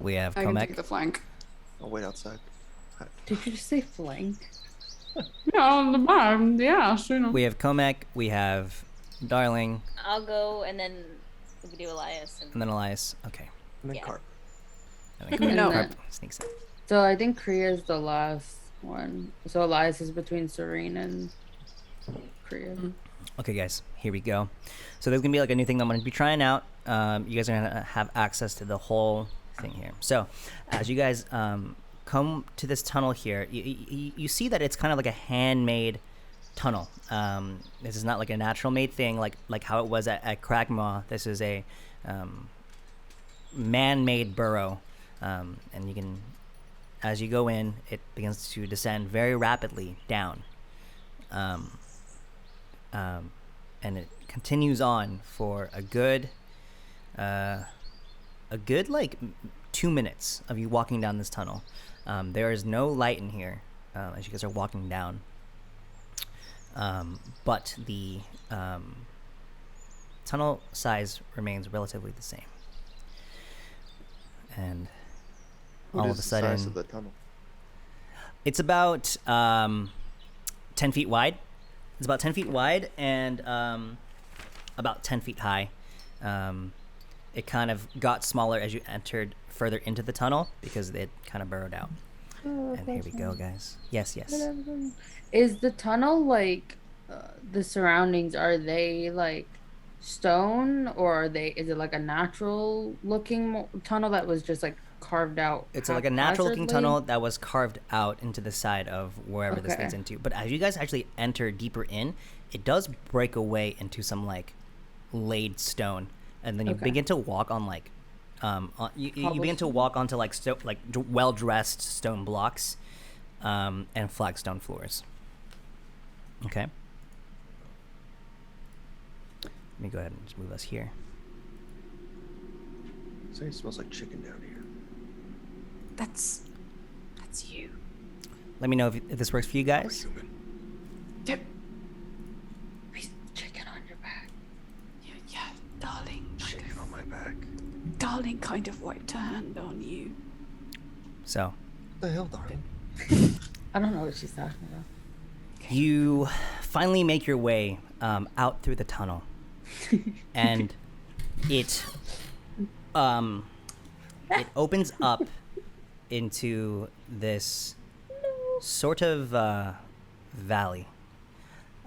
We have I can Comac. take the flank. I'll wait outside. Did you just say flank? Yeah, on the bottom. Yeah, sure. No. We have Comac. We have Darling, I'll go and then we can do Elias. and then Elias. Okay. And then Yeah. Carp. And then Carp, No. Carp sneaks in. So I think Kriya is the last one. So Elias is between Serene and Kriya. Okay, guys, here we go. So there's gonna be like a new thing that I'm gonna be trying out. You guys are gonna have access to the whole thing here. So as you guys come to this tunnel here, you see that it's kind of like a handmade tunnel. This is not like a natural made thing like how it was at Cragmaw. This is a man-made burrow, and you can, as you go in, it begins to descend very rapidly down. And it continues on for a good like 2 minutes of you walking down this tunnel. There is no light in here as you guys are walking down, but the tunnel size remains relatively the same. And What all is of a the sudden, size of the tunnel? it's about 10 feet wide. It's about 10 feet wide and about 10 feet high. It kind of got smaller as you entered further into the tunnel because it kind of burrowed out. And here we go, guys. Yes. Is the tunnel like the surroundings? Are they like stone, or is it like a natural looking tunnel that was just like carved out? It's like a natural looking haphazardly? tunnel that was carved out into the side of wherever this Okay. leads into. But as you guys actually enter deeper in, it does break away into some like laid stone. And then you Okay. begin to walk on like you begin to walk onto like well dressed stone blocks and flagstone floors. Okay. Let me go ahead and just move us here. Say it smells like chicken down here. That's you. Let me know if this works for you We're guys. human. Yep. Chicken on your back. Yeah, darling. Chicken on my back. Darling kind of wiped her hand on you. So What the hell, darling? I don't know what she's talking about. you finally make your way out through the tunnel. and it opens up into this sort of valley.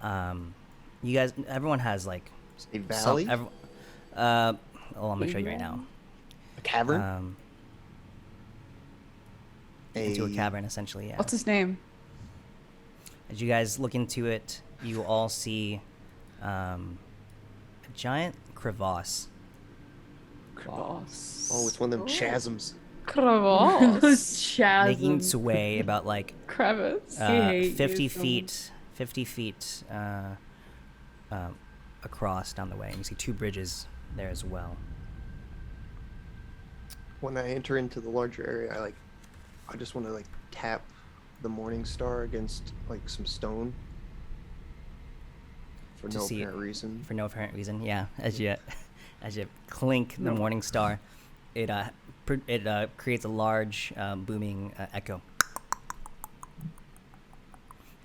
You guys, everyone has like A valley? I'm gonna show you right now. A cavern? Into a cavern, essentially. Yeah. What's his name? As you guys look into it, you all see a giant crevasse. Crevasse. Oh, it's one of them chasms. Crevasse. Making its Chasm. way about like Crevice. hate 50 you so feet, 50 feet across down the way. And you see 2 bridges there as well. When I enter into the larger area, I just want to like tap the morning star against like some stone for To no see it. apparent reason. For no apparent reason, yeah. As you clink the morning star, it creates a large booming echo,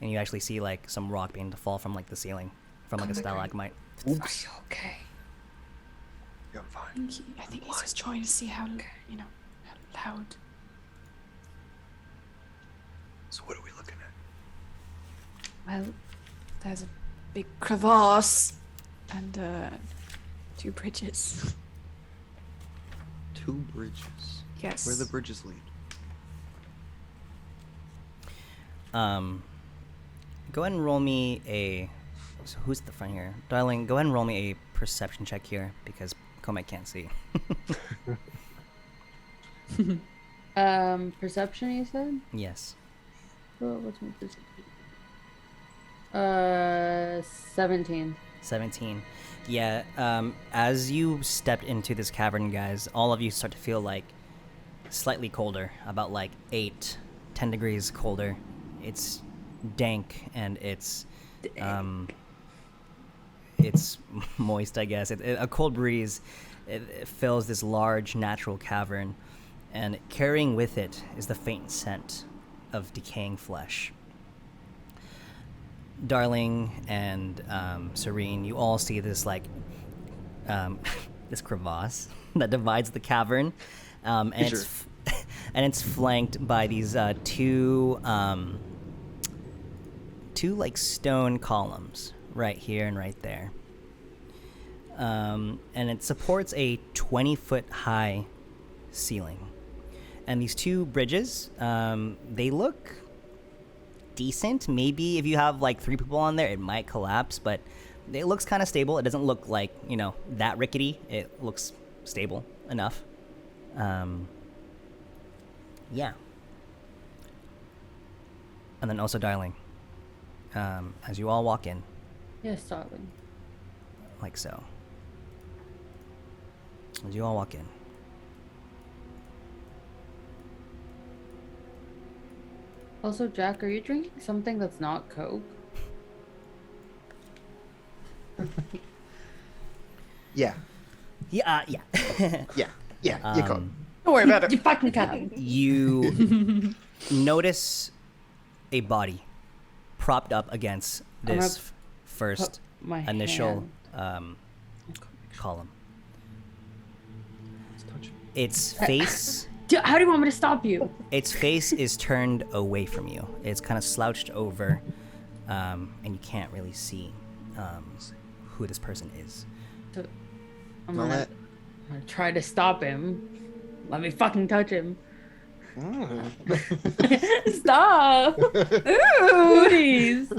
and you actually see like some rock beginning to fall from like the ceiling, from like a stalagmite. Oops. Okay. Yeah, I'm fine. I think he's just trying to see how how loud. So what are we looking at? Well, there's a big crevasse and 2 bridges. 2 bridges. Yes. Where the bridges lead? Go ahead and roll me a. So who's at the front here, darling? Go ahead and roll me a perception check here because Comet can't see. Perception, you said? Yes. What's my perception? 17. 17. Yeah, as you stepped into this cavern, guys, all of you start to feel like slightly colder, about like 8, 10 degrees colder. It's dank and it's moist, I guess. A cold breeze it fills this large natural cavern, and carrying with it is the faint scent of decaying flesh. Darling and Serene, you all see this like this crevasse that divides the cavern, and it's flanked by these two like stone columns right here and right there, and it supports a 20-foot high ceiling. And these 2 bridges, they look decent. Maybe if you have like 3 people on there, it might collapse, but it looks kind of stable. It doesn't look like, that rickety. It looks stable enough. Yeah. And then also, darling, as you all walk in, Yes, darling. like so. As you all walk in, Also, Jack, are you drinking something that's not Coke? Yeah. yeah. Yeah. You go. Don't worry about You it. fucking can't. You notice a body propped up against I'm this gonna first Put my initial hand. column. Let's touch it. Its face, How do you want me to stop you? its face is turned away from you. It's kind of slouched over, and you can't really see who this person is. So, I'm Well, gonna try to stop him. Let me fucking touch him. Stop! Ooh, please.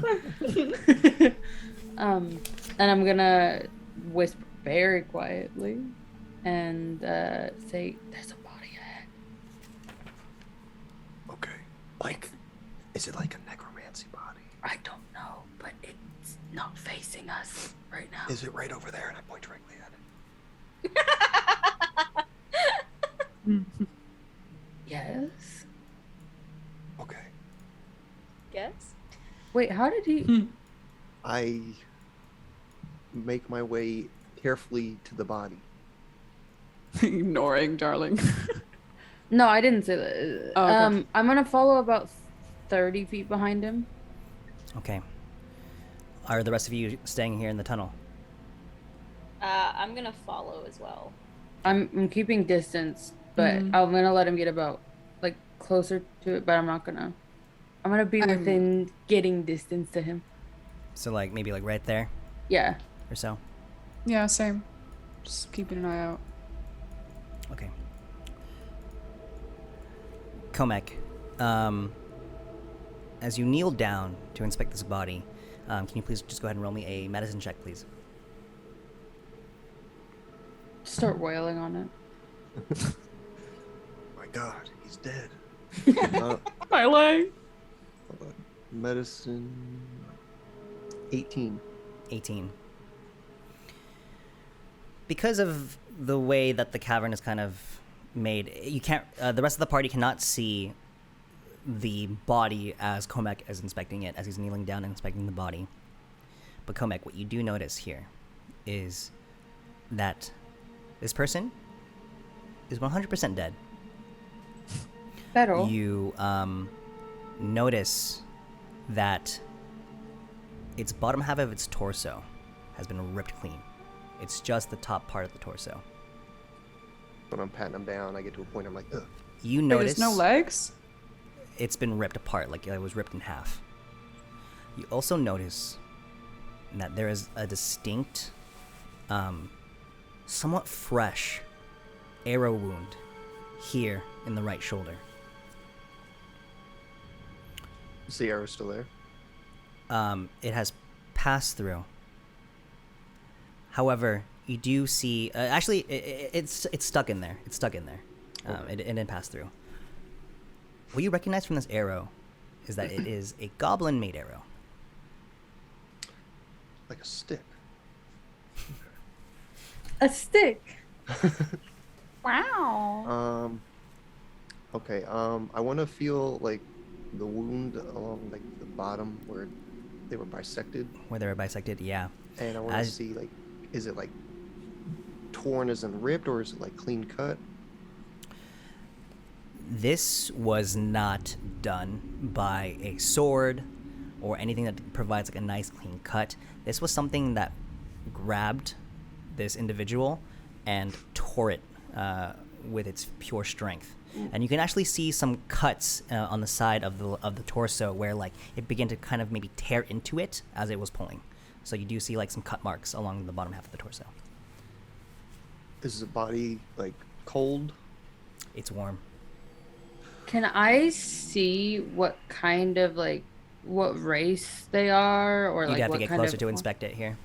And I'm gonna whisper very quietly and say, "There's a body ahead." Okay. Is it like a necromancy body? I don't know, but it's not facing us right now. Is it right over there? And I point directly at it. Yes. Okay. Guess. Wait, how did he? I make my way carefully to the body. Ignoring, darling. No, I didn't say that. Oh, okay. I'm gonna follow about 30 feet behind him. Okay. Are the rest of you staying here in the tunnel? I'm gonna follow as well. I'm keeping distance, but I'm gonna let him get about like closer to it, but I'm not gonna. I'm gonna be within getting distance to him. So like maybe like right there Yeah. or so. Yeah, same. Just keeping an eye out. Okay. Komek, as you kneel down to inspect this body, can you please just go ahead and roll me a medicine check, please? Start wailing on it. My God, he's dead. I lie. Hold on. Medicine. 18. 18. Because of the way that the cavern is kind of made, you can't. The rest of the party cannot see the body as Komek is inspecting it, as he's kneeling down and inspecting the body. But Komek, what you do notice here is that this person is 100% dead. Pero. You notice that its bottom half of its torso has been ripped clean. It's just the top part of the torso. When I'm patting him down, I get to a point I'm like, ugh. You Wait, notice there's no legs? it's been ripped apart, like it was ripped in half. You also notice that there is a distinct, somewhat fresh arrow wound here in the right shoulder. Is the arrow still there? It has passed through. However, you do see. Actually, it's stuck in there. It's stuck in there. It didn't pass through. What you recognize from this arrow is that it is a goblin-made arrow. Like a stick. A stick. Wow. Okay. I want to feel like the wound along like the bottom where they were bisected, Where they were bisected, yeah. and I want to As- see like, is it like torn as in ripped, or is it like clean cut? This was not done by a sword or anything that provides like a nice clean cut. This was something that grabbed this individual and tore it with its pure strength. And you can actually see some cuts on the side of the torso where like it began to kind of maybe tear into it as it was pulling. So you do see like some cut marks along the bottom half of the torso. Is the body like cold? It's warm. Can I see what kind of like what race they are, or You'd like have to what get kind closer of? to inspect it here.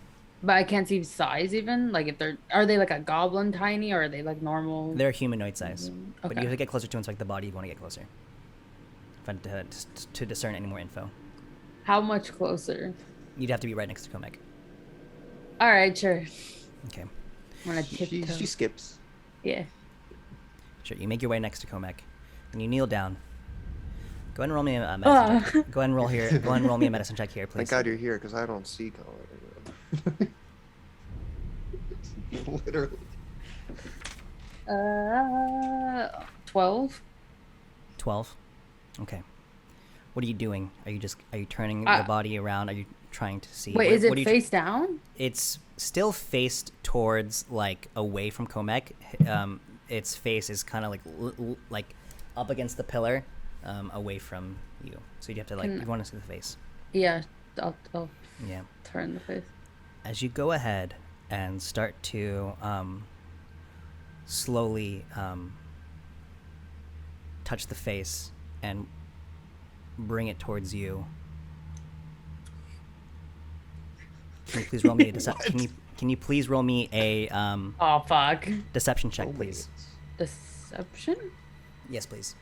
But I can't see size even. Like if are they like a goblin tiny, or are they like normal? They're humanoid size, but you Okay. have to get closer to inspect the body. You want to get closer to discern any more info. How much closer? You'd have to be right next to Komek. All right, sure. Okay, I'm gonna tiptoe. She skips. Yeah. sure. You make your way next to Komek, and you kneel down. Go ahead and roll me a medicine check. Go ahead and roll here. Go ahead and roll me a medicine check here, please. Thank God you're here, because I don't see color. Literally. 12. 12. Okay. What are you doing? Are you turning Uh, the body around? Are you trying to see? Wait, what- is it what are you face down? It's still faced towards like away from Komek. Its face is kind of like up against the pillar, away from you. So you have to like you want to see the face. Yeah, I'll Yeah. turn the face. As you go ahead and start to slowly touch the face and bring it towards you. Can you please roll me a can you please roll me a Oh fuck. deception check, please? Deception? Yes, please.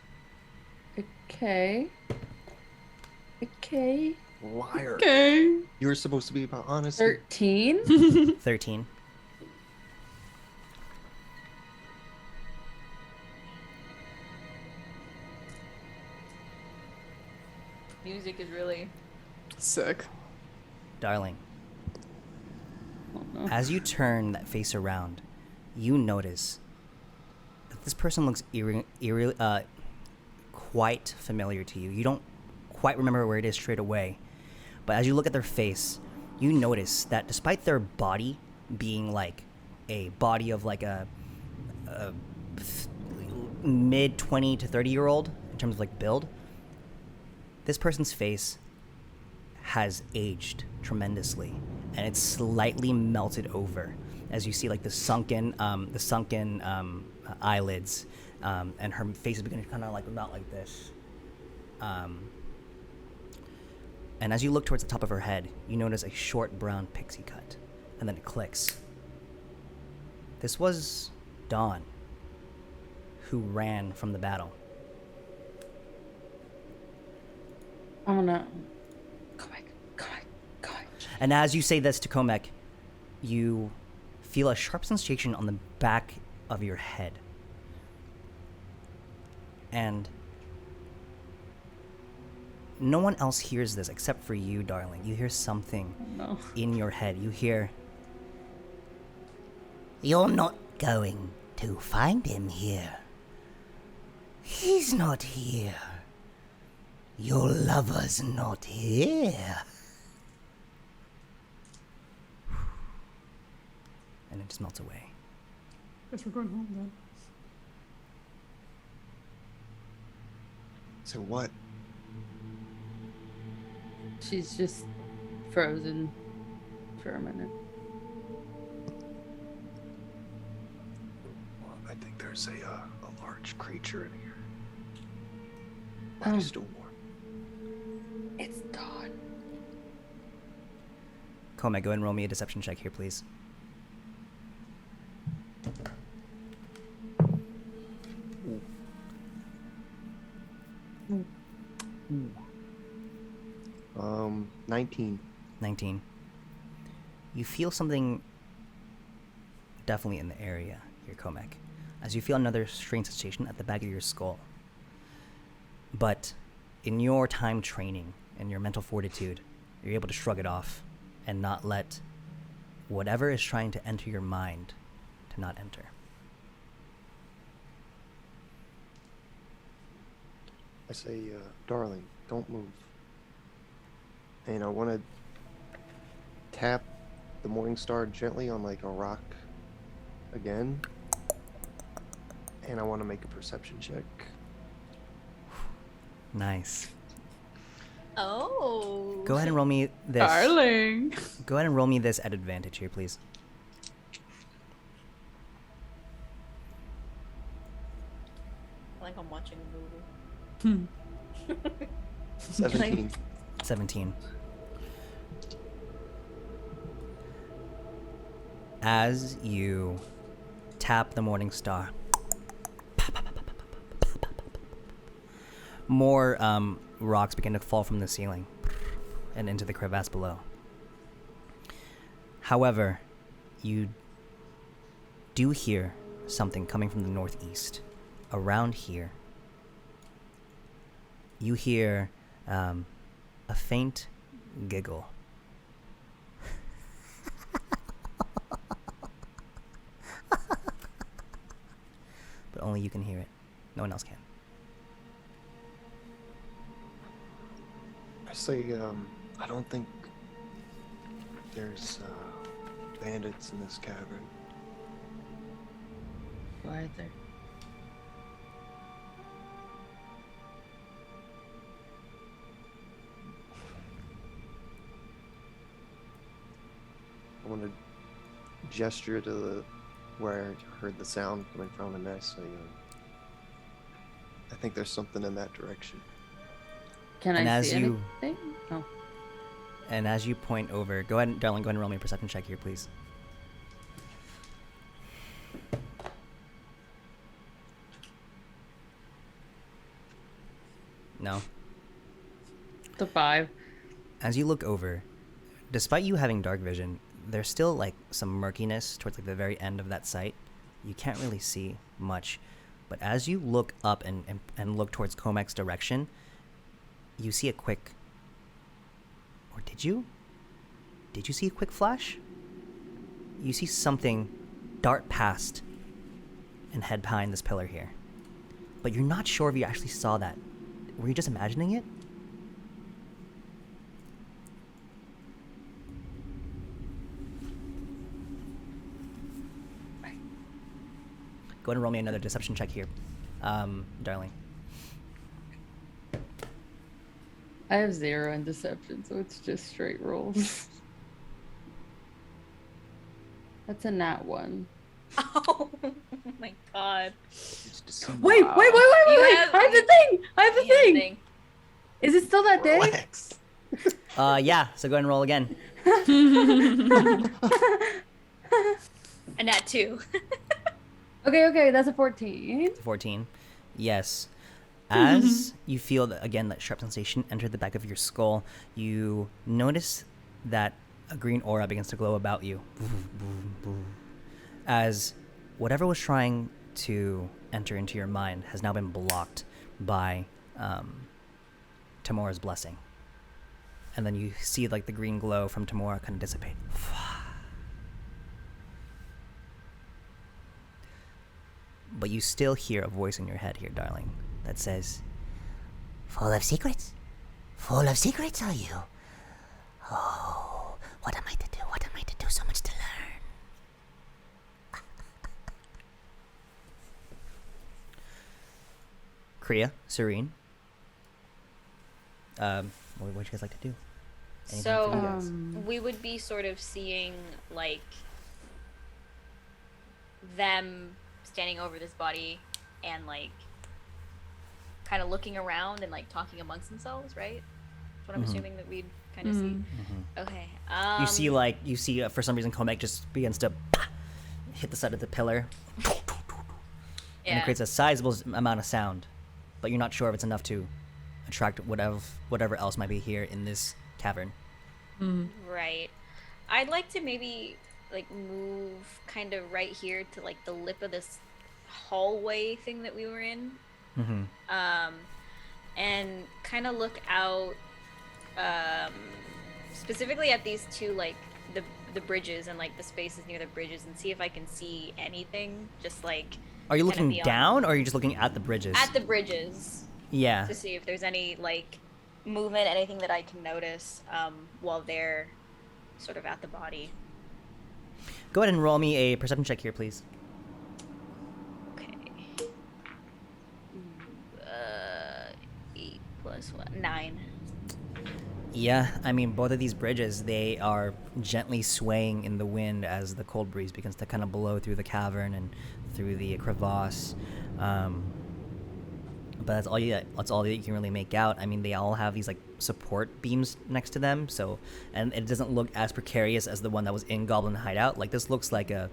Okay. Okay. Liar. Okay. You were supposed to be about honesty. 13. 13. Music is really. Sick. Darling, as you turn that face around, you notice that this person looks quite familiar to you. You don't quite remember where it is straight away, but as you look at their face, you notice that despite their body being like a body of like a mid 20 to 30-year-old in terms of like build. This person's face has aged tremendously, and it's slightly melted over as you see like the sunken eyelids, and her face is beginning to kind of like melt like this. And as you look towards the top of her head, you notice a short brown pixie cut, and then it clicks. This was Dawn, who ran from the battle. I'm gonna. Comek. And as you say this to Comek, you feel a sharp sensation on the back of your head. And no one else hears this except for you, darling. You hear something in your head. You hear, You're not going to find him here. He's not here. Your lover's not here. and it just melts away. Guess we're going home then. So what? She's just frozen for a minute. Well, I think there's a large creature in here. By the store. It's Dawn. Comet, go ahead and roll me a deception check here, please. Ooh. 19. 19. You feel something definitely in the area here, Comek, as you feel another strange sensation at the back of your skull. But in your time training and your mental fortitude, you're able to shrug it off and not let whatever is trying to enter your mind to not enter. I say, darling, don't move. And I want to tap the morning star gently on like a rock again. And I want to make a perception check. Nice. Oh. Go ahead and roll me this. Darling. Go ahead and roll me this at advantage here, please. Like I'm watching a movie. 17. 17. As you tap the morning star, more rocks begin to fall from the ceiling and into the crevasse below. However, you do hear something coming from the northeast. Around here, you hear a faint giggle. But only you can hear it. No one else can. I say, I don't think there's bandits in this cavern. Why are there? I want to gesture to the where I heard the sound coming from, and I say, I think there's something in that direction. Can And I as see you- anything? Oh. And as you point over, go ahead, darling, go ahead and roll me a perception check here, please. No? The 5. As you look over, despite you having dark vision, there's still like some murkiness towards like the very end of that site. You can't really see much. But as you look up and look towards Comek's direction, you see a quick... Or did you? Did you see a quick flash? You see something dart past and head behind this pillar here. But you're not sure if you actually saw that. Were you just imagining it? Go ahead and roll me another deception check here, darling. I have 0 in deception, so it's just straight rolls. That's a nat 1. Oh my god. It's deceiving. Wait. You I have- have the thing. I have the Yeah, thing. Is it still that day? Relax. Yeah. So go ahead and roll again. A nat 2. Okay. That's a 14. 14. Yes. As you feel that sharp sensation enter the back of your skull, you notice that a green aura begins to glow about you. As whatever was trying to enter into your mind has now been blocked by Tamora's blessing. And then you see like the green glow from Tamora kind of dissipate. But you still hear a voice in your head here, darling, that says, Full of secrets? Full of secrets are you? Oh, what am I to do? What am I to do? So much to learn. Kriya, Serene. What would you guys like to do? Anything So for you guys? we would be sort of seeing like them standing over this body and like kind of looking around and like talking amongst themselves, right? That's what I'm assuming that we'd kind of see. Okay. You see for some reason Komek just begins to hit the side of the pillar, and it creates a sizable amount of sound, but you're not sure if it's enough to attract whatever else might be here in this cavern. Right. I'd like to maybe like move kind of right here to like the lip of this hallway thing that we were in. And kind of look out specifically at these two, like the bridges and like the spaces near the bridges, and see if I can see anything just like Are you kinda looking beyond- down, or are you just looking at the bridges? at the bridges Yeah. to see if there's any like movement, anything that I can notice while they're sort of at the body. Go ahead and roll me a perception check here, please. Okay. 8 plus 1, 9. Yeah, I mean, both of these bridges, they are gently swaying in the wind as the cold breeze begins to kind of blow through the cavern and through the crevasse. But that's all that you can really make out. I mean, they all have these like support beams next to them, so, and it doesn't look as precarious as the one that was in Goblin Hideout. Like, this looks like a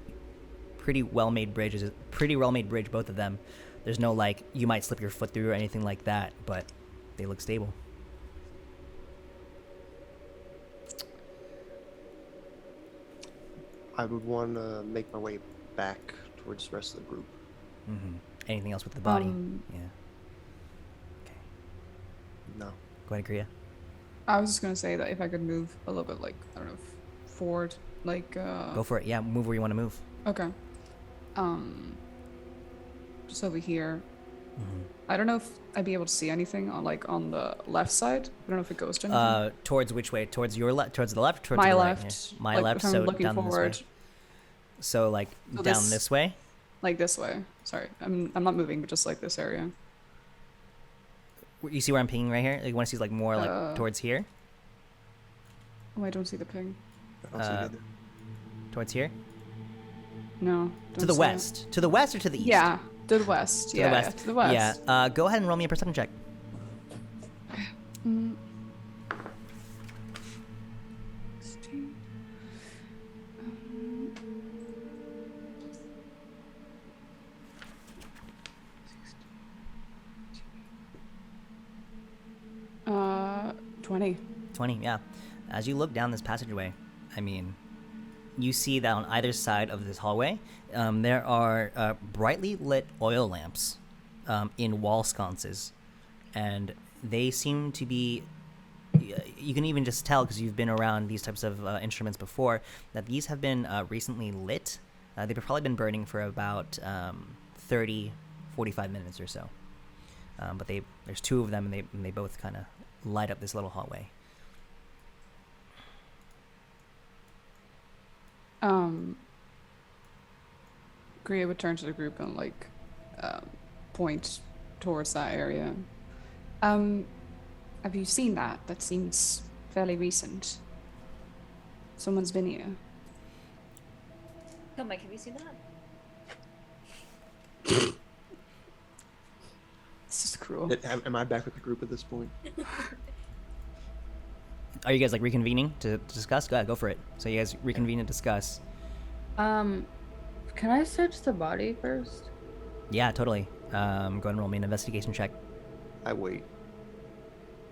pretty well-made bridge. Both of them. There's no like you might slip your foot through or anything like that, but they look stable. I would want to make my way back towards the rest of the group. Anything else with the body? Yeah. Okay. No. Go ahead, Kriya. I was just gonna say that if I could move a little bit, like, I don't know, forward, like, Go for it. Yeah, move where you want to move. Okay. Just over here. I don't know if I'd be able to see anything on the left side. I don't know if it goes to anything. Towards which way? Towards your left? Towards the left? Towards My the left. Right? Yeah. My Like, left. if I'm So looking down forward. this way. So like So down this- this way. Like this way. Sorry, I'm not moving, but just like this area. You see where I'm pinging right here? Like, you want to see like more like towards here? Oh, I don't see the ping. I don't see it either. Towards here? No. To don't the see it. west. To the west or to the east? Yeah, to the west. To Yeah, the west. yeah, to the west. Yeah. Go ahead and roll me a perception check. Mm. Uh, 20. 20, yeah. As you look down this passageway, I mean, you see that on either side of this hallway, there are brightly lit oil lamps in wall sconces. And they seem to be, you can even just tell because you've been around these types of instruments before, that these have been recently lit. They've probably been burning for about 30, 45 minutes or so. But there's two of them, and they both kind of light up this little hallway. Kriya would turn to the group and like point towards that area. Have you seen that? That seems fairly recent. Someone's been here. Oh, Mike, have you seen that? This is cruel. Am I back with the group at this point? Are you guys like reconvening to discuss? Go ahead, go for it. So you guys reconvene and discuss. Can I search the body first? Yeah, totally. Go ahead and roll me an investigation check. I wait.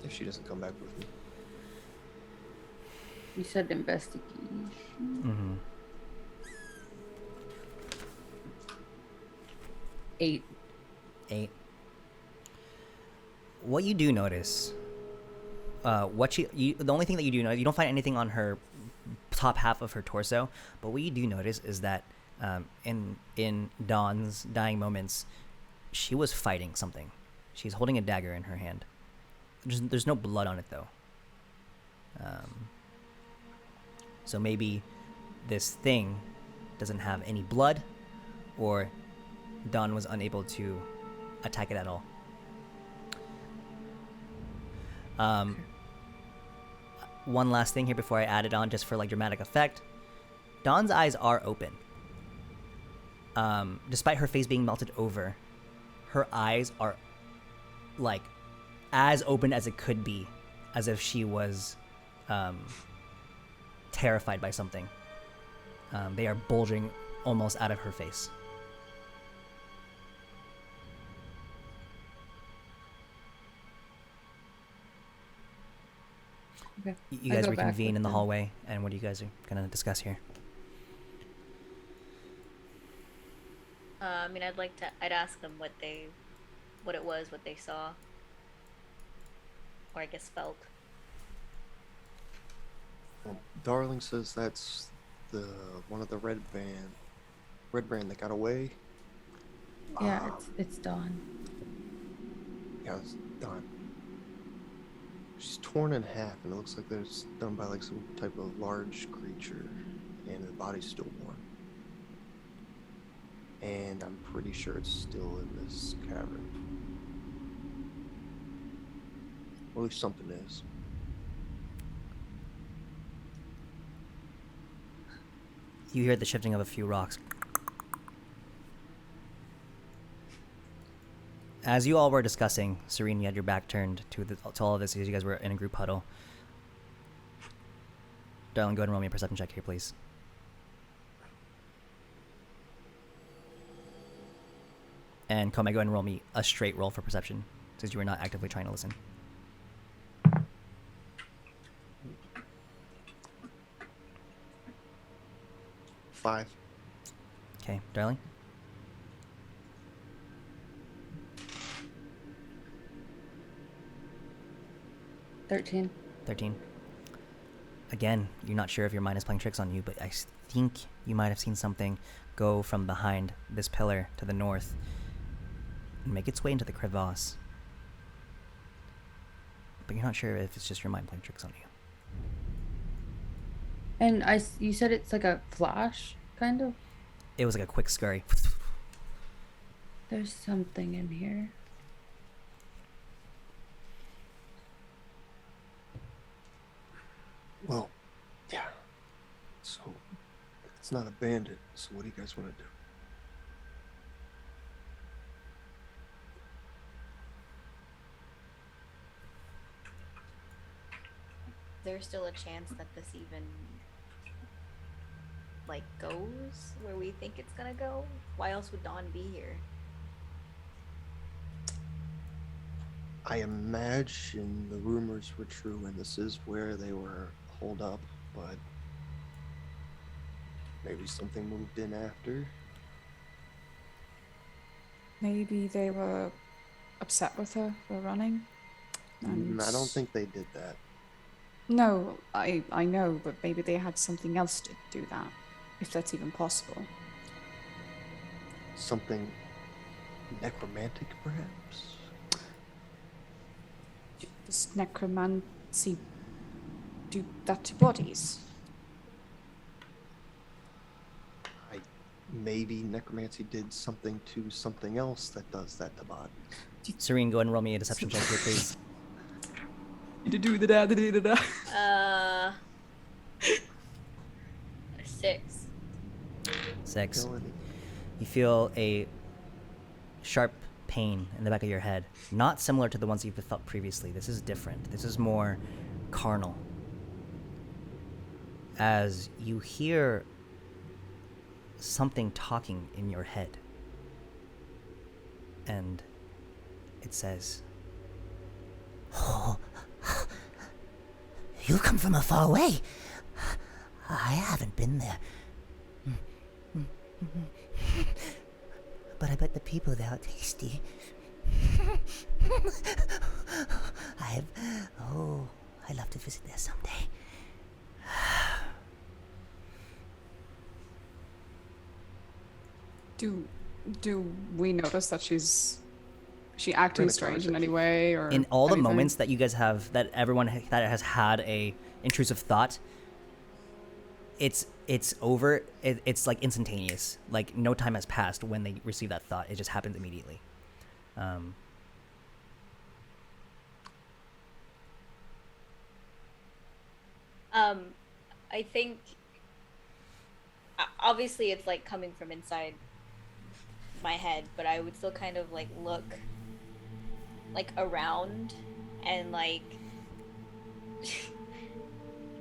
If she doesn't come back with me. You said investigation. Mm-hmm. 8. 8. What you do notice, the only thing that you do know, you don't find anything on her top half of her torso, but what you do notice is that in Dawn's dying moments, she was fighting something. She's holding a dagger in her hand. There's no blood on it though. So maybe this thing doesn't have any blood, or Dawn was unable to attack it at all. One last thing here before I add it on, just for like dramatic effect. Dawn's eyes are open. Despite her face being melted over, her eyes are like as open as it could be, as if she was terrified by something. They are bulging almost out of her face. Okay. You I guys go back reconvene with in the them. hallway, and what are you guys gonna discuss here? I mean, I'd ask them what it was, what they saw, or I guess felt. Well, Darling says that's the one of the red brand that got away. Yeah, it's Dawn. Yeah, it's done. She's torn in half, and it looks like it's done by like some type of large creature, and the body's still warm. And I'm pretty sure it's still in this cavern. Or at least something is. You hear the shifting of a few rocks. As you all were discussing, Serene, you had your back turned to all of this as you guys were in a group huddle. Darling, go ahead and roll me a perception check here, please. And Kome, go ahead and roll me a straight roll for perception, since you were not actively trying to listen. Five. Okay, Darling? 13. 13. Again, you're not sure if your mind is playing tricks on you, but I think you might have seen something go from behind this pillar to the north and make its way into the crevasse. But you're not sure if it's just your mind playing tricks on you. And you said it's like a flash, kind of? It was like a quick scurry. There's something in here. Well, yeah. So, it's not a bandit, so what do you guys want to do? There's still a chance that this even like goes where we think it's gonna go. Why else would Dawn be here? I imagine the rumors were true and this is where they were holed up, but maybe something moved in after. Maybe they were upset with her for running. And I don't think they did that. No, I know, but maybe they had something else to do that, if that's even possible. Something necromantic, perhaps? Does necromancy do that to bodies? I maybe necromancy did something to something else that does that to bodies. Serene, go ahead and roll me a deception check here, please. Uh, 6. 6. Killing it. You feel a sharp pain in the back of your head. Not similar to the ones you've felt previously. This is different. This is more carnal. As you hear something talking in your head. And it says, Oh, you come from a far way. I haven't been there. But I bet the people there are tasty. I'd love to visit there someday. Do we notice that she's acting strange in any way, or in all the anything? moments that you guys have, that everyone that has had a intrusive thought, it's over. It's like instantaneous. Like no time has passed when they receive that thought. It just happens immediately. I think obviously it's like coming from inside my head, but I would still kind of like look like around and like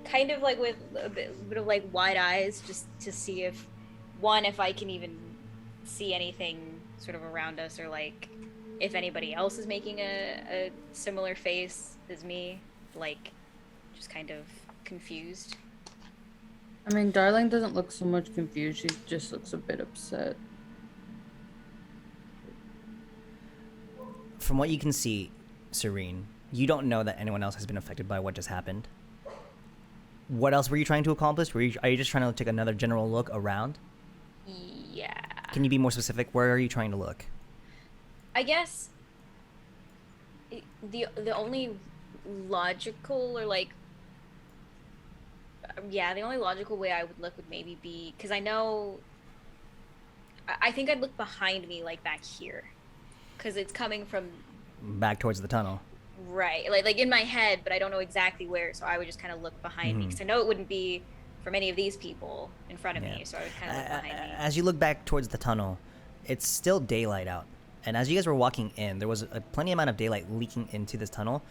kind of like with a bit of like wide eyes, just to see if I can even see anything sort of around us, or like if anybody else is making a similar face as me, like just kind of confused. I mean, Darling doesn't look so much confused. She just looks a bit upset. From what you can see, Serene, you don't know that anyone else has been affected by what just happened. What else were you trying to accomplish? Are you just trying to take another general look around? Yeah. Can you be more specific? Where are you trying to look? I guess the only logical, or like, the only logical way I would look would maybe be, because I know, I think I'd look behind me, like back here, because it's coming from Back towards the tunnel. right, like in my head, but I don't know exactly where, so I would just kind of look behind me, because I know it wouldn't be from any of these people in front of me, so I would kind of look behind me. As you look back towards the tunnel, it's still daylight out. And as you guys were walking in, there was a plenty amount of daylight leaking into this tunnel,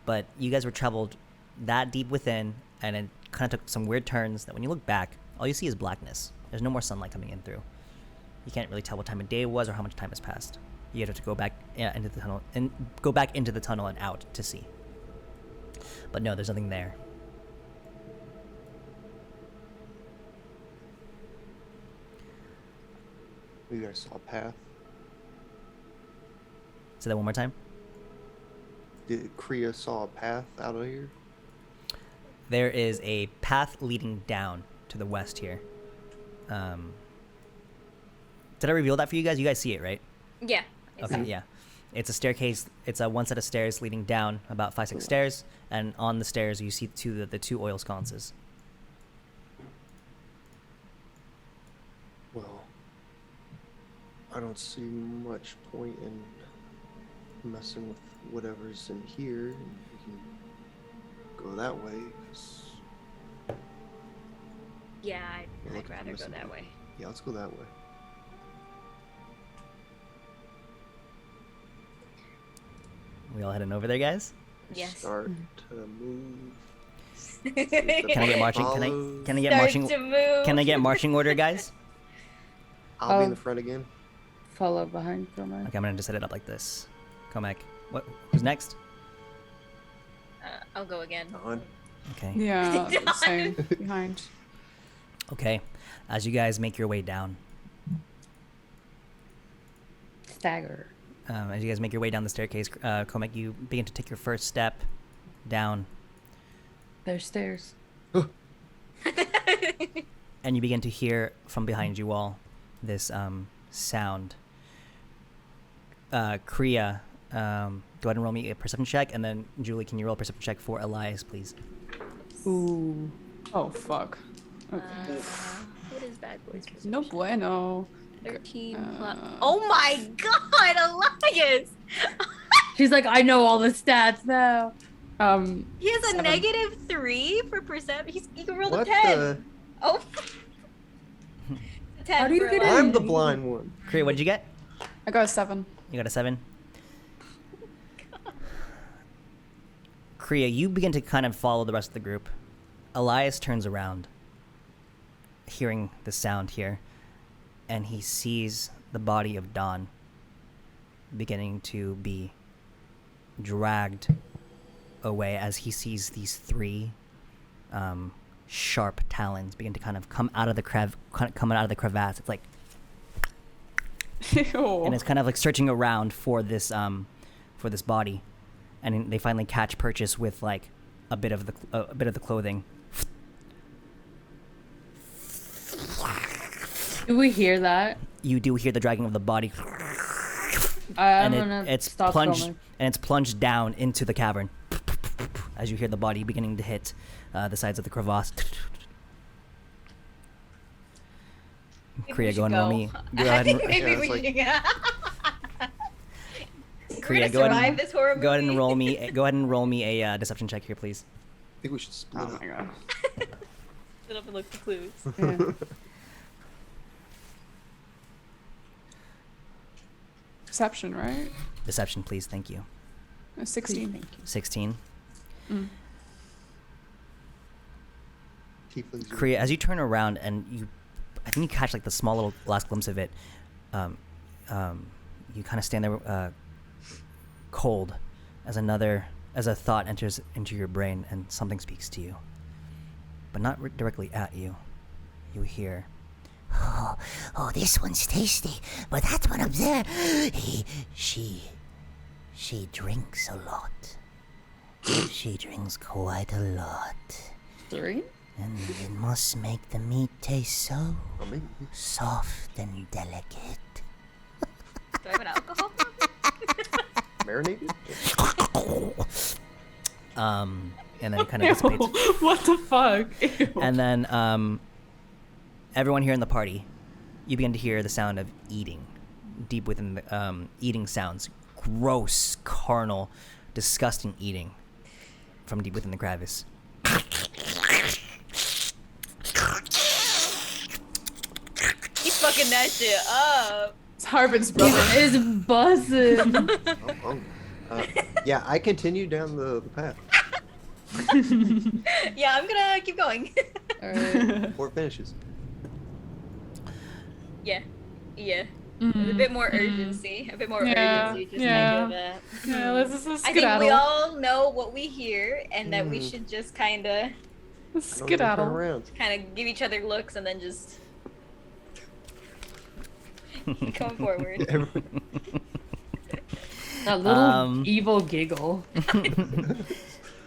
but you guys were traveled that deep within, and it kind of took some weird turns that when you look back, all you see is blackness. There's no more sunlight coming in through. You can't really tell what time of day it was or how much time has passed. You have to go back into the tunnel and go back into the tunnel and out to see. But no, there's nothing there. You guys saw a path. Say that one more time. Did Kriya saw a path out of here? There is a path leading down to the west here. Did I reveal that for you guys? You guys see it, right? Yeah. Okay, yeah. It's a staircase. It's a one set of stairs leading down, about 5-6 stairs, and on the stairs you see the two oil sconces. Well, I don't see much point in messing with whatever's in here. We can go that way. 'Cause Yeah, we're I'd looking for rather go missing that people. way. Yeah, let's go that way. We all heading over there, guys? Yes. Start to move. Can I get marching? Can I get marching? To move. Can I get marching order, guys? I'll be in Oh. the front again. Follow behind Comac. Okay, I'm gonna just set it up like this. Comac, what? Who's next? I'll go again. On. Okay. Yeah, same behind. Okay. As you guys make your way down, Stagger. as you guys make your way down the staircase, Comac, you begin to take your first step down, There's stairs. and you begin to hear from behind you all this sound. Kriya, go ahead and roll me a perception check, and then Julie, can you roll a perception check for Elias, please? Ooh. Oh fuck. Okay. What is bad boys. No bueno. 13 plus. Oh my god, Elias! She's like, I know all the stats now. He has a 7. -3 for perception. He can roll What a 10. the? Oh. 10 How do you for get Elias. I'm the blind one. Kriya, what'd you get? I got a 7. You got a 7. Kriya, you begin to kind of follow the rest of the group. Elias turns around, hearing the sound here, and he sees the body of Dawn beginning to be dragged away as he sees these 3 sharp talons begin to kind of come out of the coming out of the crevasse. It's like, Ew. and it's kind of like searching around for this body, and they finally catch purchase with like a bit of the clothing. Do we hear that? You do hear the dragging of the body, I'm and gonna it's stop plunged filming. and it's plunged down into the cavern as you hear the body beginning to hit the sides of the crevasse. Maybe we Kriya, should go and roll me. Go I ahead think and maybe Yeah, we it's should. We're Kriya, gonna go ahead survive and this horror go ahead and movie. roll me. Go ahead and roll me a deception check here, please. I think we should split Oh up. my god. Sit up and look for clues. Yeah. Perception, right? Deception, please. Thank you. 16. 16. Mm. Tieflings are- Kriya, as you turn around and I think you catch like the small little last glimpse of it. You kind of stand there cold as a thought enters into your brain and something speaks to you, but not directly at you. You hear, Oh, this one's tasty, but that one up there, she drinks a lot. She drinks quite a lot. 3? And it must make the meat taste so Oh, maybe. soft and delicate. Do I have an alcohol? Marinated? and then it kind of dissipates. What the fuck? Ew. And then everyone here in the party, you begin to hear the sound of eating deep within the eating sounds. Gross, carnal, disgusting eating from deep within the crevice. He's fucking that shit up. It's Harbin's brother. It's buzzing. I'm hungry. Yeah, I continue down the path. Yeah, I'm gonna keep going. Alright. Before it finishes. Yeah. With a bit more urgency. A bit more urgency. Just kind of. Yeah, let's just I think skedaddle. we all know what we hear, and that we should just kind of Let's Don't even turn skedaddle. around. give each other looks, and then just keep going forward. That little Um, evil giggle.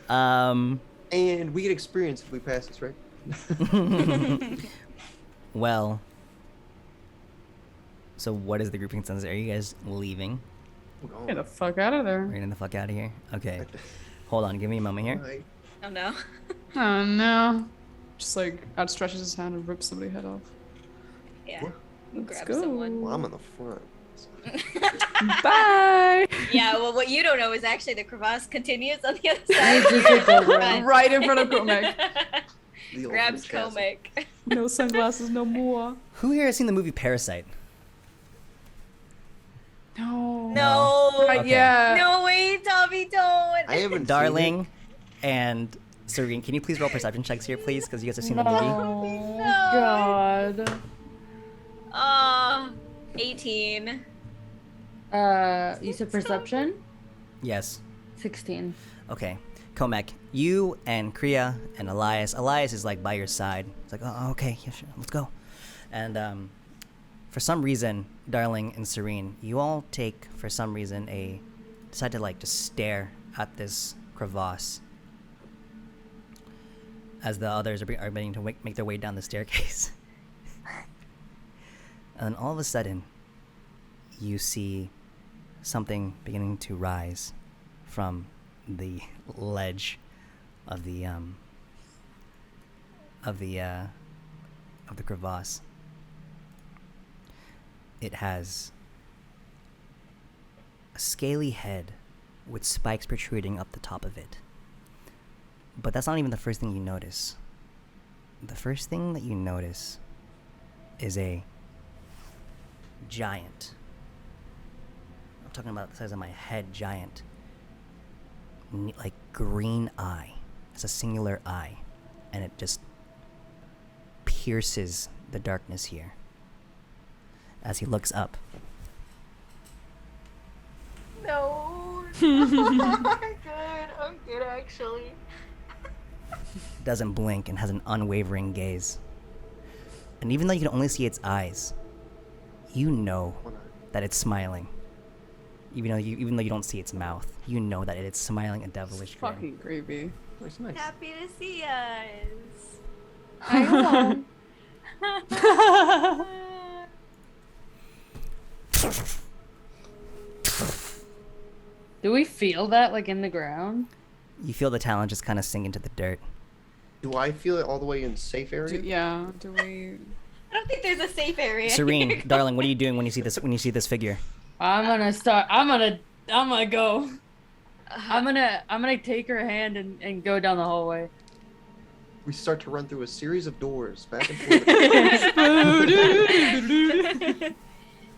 And we get experience if we pass this, right? Well, so what is the grouping consensus? Are you guys leaving? Oh, Get the fuck out of We're there. getting the fuck out of here. Okay, hold on. Give me a moment here. Right. Oh no. Oh no. Just like outstretches his hand and rips somebody's head off. Yeah. What? We'll Let's grab go. someone. Well, I'm in the front. Bye! Yeah, well, what you don't know is actually the crevasse continues on the other I side. just hit the Right. Right in front of Comic. The Grabs ultimate chasm. Comic. No sunglasses, no more. Who here has seen the movie Parasite? No. No. Okay. Yeah. No way, Tommy, don't. I haven't Darling and Serene, can you please roll perception checks here, please? Because you guys have seen the movie. Oh, No. God. 18. You said perception? Yes. 16. Okay. Komek, you and Kriya and Elias. Elias is like by your side. It's like, oh, okay, yeah, sure, let's go. And for some reason, Darling and Serene, you all take, for some reason, decide to like just stare at this crevasse as the others are beginning to make their way down the staircase. And then all of a sudden, you see something beginning to rise from the ledge of the crevasse, It has a scaly head with spikes protruding up the top of it. But that's not even the first thing you notice. The first thing that you notice is a giant. I'm talking about the size of my head, giant. Like green eye. It's a singular eye. And it just pierces the darkness here as he looks up. No. I'm good actually. Doesn't blink and has an unwavering gaze. And even though you can only see its eyes, you know that it's smiling. Even though you don't see its mouth, you know that it is smiling a devilish grin. Fucking creepy. That's nice. Happy to see us. I Do we feel that like in the ground? You feel the talon just kind of sink into the dirt. Do I feel it all the way in safe area? Do we? I don't think there's a safe area. Serene, darling, what are you doing when you see this? When you see this figure? I'm gonna start. I'm gonna go. I'm gonna take her hand and go down the hallway. We start to run through a series of doors back and forth.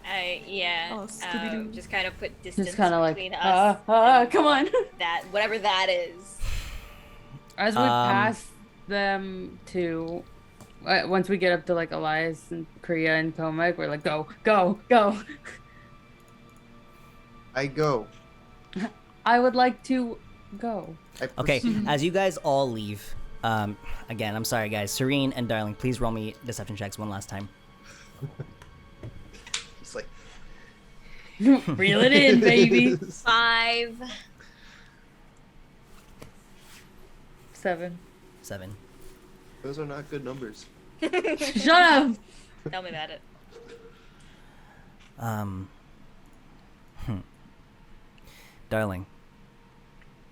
Oh, Scooby-Doo. Just kind of put distance Just kind of like, between us. and come on. that whatever that is. As we pass them to, once we get up to like Elias and Kriya and Komek, we're like, go, go, go. I go. I would like to go. I Okay, proceed. as you guys all leave, again, I'm sorry, guys. Serene and Darling, please roll me deception checks one last time. It's like Reel it in, baby. 5. 7. 7. those are not good numbers. Shut up. Tell me about it. Darling,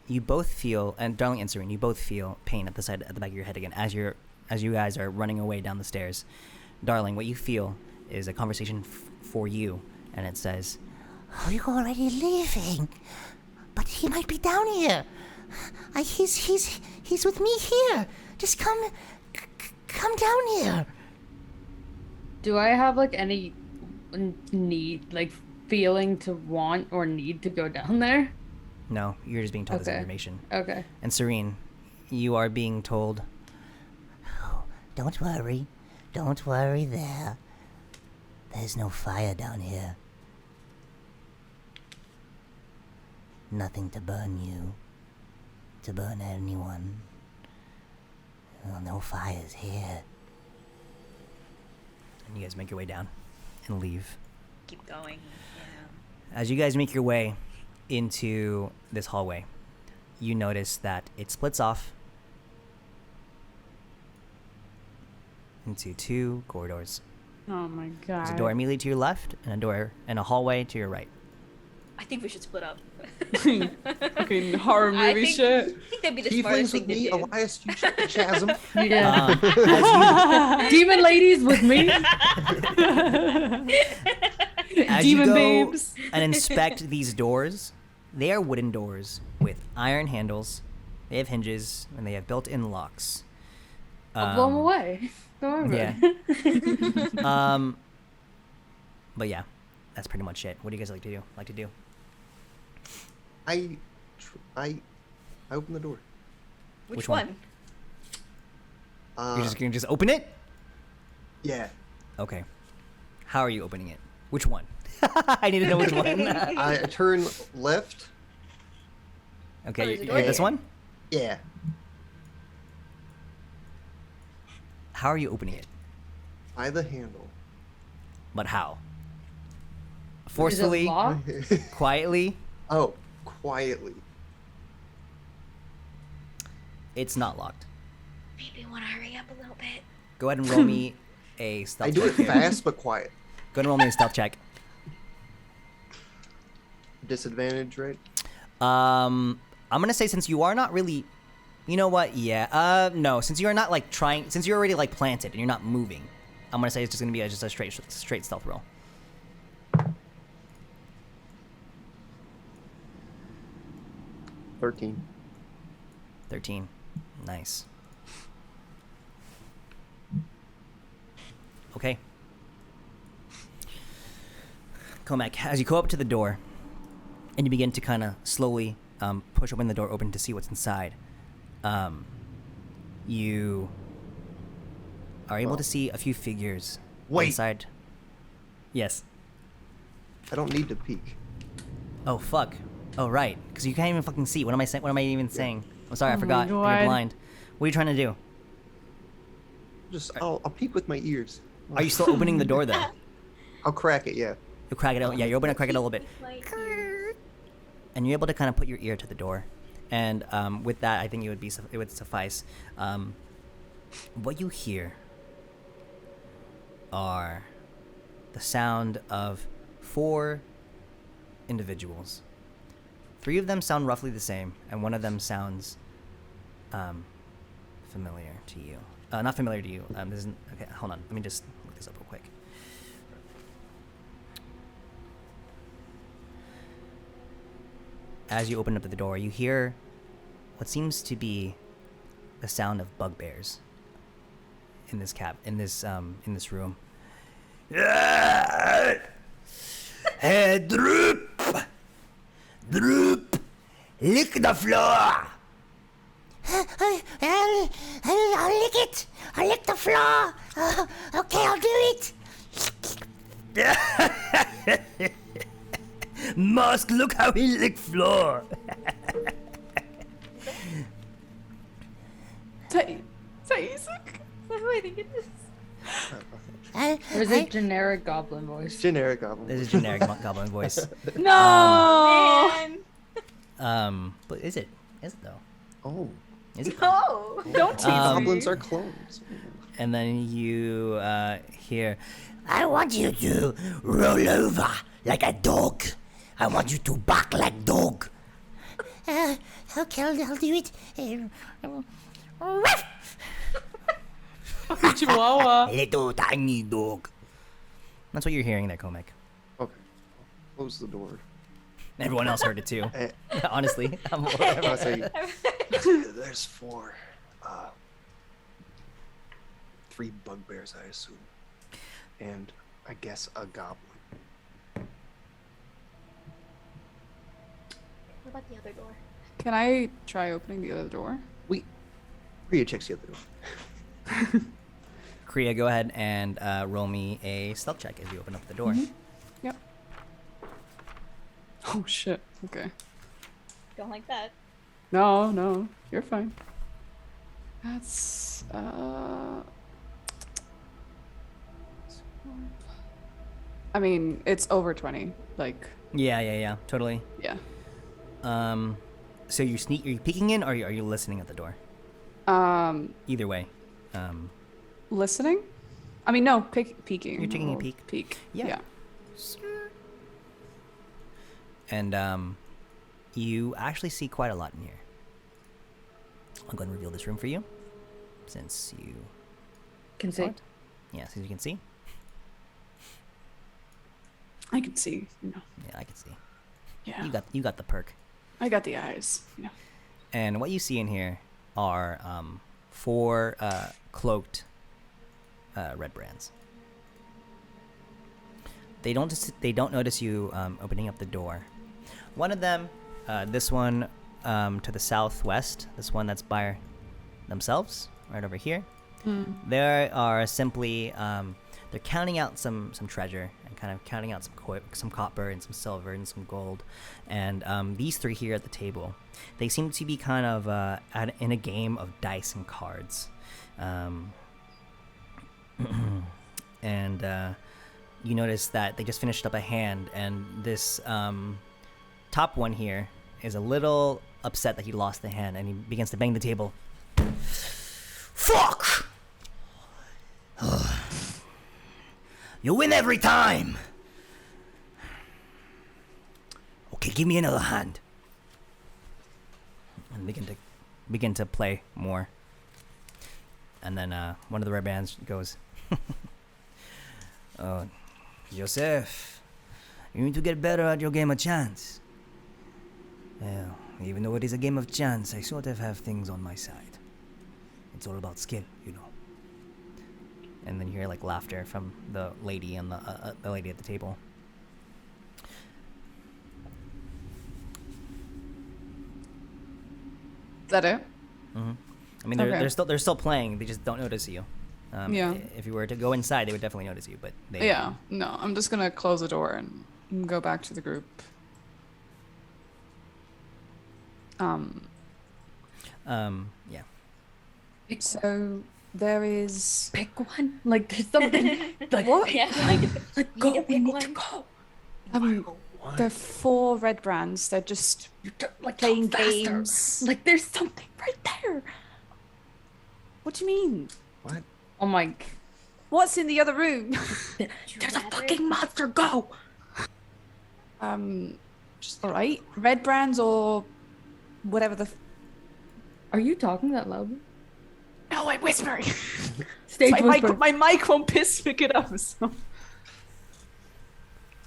you both feel, and Darling and Serene, you both feel pain at the back of your head again as you guys are running away down the stairs. Darling, what you feel is a conversation for you, and it says, Are you already leaving? But he might be down here. He's with me here. Just come down here. Do I have like any need, like feeling to want or need to go down there? no, you're just being told this Okay. information. Okay. And Serene, you are being told, Don't worry. Don't worry there. There's no fire down here. Nothing to burn you. To burn anyone. Well, no fires here. and you guys make your way down and leave. Keep going. Yeah. As you guys make your way into this hallway, you notice that it splits off into 2 corridors. Oh my There's a god. door immediately to your left and a door and a hallway to your right. I think we should split up. Fucking horror I movie think- shit. I think that'd be the smartest Tieflings with thing to me, do. Elias, you check the chasm. Yeah. Demon ladies with me. As you Demon go babes. and inspect these doors, they are wooden doors with iron handles. They have hinges and they have built-in locks. I'll blow them away. Don't worry about Yeah. it. But yeah, that's pretty much it. What do you guys like to do? I open the door. Which Which one? one? You're just gonna just open it? Yeah. Okay. How are you opening it? Which one? I need to know which one. I turn left. Okay, Oh, there's a you door this there. one? Yeah. How are you opening it? By the handle. But how? Is it Forcefully? locked? Quietly? Oh, quietly. It's not locked. Maybe want to hurry up a little bit. Go ahead and roll me a stealth I do it check here. fast but quiet. Go ahead and roll me a stealth check. Disadvantage, right? I'm gonna say since you are not really, you know what? Yeah. No. Since you are not like trying, since you're already like planted and you're not moving, I'm gonna say it's just gonna be just a straight stealth roll. 13. 13. Nice. Okay. Comac, as you go up to the door, and you begin to kind of slowly push open the door open to see what's inside, you are able to see a few figures Wait. inside. Yes. I don't need to peek. Oh, fuck. Oh, right. Because you can't even fucking see. What am I saying? What am I even saying? I'm sorry, I Oh my forgot. You're God. blind. What are you trying to do? I'll peek with my ears. Are you still opening the door, though? I'll crack it, yeah. You crack it out. Yeah, you're opening to crack it a little bit. My ears. And you're able to kind of put your ear to the door. And with that, I think it would suffice. What you hear are the sound of 4 individuals. 3 of them sound roughly the same, and 1 of them sounds familiar to you. Not familiar to you. This isn't okay. Hold on. Let me just look this up real quick. As you open up the door, you hear what seems to be the sound of bugbears in this room. Hey, Droop! Droop! Lick the floor! I'll lick it! I'll lick the floor! Okay, I'll do it! Musk, look how he lick floor! Isaac? What do I think it is? There's a generic goblin voice. Generic goblin. There's a generic goblin voice. No! Man. But is it? Is it though? Oh. Is it? No. Don't tease Goblins me. are clones. And then you hear, I want you to roll over like a dog. I want you to bark like dog. Okay, I'll do it. Chihuahua. Little tiny dog. that's what you're hearing there, Comic. Okay. Close the door. Everyone else heard it too. Eh, Honestly. I'll say, there's 4. 3 bugbears, I assume. And I guess a goblin. What about the other door? Can I try opening the other door? Rhea checks the other door. Kriya, go ahead and roll me a stealth check as you open up the door. Yep. Oh shit. Okay. Don't like that. No, you're fine. That's I mean, it's over 20. Like, Yeah, totally. yeah. So are you peeking in, or are you listening at the door? Either way. Listening? I mean, no, peeking. You're taking a We'll peek? Peek. Yeah. Yeah. And you actually see quite a lot in here. I'll go ahead and reveal this room for you, since you Can saw see. it. Yeah, since you can see. I can see, you know. Yeah, I can see. Yeah. You got the perk. I got the eyes, you know. And what you see in here are 4 cloaked red brands. They don't notice you opening up the door. One of them, this one to the southwest, this one that's by themselves, right over here. They are simply they're counting out some treasure and kind of counting out some copper and some silver and some gold. And these 3 here at the table, they seem to be kind of in a game of dice and cards. And you notice that they just finished up a hand, and this top one here is a little upset that he lost the hand, and he begins to bang the table. Fuck! You win every time. Okay, give me another hand. And begin to play more. And then one of the red bands goes, Joseph, you need to get better at your game of chance. Yeah, Even though it is a game of chance, I sort of have things on my side. It's all about skill, you know. And then you hear like laughter from the lady and the lady at the table. Is that it? Mm-hmm. I mean, Okay. they're still playing. They just don't notice you. Yeah. If you were to go inside, they would definitely notice you. But they Yeah. No, I'm just gonna close the door and go back to the group. Yeah. So there is. Pick one. Like there's something. Like What? pick Yeah. one. Like You go. need to We pick need one. to go. There are 4 red brands. They're just Like playing talk faster. games. Like there's something right there. What do you mean? What? Oh my. What's in the other room? There's a fucking monster. Go. All right. Red brands or whatever the. Are you talking that loud? No, I'm whispering. Stage my, whisper. mic, my mic won't pick it up. So.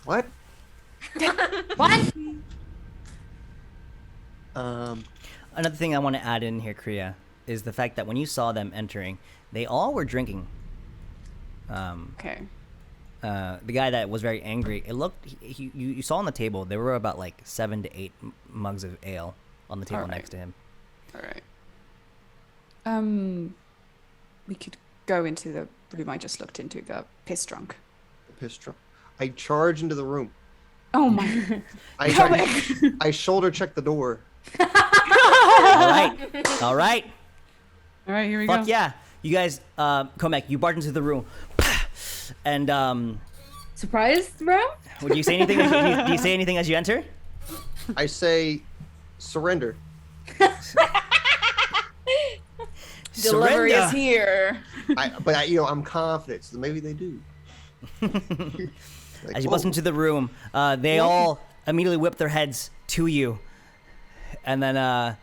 What? What? Another thing I want to add in here, Kriya, is the fact that when you saw them entering, they all were drinking. Okay. The guy that was very angry, it looked. You saw on the table there were about like 7 to 8 mugs of ale on the table Alright. next to him. All right. We could go into the room I just looked into. The piss drunk. Piss drunk. I charge into the room. Oh my. I shoulder check the door. All right, all right. All right, here we Fuck go. yeah! You guys, Komek, you barge into the room, and Surprise, bro? would you say anything? Do you say anything as you enter? I say, surrender. Delivery Surrender. is here. I'm confident, so maybe they do. Like, As you bust into the room, they all immediately whip their heads to you, and then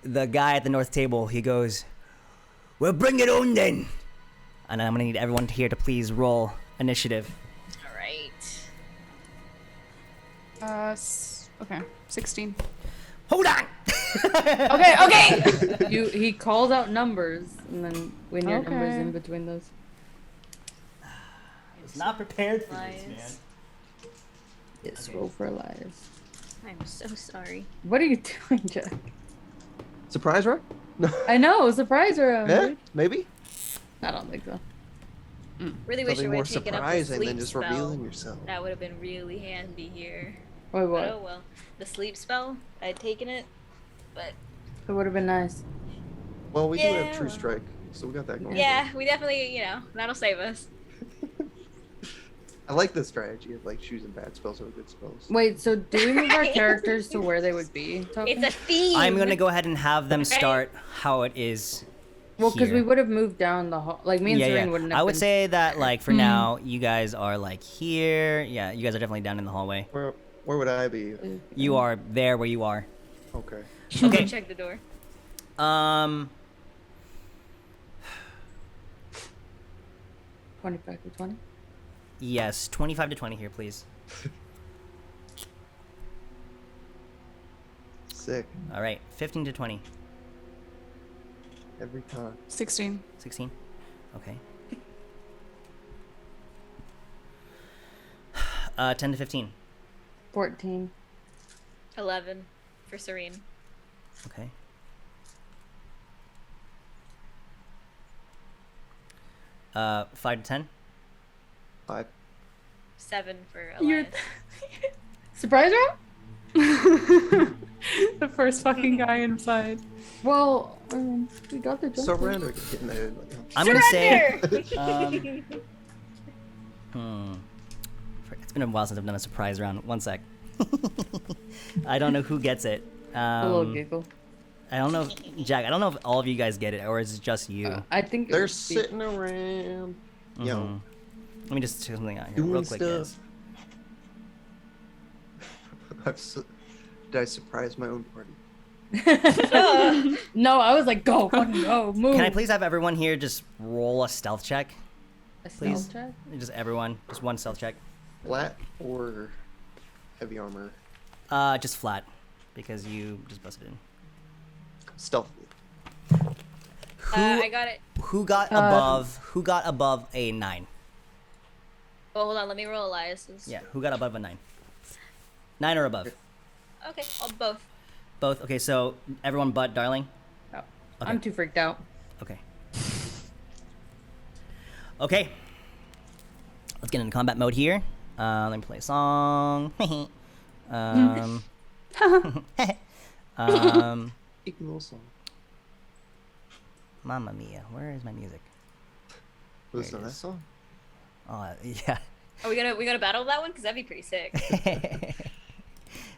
the guy at the north table, he goes, "Well, bring it on then." And I'm gonna need everyone here to please roll initiative. All right. Okay. 16. Hold on. Okay. He calls out numbers, and then we need numbers Okay. in between those. I was not prepared for Lies. Yes, roll for lives. I'm so sorry. What are you doing, Jack? Surprise, right? I know, surprise round. Yeah, dude. maybe. I don't think so. Really wish I Something would more have taken up the surprising sleep than just spell. revealing yourself. That would have been really handy here. Wait, But what? oh well. The sleep spell, I'd taken it, but It would have been nice. Well, we do Yeah, have True well. Strike, so we got that going. yeah, we definitely, that'll save us. I like the strategy of like choosing bad spells over good spells. Wait, so do we move our characters to where they would be? Token? It's a theme. I'm gonna go ahead and have them Right. start how it is. Well, because we here. would have moved down the hall. Like me and Serene wouldn't have I would been- say that like for now, you guys are like here. Yeah, you guys are definitely down in the hallway. Where would I be? You are there where you are. Okay. Okay. Check the door. 25 to 20. Yes, 25 to 20 here, please. Sick. All right, 15 to 20. Every time. 16. 16. Okay. 10 to 15. 14. 11 for Serene. Okay. Uh, 5 to 10. 5. 7 for You're Elias. surprise round? The first fucking guy inside. Well, we got the jump. Surrender. Getting there. I'm gonna say. Surrender! It's been a while since I've done a surprise round. One sec. I don't know who gets it. A little giggle. I don't know if Jack. I don't know if all of you guys get it or is it just you. I think it They're would be- sitting around. Yo, Mhm. Let me just check something out here doing real quick, guys. stuff. Did I surprise my own party? No, I was like, go, fucking go, move. Can I please have everyone here just roll a stealth check? A please? stealth check? Just everyone, just one stealth check. Flat or heavy armor? Just flat. because you just busted in. Stealthily. Who I got it. who got above? Who got above a 9? Oh, hold on. Let me roll Elias's. Yeah, who got above a 9? 9 or above? Okay, I'll both. Both. Okay, so everyone but Darling. Oh, Okay. I'm too freaked out. Okay. Okay. Let's get into combat mode here. Let me play a song. Cheeky little song. Mamma mia, where is my music? Listen it to that is. song. Oh, yeah. Are we gonna battle that one? Cause that'd be pretty sick.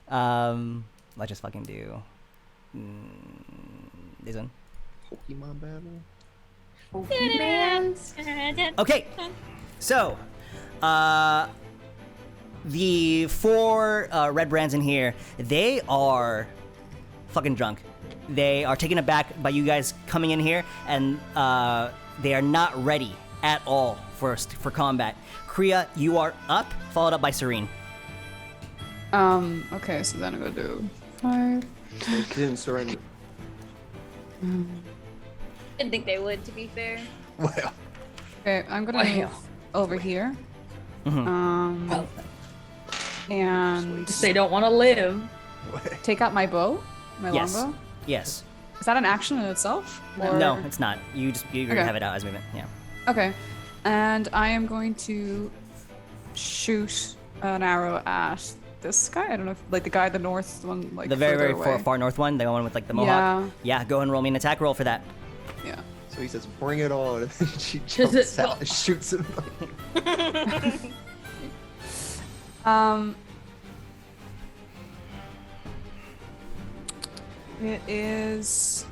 Let's just fucking do this one. Pokemon battle. Okay, so the 4 red brands in here, they are fucking drunk. They are taken aback by you guys coming in here, and they are not ready at all for combat. Kriya, you are up, followed up by Serene. Okay, so then I'm gonna do 5. They didn't surrender. Didn't think they would, to be fair. Well, Okay, I'm gonna move over here. And They don't want to live. take out my bow, my Yes. longbow. Yes. Is that an action in itself? Or... No, it's not. You Okay. have it out as movement. Yeah. Okay, and I am going to shoot an arrow at this guy. I don't know, if, like the guy at the north, the one like The very, further very away. far north one, the one with like the mohawk. Yeah, go and roll me an attack roll for that. Yeah. so he says, "Bring it on!" And then she it- jumps out and shoots him. It is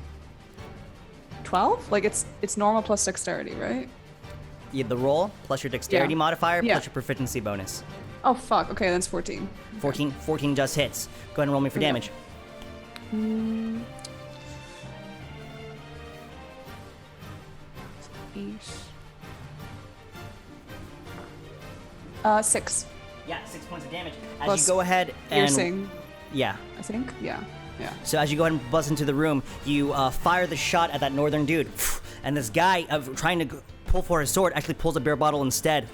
12. Like it's normal plus dexterity, right? Yeah, the roll plus your dexterity Yeah. modifier Yeah. plus your proficiency bonus. Oh fuck. Okay, then it's 14. 14 just hits. Go ahead and roll me for Yeah. damage. Eight. 6 Yeah, 6 points of damage. As Plus you go ahead and piercing. yeah. I think. Yeah. Yeah. So as you go ahead and buzz into the room, you fire the shot at that northern dude, and this guy trying to pull for his sword actually pulls a beer bottle instead,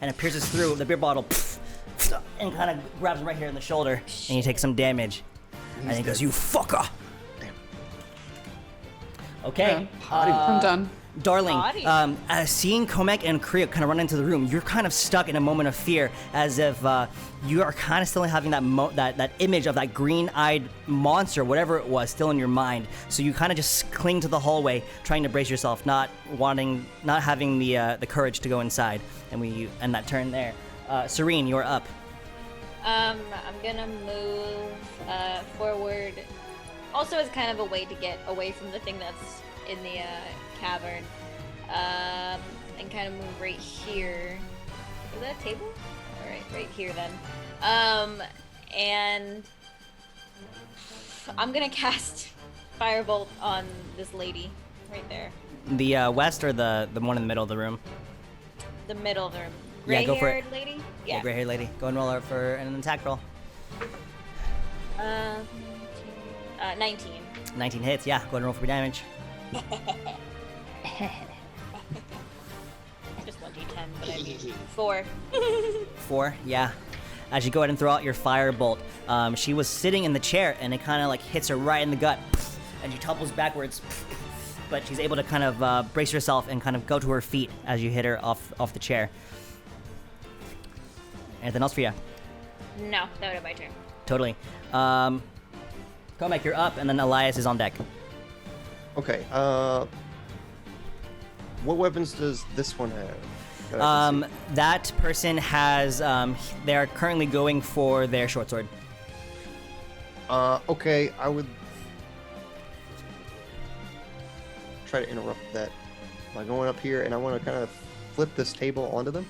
and it pierces through the beer bottle, and kind of grabs him right here in the shoulder, and he takes some damage. And he goes, "You fucker!" Okay, I'm done. Darling, Body. seeing Komek and Kriya kind of run into the room, you're kind of stuck in a moment of fear, as if you are kind of still having that image of that green-eyed monster, whatever it was, still in your mind. So you kind of just cling to the hallway, trying to brace yourself, not having the courage to go inside. And we end that turn there. Serene, you're up. I'm gonna move forward. Also, as kind of a way to get away from the thing that's in the cavern, and kind of move right here. Is that a table? All right here then. And I'm gonna cast Firebolt on this lady right there, The west or the one in the middle of the room? the middle of the room. Yeah, go for it. Gray-haired lady. Yeah, gray-haired lady. Go and roll her for an attack roll. 19. 19 hits. Yeah, go ahead and roll for damage. Just 1d10, but I mean 4. 4, yeah. As you go ahead and throw out your firebolt, she was sitting in the chair, and it kind of like hits her right in the gut, and she topples backwards. But she's able to kind of brace herself and kind of go to her feet as you hit her off the chair. Anything else for you? No, that would have my turn. Totally. Comac, you're up, and then Elias is on deck. Okay. What weapons does this one have? That I can see? That person has. They are currently going for their short sword. Okay, I would try to interrupt that by going up here, and I want to kind of flip this table onto them.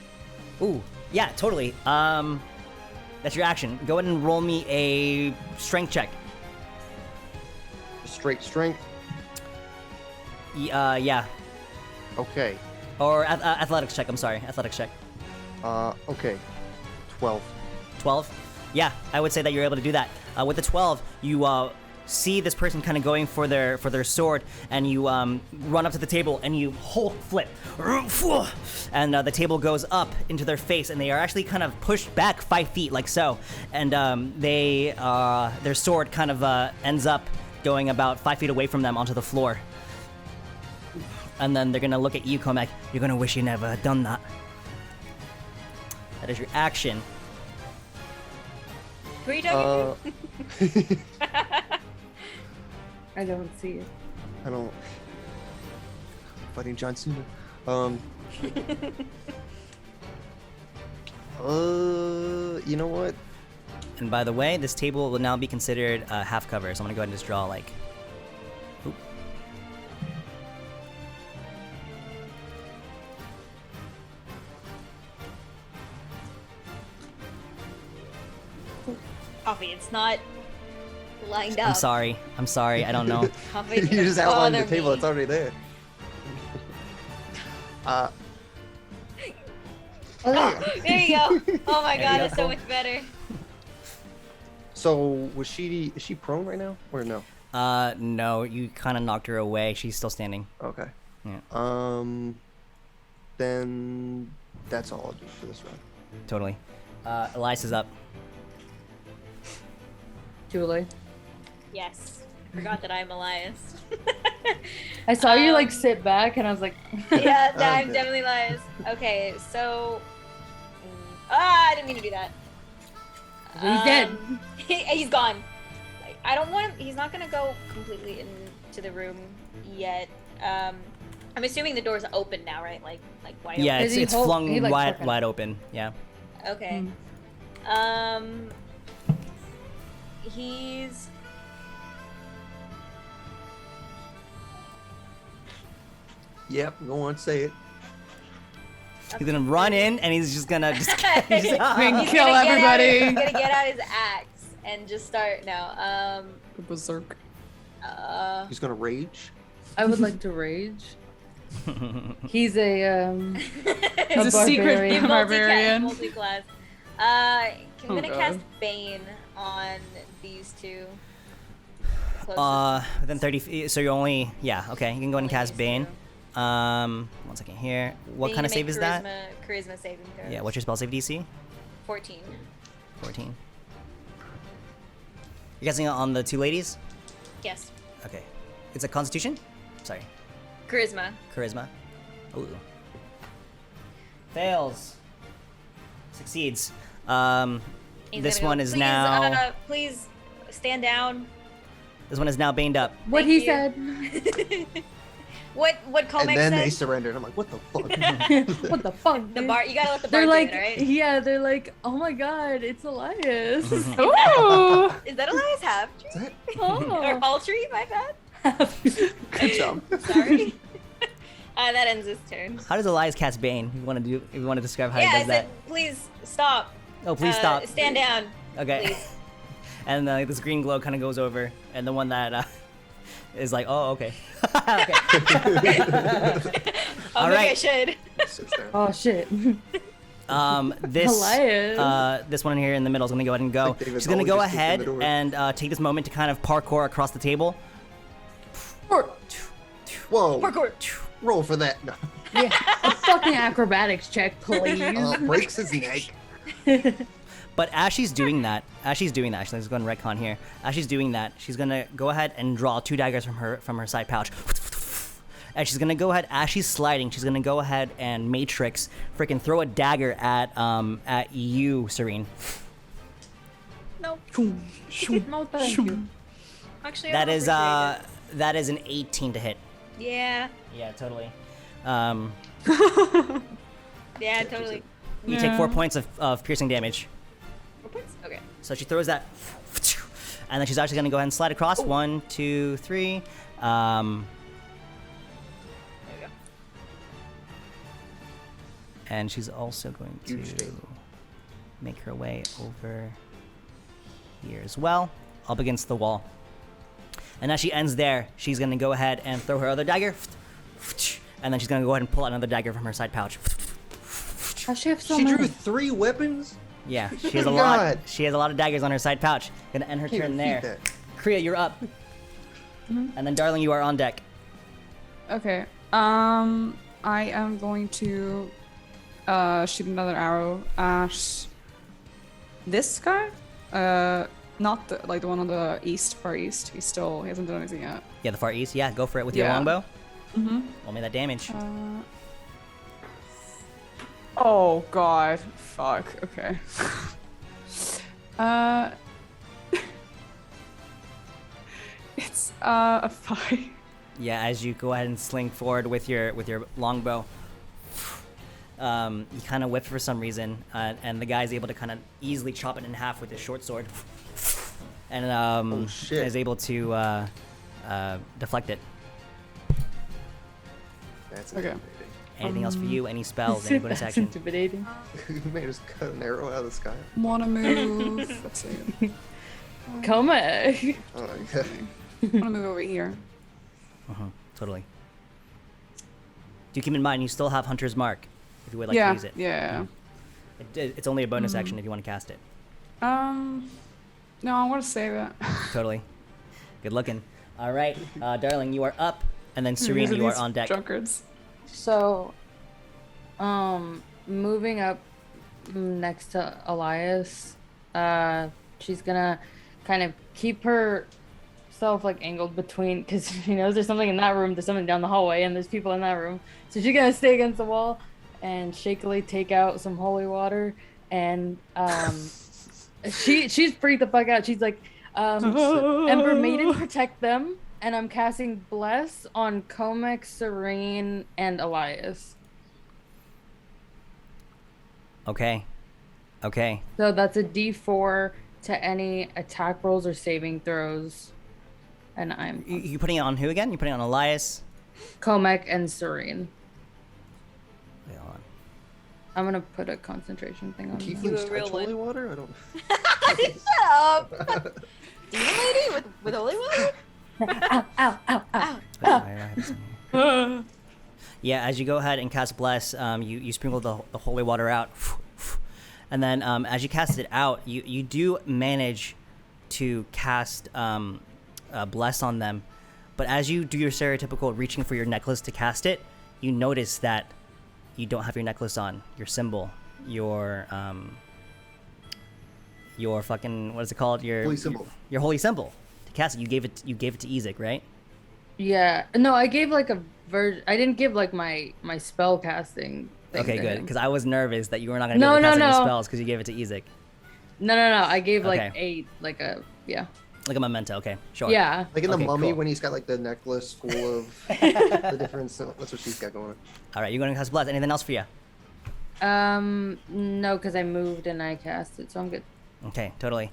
Ooh, yeah, totally. That's your action. Go ahead and roll me a strength check. Straight strength. Yeah. Okay. Or athletics check. I'm sorry, athletics check. Okay. 12. 12. Yeah, I would say that you're able to do that. With the 12, you see this person kind of going for their sword, and you run up to the table and you Hulk flip, and the table goes up into their face, and they are actually kind of pushed back 5 feet like so, and their sword kind of ends up going about 5 feet away from them onto the floor. And then they're gonna look at you, Comac. You're gonna wish you never had done that. That is your action. Who are you talking to? I don't see it. I don't. Fighting John Cena. You know what? And by the way, this table will now be considered half cover, so I'm gonna go ahead and just draw like. Oop. Coffee, it's not lined up. I'm sorry. I don't know. Coffee, You just outlined the bother table. me. It's already there. Oh, there you go. Oh my There god, you it's go. so much better. So is she prone right now or no? No, you kind of knocked her away. She's still standing. Okay. Yeah. Then that's all I'll do for this round. Totally. Elias is up. Julie. Yes. Forgot that I'm Elias. I saw you like sit back, and I was like, Yeah, no, I'm Okay. definitely Elias. Okay, so. I didn't mean to do that. He's dead. He's gone. I don't want him. He's not gonna go completely into the room yet. I'm assuming the door's open now, right? Like wide Yeah, open. it's Is he it's hold- flung he, like, wide fucking- wide open. Yeah. Okay. He's. Yep. Go on, say it. He's gonna run in, and he's just gonna just. Mean, He's kill gonna get everybody. He's gonna get out his axe and just start. No. Berserk. He's gonna rage. I would like to rage. He's a He's a secret barbarian. barbarian. Multi-class. I'm Oh, gonna God. cast Bane on these two. Closest. Within 30 feet. So you're only okay. You can go ahead and Only cast these Bane. two. 1 second here. What Bane kind of to save make is that? Charisma saving throw. Yeah. What's your spell save DC? 14. 14. You're guessing it on the two ladies? Yes. Okay. It's a Constitution? Sorry. Charisma. Charisma. Ooh. Fails. Succeeds. He's This gonna go, one is please, now. please stand down. This one is now baned up. What Thank he you. said. What Comex And then said? they surrendered. I'm like, what the fuck? What the fuck? The dude? bar. You gotta let the bar They're do like, it, right? yeah, they're like, oh my god, it's Elias. Ooh. Is that Elias half Is that- or Oh. all tree? My bad. Good job. Sorry. That ends his turn. How does Elias cast Bane? If you want to describe how Yeah, he I does that. said, please stop. Oh, please stop. Stand down. Okay. please. And this green glow kind of goes over, and the one that is like, oh, okay. Okay. Oh, All maybe I right. should. Sits there. Oh shit. This Elias. this one here in the middle is gonna go ahead and go. Like David's She's gonna always go just kicking ahead the door. and take this moment to kind of parkour across the table. Whoa. Parkour. Roll for that. No. Yeah, a fucking acrobatics check, please. Breaks his neck. But as she's doing that, actually, let's go and retcon here. As she's doing that, she's gonna go ahead and draw 2 daggers from her side pouch. And she's gonna go ahead, as she's sliding, she's gonna go ahead and Matrix freaking throw a dagger at you, Serene. No. No, thank you. Actually, That I'm is appreciated. that is an 18 to hit. Yeah. Yeah, totally. Yeah, totally. You take 4 points of piercing damage. 4 points? Okay. So she throws that, and then she's actually gonna go ahead and slide across. 1, 2, 3. There we go. And she's also going to Huge table. make her way over here as well, up against the wall. And as she ends there, she's gonna go ahead and throw her other dagger, and then she's gonna go ahead and pull out another dagger from her side pouch. Does she have so She many? drew 3 weapons? Yeah, she has a God. lot. She has a lot of daggers on her side pouch. Gonna end her Can't turn even there. feed that. Kriya, you're up. And then, darling, you are on deck. Okay. I am going to shoot another arrow at this guy. Not the like the one on the far east. He hasn't done anything yet. Yeah, the far east. Yeah, go for it with your Yeah. longbow. Mm-hmm. Roll me that damage. Oh god. Fuck. Okay. It's a 5. Yeah, as you go ahead and sling forward with your longbow, you kind of whip for some reason, and the guy's able to kind of easily chop it in half with his short sword, and Oh, shit. is able to deflect it. That's Okay. intimidating. Anything else for you? Any spells? Any bonus That's action? intimidating. You made us cut an arrow out of the sky. Wanna move? Let's see. Coma. Oh, yeah. Wanna move over here? Totally. Do keep in mind you still have Hunter's Mark if you would like to use it. Yeah. It's only a bonus action if you want to cast it. No, I want to save it. Totally. Good looking. All right, darling, you are up, and then Serene, you are on deck. Drunkards. So, moving up next to Elias, she's gonna kind of keep herself like angled between, because she knows there's something in that room, there's something down the hallway, and there's people in that room. So she's gonna stay against the wall and shakily take out some holy water, and she's freaked the fuck out. She's like, Ember Maiden, protect them. And I'm casting Bless on Comex, Serene, and Elias. Okay. Okay. So that's a D4 to any attack rolls or saving throws. And I'm You putting it on who again? You putting it on Elias? Comex and Serene. Wait, hold on. I'm gonna put a concentration thing on. them. Tieflings a real touch holy water? I don't. Shut up! Demon lady with holy water? Ow, ow, ow, ow. I have this on here. Yeah, as you go ahead and cast Bless, you sprinkle the holy water out. And then as you cast it out, you do manage to cast Bless on them. But as you do your stereotypical reaching for your necklace to cast it, you notice that you don't have your necklace on, your symbol, your fucking, what is it called? Your Holy symbol. Your holy symbol. To cast it, you gave it to Ezek, right? Yeah. No, I gave like a version. I didn't give like my spell casting thing. Okay, to good. him. Because I was nervous that you were not going to be No, able to cast no, any no. spells because you gave it to Ezek. No. I gave like Okay. yeah. Like a memento. Okay, sure. Yeah. Like in the Okay, mummy cool. when he's got like the necklace full of the different. That's what she's got going on. All right, you're going to cast Bless. Anything else for you? No, because I moved and I cast it, so I'm good. Okay, totally.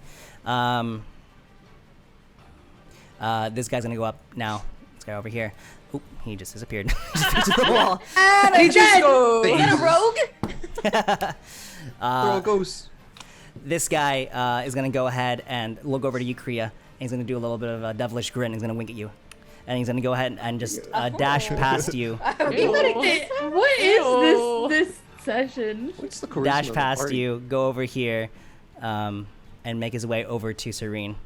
This guy's gonna go up now. This guy over here. Oop, he just disappeared. Just fixed the wall. And I dead. Is that a rogue? They're all ghosts. This guy is gonna go ahead and look over to you, Kriya, and he's gonna do a little bit of a devilish grin. He's gonna wink at you, and he's gonna go ahead and just dash past you. What is this session? What's the charisma Dash of the past party? you, go over here, and make his way over to Serene.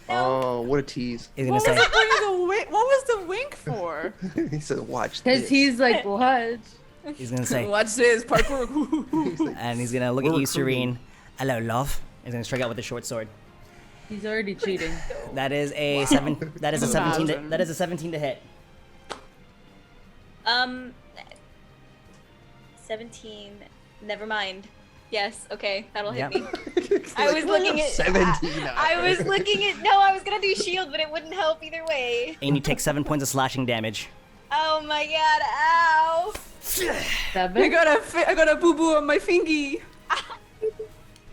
Oh, what a tease! He's gonna What say, was the wink? What was the wink for? He said, "Watch Because this." he's like, what? he's gonna say, Watch this parkour. He's like, and he's gonna look at We're you, recruiting. Serene. Hello, love. He's gonna strike out with a short sword. He's already cheating. That is a That is a 17. That is a 17 to hit. 17. Never mind. Yes, okay, that'll hit Yep. me. I was looking at 17. I was looking at no, I was gonna do shield, but it wouldn't help either way. And you take 7 points of slashing damage. Oh my god, ow! Seven? I got a boo boo on my fingy.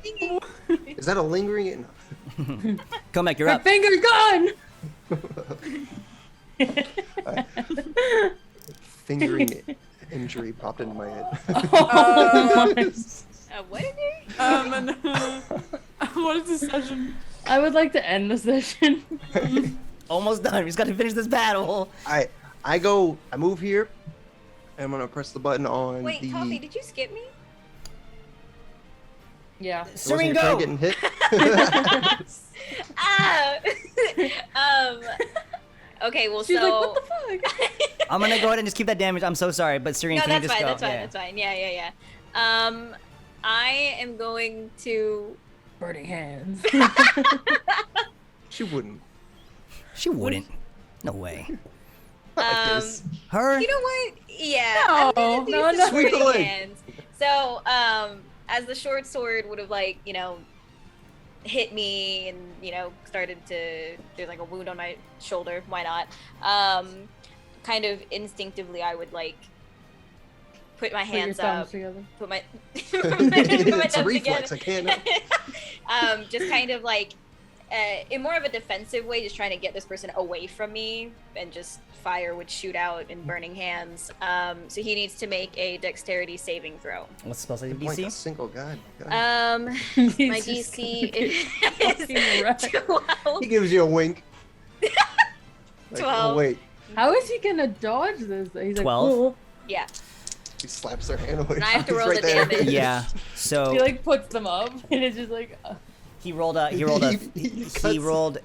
Is that a lingering? No. Comeback, you're My up. finger's gone! Fingering injury popped into my head. What did you? What is this session? I would like to end the session. Almost done. We just got to finish this battle. I move here, and I'm gonna press the button on Wait, the. Toffee, did you skip me? Yeah. Serene, Wasn't your go! friend getting hit? Ah! Okay, well, She's so. like, what the fuck? I'm gonna go ahead and just keep that damage. I'm so sorry, but Serene, No, can you that's just fine. go? That's fine. Yeah. That's fine. Yeah. I am going to. Burning hands. She wouldn't. She wouldn't. No way. I guess. Her? You know what? Yeah. I'm gonna do No, some Sweep the burning leg. hands. So, as the short sword would have like, hit me and started to there's like a wound on my shoulder. Why not? Kind of instinctively, I would like put my Put your hands thumbs up, together. put my It's a thumbs reflex. together. I can't. Just kind of like in more of a defensive way, just trying to get this person away from me, and just fire would shoot out in burning hands. So he needs to make a dexterity saving throw. What's the spell save Like a DC? single guy. My He's just DC is fucking wrecked. 12. He gives you a wink. Like, 12. Oh, wait. How is he gonna dodge this? He's 12? like, oh. Yeah. He slaps their hand away. And I have to He's roll right the there. damage. Yeah. So He like puts them up, and it's just like. he rolled a. He rolled a. He He cuts- rolled.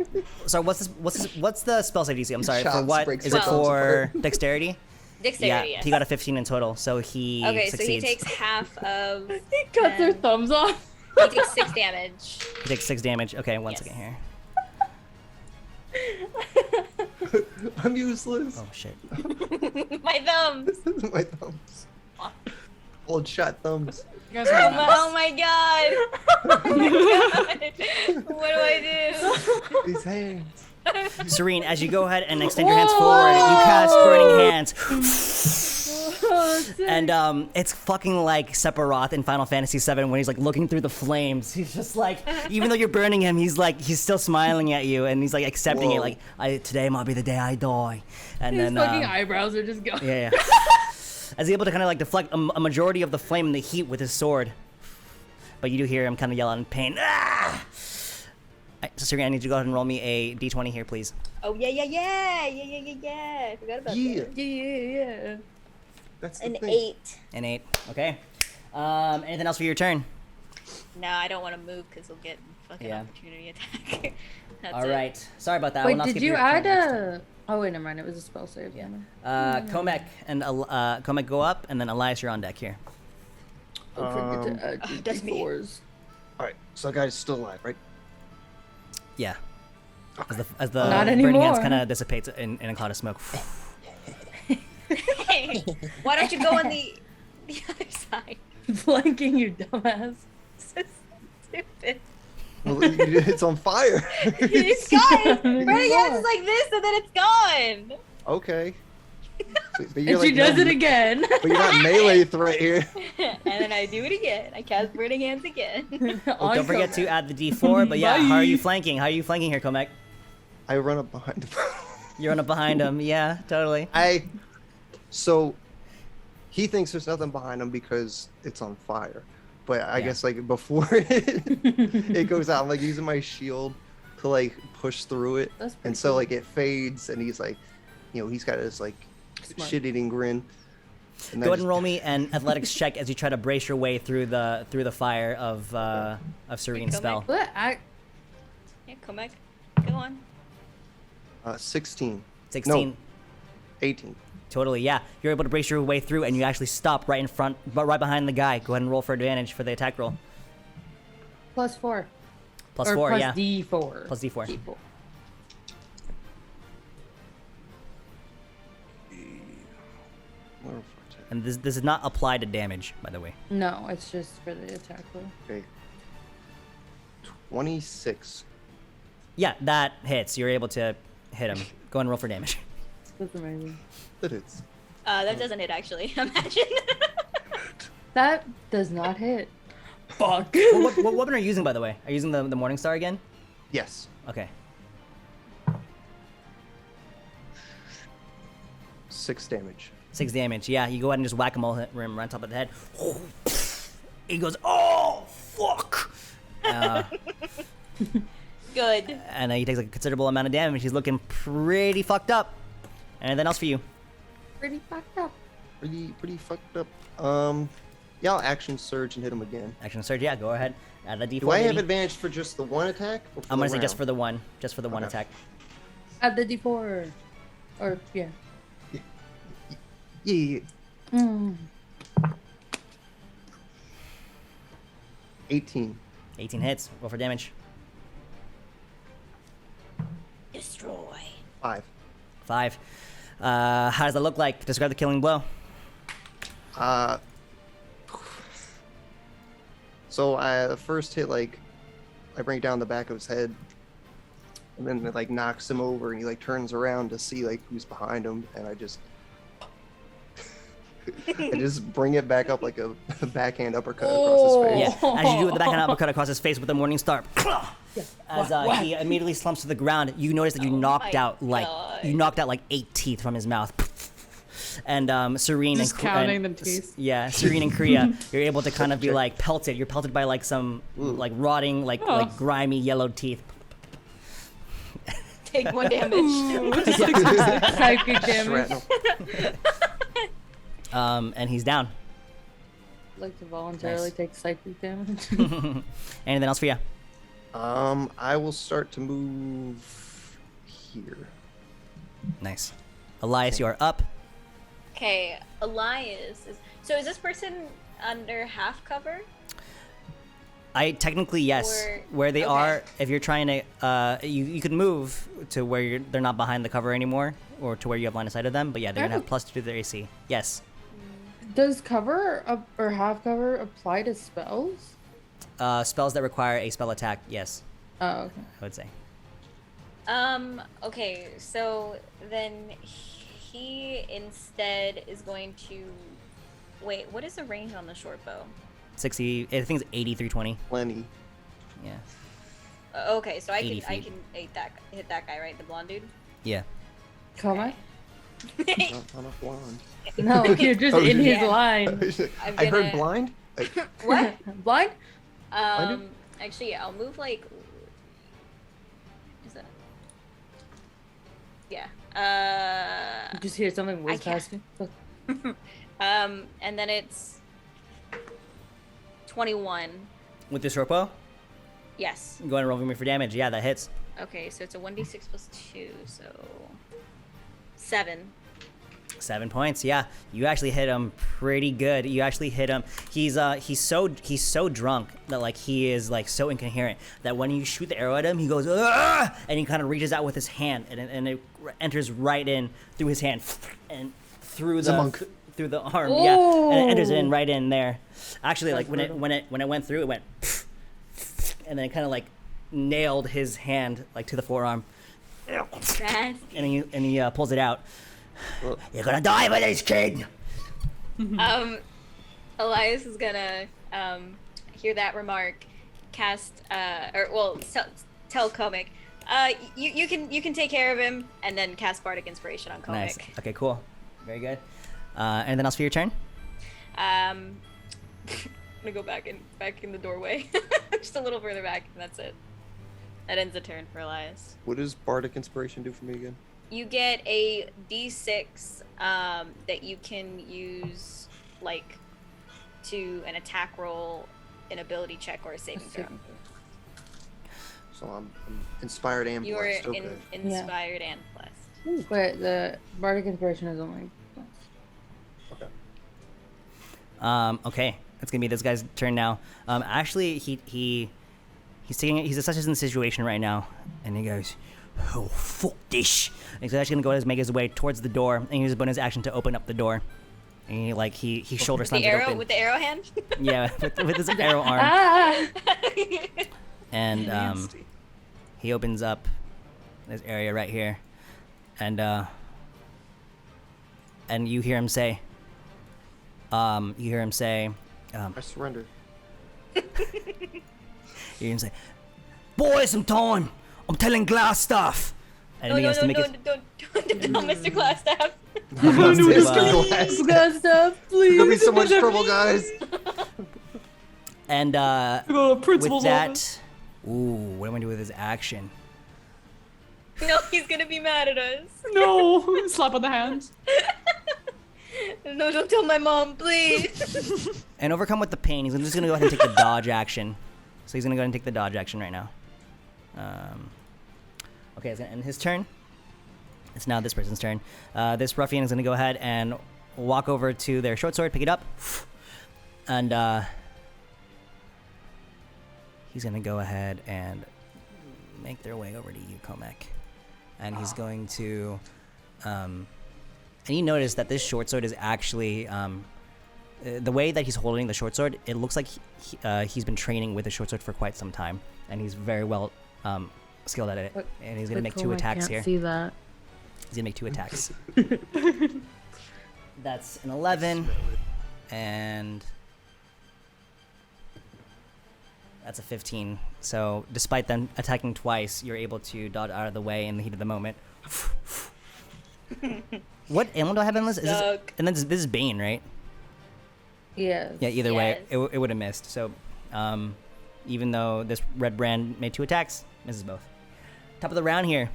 Sorry. What's the spell save DC? I'm sorry. For Chops, what? breaks Is their it thumbs for apart. dexterity? Dexterity, Yeah. yes. He got a 15 in total, so he Okay, succeeds. so he takes half of. He cuts their thumbs off. He takes 6 damage. He takes 6 damage. Okay, one Yes. second here. I'm useless. Oh shit. My thumbs. My thumbs. Old shot thumbs. You guys are Oh my god. Oh my god. What do I do? These hands. Serene, as you go ahead and extend your hands forward, you cast burning hands. And it's fucking like Sephiroth in Final Fantasy VII when he's like looking through the flames. He's just like, even though you're burning him, he's still smiling at you and he's like accepting it. Whoa. Like, today might be the day I die. And His then fucking eyebrows are just going. yeah. As he's able to kind of like deflect a majority of the flame and the heat with his sword. But you do hear him kind of yell out in pain. Ah! So Serene, I need you to go ahead and roll me a d20 here, please. Oh yeah. I forgot about Yeah. that. Yeah. That's the An thing. 8. An 8. Okay. Anything else for your turn? No, I don't want to move because he'll get fucking Yeah. opportunity attack. That's All it. right. Sorry about that. I will Wait, not did skip you your add turn next turn. a? Oh wait, never mind. It was a spell save. Yeah. Never mind. Comac and Comac go up, and then Elias, you're on deck here. Don't forget to add that's me. D4s. All right. So that guy's still alive, right? Yeah. As the Not burning hands anymore. kind of dissipates in a cloud of smoke. Hey, why don't you go on the other side? Flanking you, dumbass. So stupid. Well, it's on fire. It's gone. It's Burning hands gone. is like this, and then it's gone. Okay. But And you're she like does not- it again. But you're not melee threat here. And then I do it again. I cast burning hands again. Oh, don't forget to add the d4. But yeah, how are you flanking? How are you flanking here, Comac? I run up behind him. You're on up behind him. Yeah, totally. So he thinks there's nothing behind him because it's on fire. But I Yeah. guess like before it goes out, I'm like using my shield to like push through it. That's pretty And so cool. like it fades and he's like, he's got this like Smart. shit-eating grin. And Go ahead and roll me an athletics check as you try to brace your way through the fire of Serene's Comac. spell. What? Yeah, Comac, go on. 16. 16. No, 18. Totally, yeah. You're able to brace your way through, and you actually stop right in front, but right behind the guy. Go ahead and roll for advantage for the attack roll. +4. Plus Or 4, plus yeah. D4. Plus D4. D4. And this is not applied to damage, by the way. No, it's just for the attack roll. Okay. 26. Yeah, that hits. You're able to hit him. Go ahead and roll for damage. That's amazing. That hits. That doesn't hit actually. Imagine. That does not hit. Fuck. what weapon are you using, by the way? Are you using the Morning Star again? Yes. Okay. 6 damage. 6 damage. Yeah, you go ahead and just whack him all hit him right on top of the head. He goes, oh, fuck! Good. And he takes like a considerable amount of damage. He's looking pretty fucked up. Anything else for you? Pretty fucked up. Pretty fucked up. Yeah, I'll action surge and hit him again. Action surge. Yeah, go ahead. Add the D4. Do I have baby. advantage for just the one attack? Or for I'm the gonna say just round? for the one. Just for the one Okay. attack. Add the D4. Or, yeah. Yeah. Mm. 18. 18 hits. Roll for damage. Destroy. 5. 5. How does that look like? Describe the killing blow. So I first hit like I bring down the back of his head, and then it like knocks him over, and he like turns around to see like who's behind him, and I just bring it back up like a backhand uppercut across his face. Yeah, as you do with the backhand uppercut across his face with the Morning Star. As he immediately slumps to the ground, you notice that you knocked my out like God. 8 teeth from his mouth. And Serene Just and counting and, the teeth. Yeah, Serene and Kriya, you're able to kind of be like pelted. You're pelted by like some like rotting, like grimy yellow teeth. Take 1 damage. Psychic damage. Shrapnel. And he's down. Like to voluntarily Nice. take psychic damage. Anything else for you? I will start to move here. Nice. Elias, you are up. Okay, Elias is. So is this person under half cover? I technically yes. Or- Where they okay. are, if you're trying to, you could move to where they're not behind the cover anymore, or to where you have line of sight of them. But yeah, they're gonna have +2 to their AC. Yes. Does cover or half cover apply to spells? Spells that require a spell attack. Yes, Oh, okay. I would say. Okay, so then he instead is going to. Wait, what is the range on the short bow? 60. I think it's 80 320. Plenty. Yeah. Okay, so I 80 can feet. hit that guy, right? The blonde dude. Yeah. Come Not a blonde. No, you're just Oh, in his yeah. line. I heard gonna- blind. What? Blind? Actually, I'll move like. Is that? Yeah. You just hear something whiz can't- past you. And then it's 21. With this short bow, Yes. go ahead and roll for me for damage. Yeah, that hits. Okay, so it's a 1d6 plus 2, so 7. 7 points. Yeah, you actually hit him pretty good. You actually hit him. He's so drunk that like he is like so incoherent that when you shoot the arrow at him, he goes "Argh!" and he kind of reaches out with his hand and it enters right in through his hand and through a monk. through the arm. Yeah, and it enters in Oh. right in there. Actually, like That's when it went through, it went and then it kind of like nailed his hand like to the forearm, Nasty. and he pulls it out. You're gonna die for this, kid. Elias is gonna hear that remark, cast tell Comic, you can take care of him, and then cast Bardic Inspiration on Comic. Nice. Okay, cool. Very good. Anything else for your turn? I'm gonna go back in the doorway, just a little further back, and that's it. That ends the turn for Elias. What does Bardic Inspiration do for me again? You get a d6 that you can use like to an attack roll, an ability check, or a saving throw. So I'm inspired and You are blessed. Okay. inspired and blessed. But the Bardic Inspiration is only. Okay, it's gonna be this guy's turn now. Actually, he's such in the situation right now, and he goes, "Oh fuck this!" And he's actually gonna go ahead and make his way towards the door, and he uses bonus action to open up the door. And he shoulder slams it open. With the arrow hand. Yeah, with his arrow arm, Ah! and he opens up this area right here, and you hear him say, I surrender. you hear him say, "Boy, some time. I'm telling Glass stuff." And No, he begins to make his- don't tell Mr. Glassstaff. Got stuff, please. There'll be so much trouble, guys. And Go to the with principal's that, office. ooh, what am I gonna do with his action? No, he's gonna be mad at us. No, slap on the hand. no, don't tell my mom, please. And overcome with the pain, he's just gonna go ahead and take the dodge action. So he's gonna go ahead and take the dodge action right now. Okay, it's gonna end his turn. It's now this person's turn. This ruffian is gonna go ahead and walk over to their short sword, pick it up, and he's gonna go ahead and make their way over to you, Komek. And he's going to, and you notice that this short sword is actually, the way that he's holding the short sword, it looks like he's been training with a short sword for quite some time, and he's very well skilled at it. And he's gonna make 2 attacks here. See that? He's gonna make 2 attacks. That's an 11, and that's a 15. So despite them attacking twice, you're able to dodge out of the way in the heat of the moment. What ailment do I have in this? And then this is Bane, right? Yeah. Yeah, either way, Yes. it would have missed. So even though this red brand made 2 attacks, misses both. Top of the round here.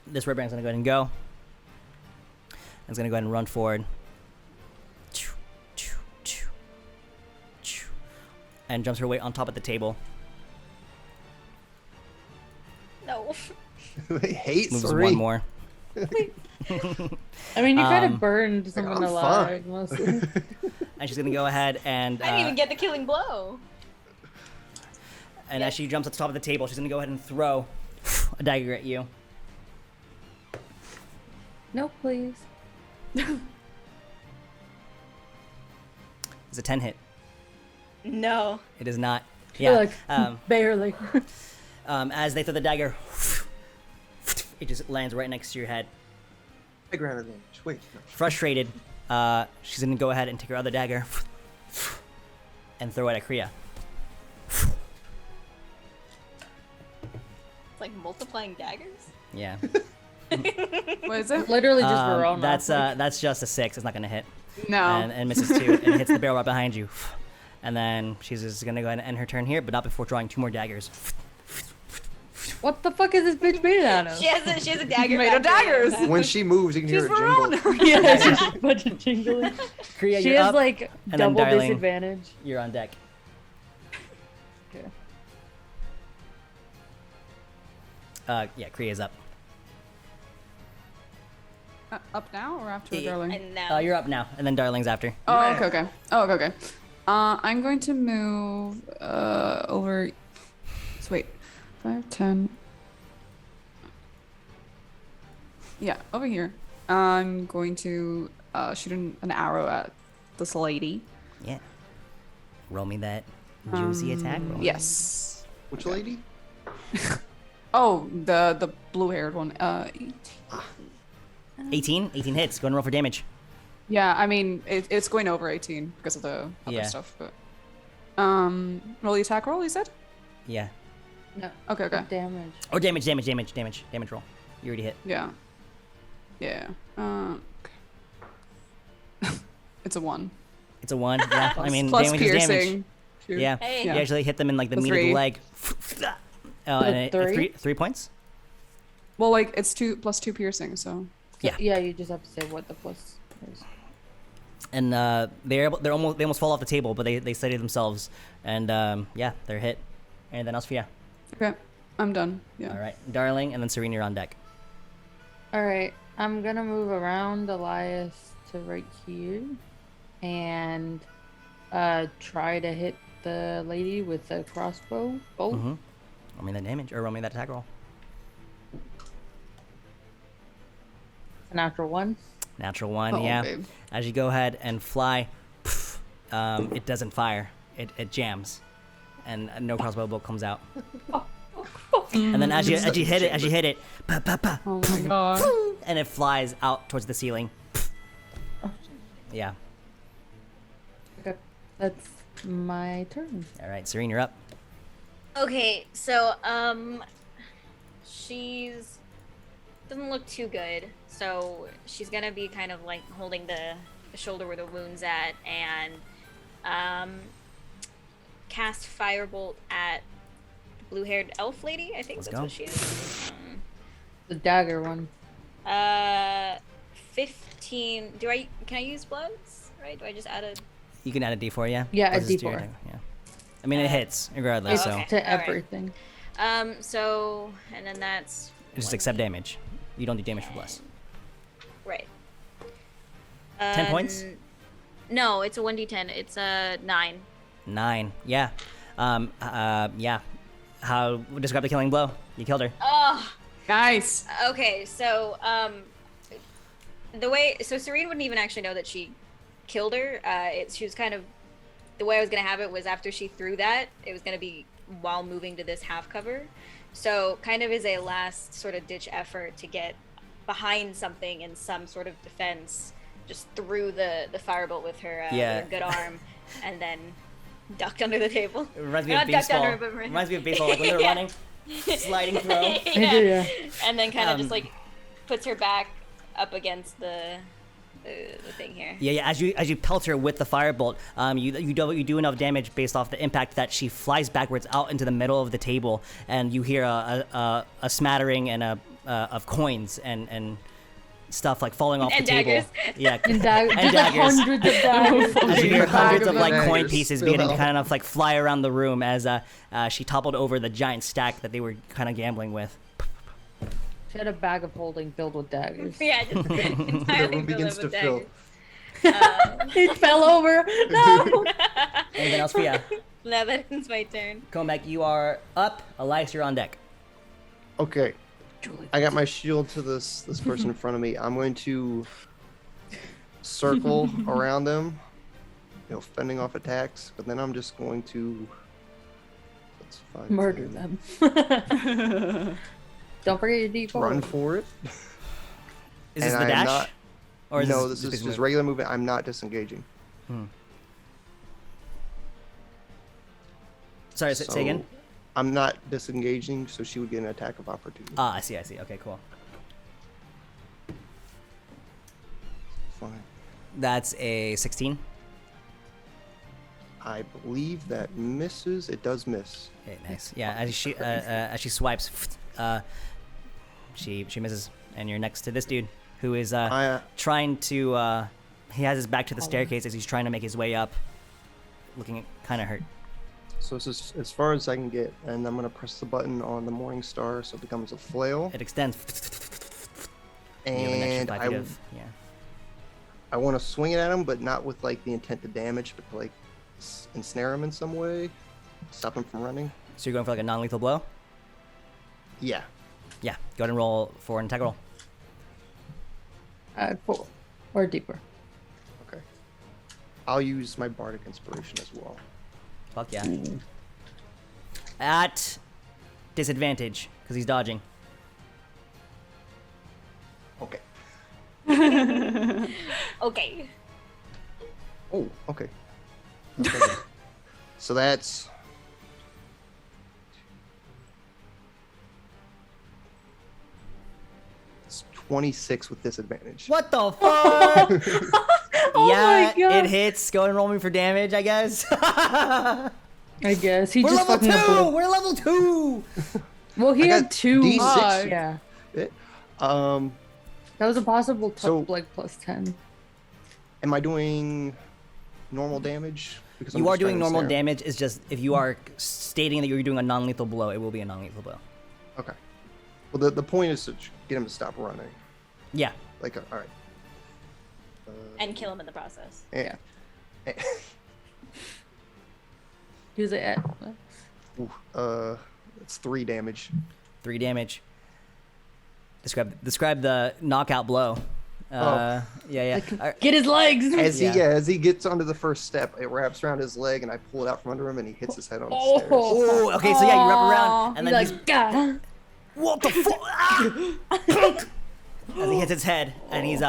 This red brand's gonna go ahead and go. It's gonna go ahead and run forward. And jumps her way on top of the table. No. They hate Moves three. 1 more. I mean, you kind Um, of burned someone I'm alive, fine. mostly. And she's gonna go ahead and I didn't even get the killing blow. and as she jumps at the top of the table, she's gonna go ahead and throw a dagger at you. No, please. It's a 10 hit. No. It is not. Yeah. Like, barely. As they throw the dagger, it just lands right next to your head. Background advantage. Wait. No. Frustrated, she's gonna go ahead and take her other dagger and throw it at Kriya. It's like multiplying daggers. Yeah. What is it? Literally just Verona. That's just a 6. It's not gonna hit. No. And misses 2 and hits the barrel right behind you. And then she's just gonna go ahead and end her turn here, but not before drawing 2 more daggers. What the fuck is this bitch made out of? She has a dagger. Made of factory. daggers. When she moves, you can hear She's a jingle. Verona. Yeah, it's just a bunch of jingling. Kriya, She you're has up. like and then double Darling. disadvantage. You're on deck. Okay. Yeah, Kriya's up. Up now or after Yeah, Darling? And now. You're up now, and then Darling's after. Oh, okay, okay. Oh, okay, okay. I'm going to move over. So wait, 5, 10. Yeah, over here. I'm going to shoot an arrow at this lady. Yeah. Roll me that juicy attack roll. Yes. Which lady? Oh, the blue-haired one. 18? 18 hits. Go and roll for damage. Yeah, I mean it's going over 18 because of the other Yeah. stuff. But roll the attack roll. You said? Yeah. No. Okay, okay. Damage. Or damage roll. You already hit. Yeah. Yeah. It's a 1. It's a 1. Yeah. I mean, Plus damage is damage. piercing. Shoot. Yeah. Hey. You actually hit them in like the The meat of the 3. leg. Oh, and it, 3? 3 points? Well, like it's 2 plus 2 piercing, so. Yeah. Yeah, you just have to say what the plus is. And they almost fall off the table, but they steady themselves, and yeah, they're hit. Anything else for you? Okay, I'm done. Yeah. All right, Darling, and then Serena, you're on deck. All right, I'm gonna move around Elias to right here, and try to hit the lady with the crossbow bolt. Mm-hmm. Roll me that damage, or roll me that attack roll. An natural 1. Natural 1, Oh, yeah. babe. As you go ahead and fly, it doesn't fire. It jams, and no crossbow bolt comes out. And then as you hit it, pa, pa, pa, Oh my god. and it flies out towards the ceiling. Yeah. Okay, that's my turn. All right, Serena, you're up. Okay, so she's doesn't look too good. So she's gonna be kind of like holding the shoulder where the wound's at, and cast firebolt at the blue-haired elf lady. I think Let's that's go. what she is. The dagger one. 15. 15. Can I use bloods? Right? Do I just add a? You can add a D4, yeah. Yeah, a Plus it's to your D4. attack, yeah. I mean, it hits regardless, It's so okay. to All right. everything. So and then that's just accept damage. You don't do damage for plus. right. 10 points? No, it's a 1d10. It's a 9. 9. Yeah. Yeah. How describe the killing blow? You killed her. Oh, Guys. okay. So Serene wouldn't even actually know that she killed her. She was kind of the way I was gonna have it was after she threw that, it was gonna be while moving to this half cover. So kind of as a last sort of ditch effort to get behind something in some sort of defense, just threw the firebolt with her, with her good arm, and then ducked under the table. It reminds me Not of ducked baseball. under, but Reminds me of baseball, like when they're Yeah. running, sliding throw. Yeah. And then kind of just Um, like puts her back up against the thing here. Yeah. As you pelt her with the firebolt, you do enough damage based off the impact that she flies backwards out into the middle of the table, and you hear a smattering and of coins and stuff like falling off And the table. daggers. Yeah. And there's like daggers. hundreds of daggers. As you hear hundreds of like Daggers coin pieces spill beginning to out. kind of like fly around the room as she toppled over the giant stack that they were kind of gambling with. She had a bag of holding filled with daggers. Yeah, just The entirely room filled begins up to with fill. daggers. It fell over. No. Anything else for ya? Now that it's my turn. Comeback, you are up. Elias, you're on deck. Okay. I got my shield to this person in front of me. I'm going to circle around them, fending off attacks, but then I'm just going to Murder them. Don't forget your D4. run for it. Is this And the I'm dash? not- Or No, this is basic just move? regular movement. I'm not disengaging. Sorry, say again. So, I'm not disengaging, so she would get an attack of opportunity. Ah, I see. Okay, cool. Fine. That's a 16. I believe that misses. It does miss. Okay, nice. Yeah, as she swipes, she misses, and you're next to this dude who is trying to. He has his back to the staircase as he's trying to make his way up, looking kind of hurt. So this is as far as I can get, and I'm gonna press the button on the Morning Star, so it becomes a flail. It extends. You have an extra And 5 feet of, yeah. I want to swing it at him, but not with like the intent to damage, but to like ensnare him in some way, stop him from running. So you're going for like a non-lethal blow? Yeah. Yeah. Go ahead and roll for an attack roll. 4 or deeper. Okay. I'll use my bardic inspiration as well. Fuck yeah. At disadvantage because he's dodging. Okay. Okay. Oh, okay. Okay. So that's it's 26 with disadvantage. What the fuck? Oh Yeah, my God. it hits. Go ahead and roll me for damage, I guess. I guess he We're just level fucking 2! blew. We're level 2! Well, he I had got 2. D6. Yeah, It, that was a possible So- like plus 10. am I doing normal damage? Because I'm You are just trying doing to normal ensnare him. damage. It's just if you are stating that you're doing a non-lethal blow, it will be a non-lethal blow. Okay. Well, the point is to get him to stop running. Yeah. Like, all right. And kill him in the process. Yeah. He was at. It's 3 damage. 3 damage. Describe the knockout blow. Yeah. Get his legs. As he gets onto the first step, it wraps around his leg, and I pull it out from under him, and he hits his head on the stairs. Oh, okay. So yeah, you wrap around, and then He's he's like, God. what the fuck? As he hits his head, and he's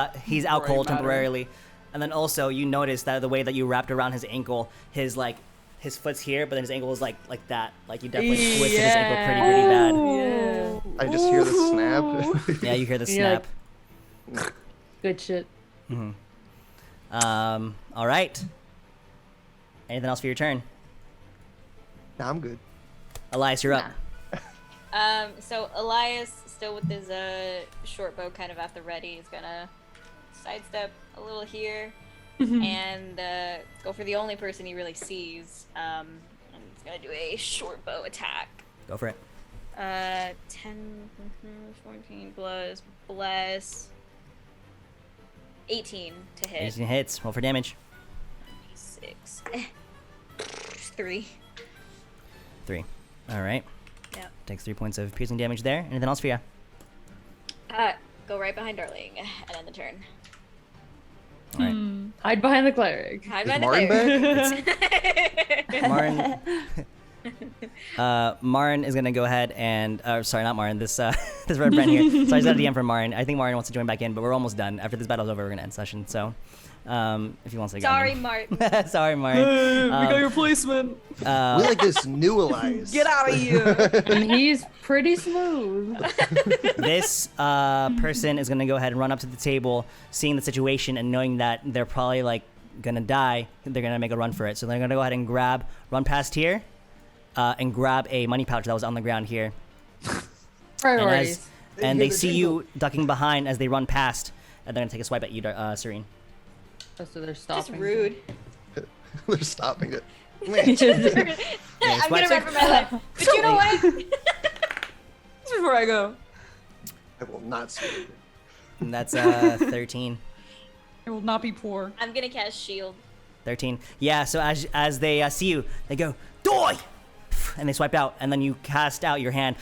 out cold temporarily, and then also you notice that the way that you wrapped around his ankle, his foot's here, but then his ankle is like that. Like you definitely twisted his ankle pretty bad. Yeah. I just hear the snap. Yeah, you hear the You're snap. Good shit. All right. Anything else for your turn? Nah, I'm good. Elias, you're up. So Elias, still with his short bow kind of at the ready, is gonna sidestep a little here, Mm-hmm. and go for the only person he really sees. And he's gonna do a short bow attack. Go for it. 10, 14 plus bless. 18 to hit. 18 hits. Roll for damage. 6. 3. 3. All right. Yep. Takes 3 points of piercing damage there. Anything else for you? Go right behind Darling and end the turn. All right. Hide behind the cleric. Hide Is behind Martin the cleric. Marn. Marn is gonna go ahead and sorry, not Marn. This this red brand here. Sorry, I just got a DM from Marn. I think Marn wants to join back in, but we're almost done. After this battle's over, we're gonna end session. So, if he wants to get Sorry, in. Martin. Sorry, Marn. We got your replacement. we like this new Elias. Get out of here. And he's pretty smooth. This person is gonna go ahead and run up to the table, seeing the situation and knowing that they're probably like gonna die. They're gonna make a run for it. So they're gonna go ahead and run past here, and grab a money pouch that was on the ground here. Priorities. And they see you ducking behind as they run past, and they're gonna take a swipe at you, Serene. Oh, so they're Just stopping. rude. They're stopping it. I'm swipe. gonna run for my life. But you know what? Just before I go, I will not sweep it. And that's 13. I will not be poor. I'm gonna cast shield. 13. Yeah. So as they see you, they go die, and they swipe out, and then you cast out your hand.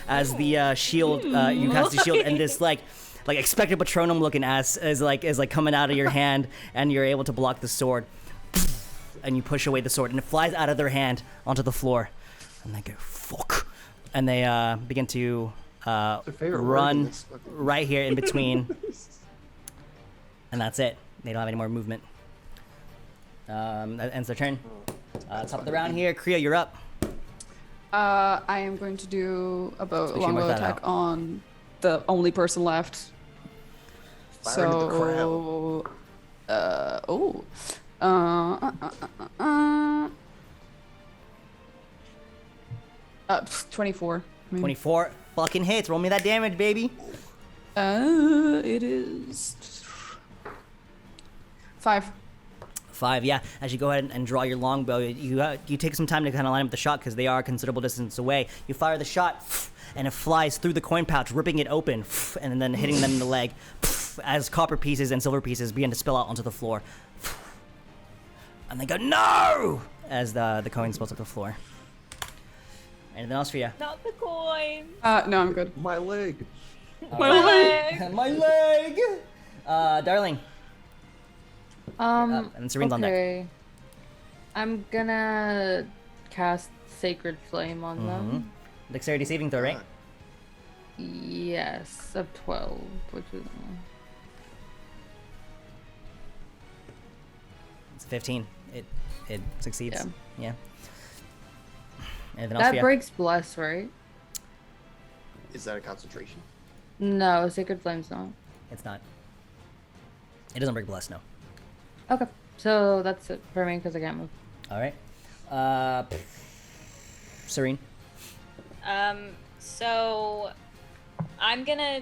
As the shield, you cast the shield, and this like expected patronum looking ass is like coming out of your hand, and you're able to block the sword, and you push away the sword, and it flies out of their hand onto the floor, and they go fuck, and they begin to Their favorite word in run this fucking- right here in between, and that's it. They don't have any more movement. That ends their turn. Top of the round here, Kriya, you're up. I am going to do a Make sure you longbow mark that attack on the only person left. Fire into the So, uh, 24. I mean, 24 fucking hits. Roll me that damage, baby. It is 5. 5, yeah. As you go ahead and draw your longbow, you take some time to kind of line up the shot because they are a considerable distance away. You fire the shot, and it flies through the coin pouch, ripping it open, and then hitting them in the leg, as copper pieces and silver pieces begin to spill out onto the floor. And they go, no! As the coin spills up the floor. Anything else for you? Not the coin. No, I'm good. My leg. My leg. My leg! Darling. And Serene's on deck. Okay. I'm gonna cast Sacred Flame on them. Dexterity saving throw, right? Yes, of 12, which is It's 15. It succeeds. Yeah. Anything else for that you? breaks bless, right? Is that a concentration? No, Sacred Flame's not. It's not. It doesn't break bless, no. Okay, so that's it for me because I can't move. All right. Serene. So I'm gonna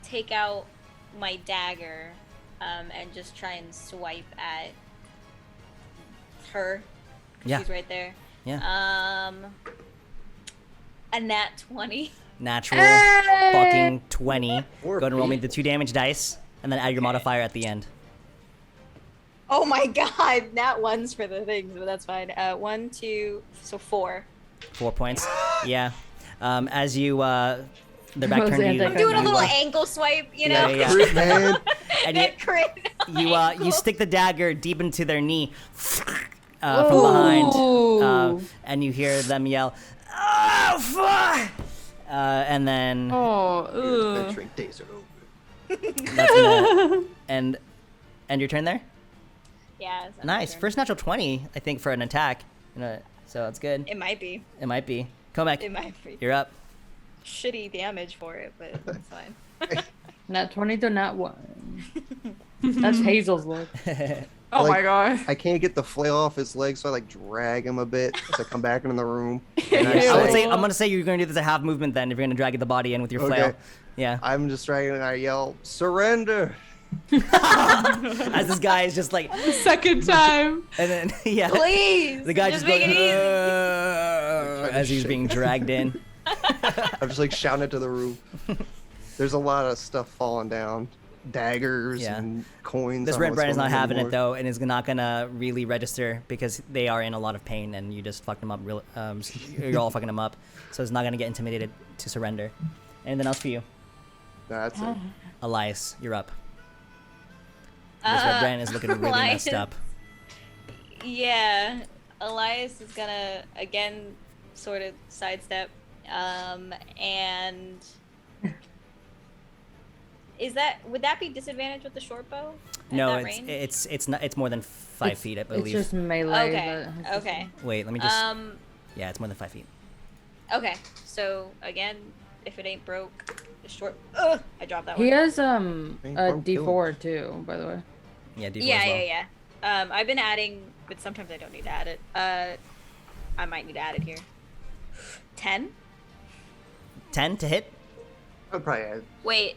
take out my dagger, and just try and swipe at her. 'Cause Yeah. she's right there. Yeah. A nat 20. Natural fucking 20. Go ahead and roll me the 2 damage dice, and then add your modifier at the end. Oh my god, nat ones for the things, but that's fine. 1, 2, so 4. 4 points. Yeah. As you, they're back Those turned to you. anti- Doing a You, little ankle swipe, you know? Yeah. Crit, man. And you, That crit. you stick the dagger deep into their knee from behind, and you hear them yell, "Oh fuck!" And then Oh, ugh. Adventuring days are over. that's gonna end your turn there. Yeah. it's not Nice. sure. First natural 20, I think, for an attack. So that's good. It might be. It might be. Comac, It might be. you're up. Shitty damage for it, but it's fine. Nat 20 to nat 1. That's Hazel's look. Oh Like, my god. I can't get the flail off his leg, so I like drag him a bit as I come back into the room. And I Yeah. I would say, say I'm gonna say you're gonna do this a half movement then if you're gonna drag the body in with your flail. Okay. Yeah. I'm just dragging and I yell, surrender. As this guy is just like, Second time. and then yeah, Please. the guy just make goes it easy. as he's being dragged in. I'm just like shouting it to the roof. There's a lot of stuff falling down. Daggers Yeah. and coins. This I don't red know brand what's is not going on having it anymore. though, and is not gonna really register because they are in a lot of pain, and you just fucked them up. You're all fucking them up, so it's not gonna get intimidated to surrender. Anything else for you, That's it. Elias? You're up. This red brand is looking really messed up. Yeah, Elias is gonna again sort of sidestep, and would that be disadvantage with the short bow? At No, that it's range? not. It's more than 5 feet, I It's believe. just melee. Okay. but- Okay. Wait, let me just. Yeah, it's more than 5 feet. Okay. So again, if it ain't broke, the short. I dropped that He one. has a Don't kill D4 too, by the way. Yeah, D4 Yeah, as well. yeah, yeah. I've been adding, but sometimes I don't need to add it. I might need to add it here. 10. 10 to hit. I'd probably add Wait.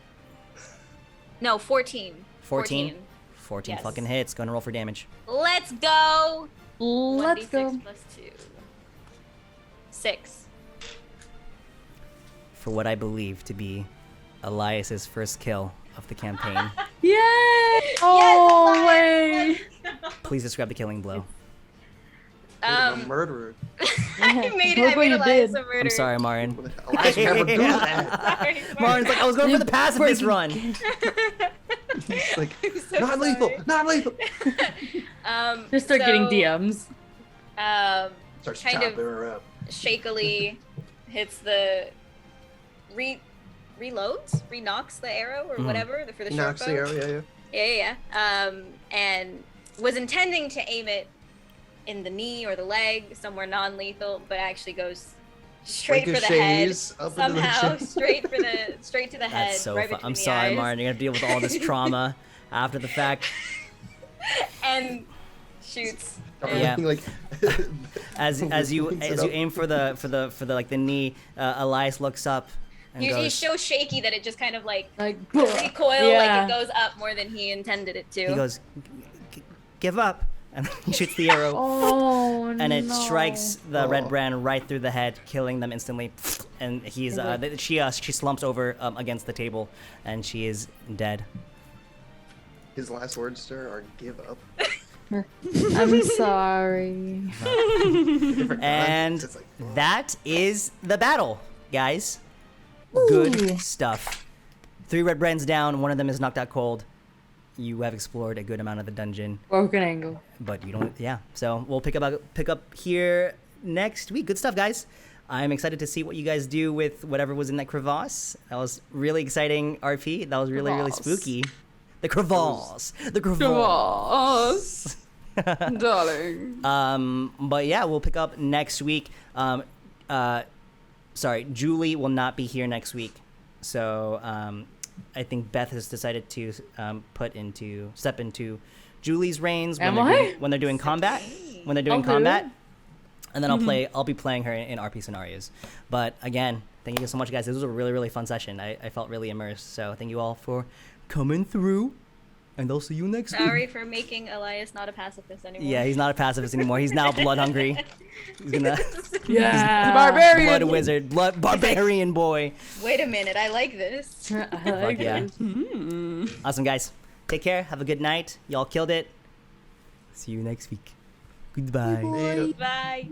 No, 14. 14. 14 Yes. fucking hits. Gonna roll for damage. Let's go. Let's 1d6 go. plus 2. 6. For what I believe to be Elias's first kill of the campaign. Yay! Oh, wait. Please describe the killing blow. I'm a murderer. I made Look what Elias you a did. murderer. I'm sorry, Marin. Elias would never do that. Sorry, Marin's like, I was going for the pacifist run. It's like, so not lethal, sorry. not lethal. Just start getting so, DMs. Starts Kind of- chopping her up. Shakily hits the re-knocks the arrow or Mhm. whatever for the He short knocks bow. the arrow, yeah. Yeah. And was intending to aim it in the knee or the leg, somewhere non-lethal, but actually goes straight for the head. Ricochets up into the Somehow, chest. straight to the head. That's so right fun. between I'm the sorry, eyes, Marin. You're gonna deal with all this trauma after the fact. and shoots. Yeah. Like, As you aim for the like the knee, Elias looks up and He's goes. so shaky that it just kind of like Like, recoil, yeah. like it goes up more than he intended it to. He goes, give up, and he shoots the arrow. Oh, And it no. strikes the red Oh. brand right through the head, killing them instantly. And he's she slumps over against the table, and she is dead. his last words to her are "give up." I'm sorry. Different And context, it's like, that is the battle, guys. Good stuff. 3 red brands down. One of them is knocked out cold. You have explored a good amount of the dungeon, Broken angle. but you don't. Yeah. So we'll pick up here next week. Good stuff, guys. I'm excited to see what you guys do with whatever was in that crevasse. That was really exciting, RP. That was really Crevasse. spooky. The crevasse. The crevasse. Darling. But yeah, we'll pick up next week. Sorry, Julie will not be here next week. So I think Beth has decided to step into Julie's reigns Am I? when they're doing combat. When they're doing I'll do combat. it. And then I'll be playing her in RP scenarios. But again, thank you so much, guys. This was a really fun session. I felt really immersed. So thank you all for coming through. And I'll see you next week. Sorry for making Elias not a pacifist anymore. Yeah, he's not a pacifist anymore. He's now blood hungry. He's gonna Yeah. Barbarian. blood wizard, blood barbarian boy. Wait a minute, I like this. I Fuck like yeah. it. Awesome, guys. Take care. Have a good night. Y'all killed it. See you next week. Goodbye. "Later." Bye.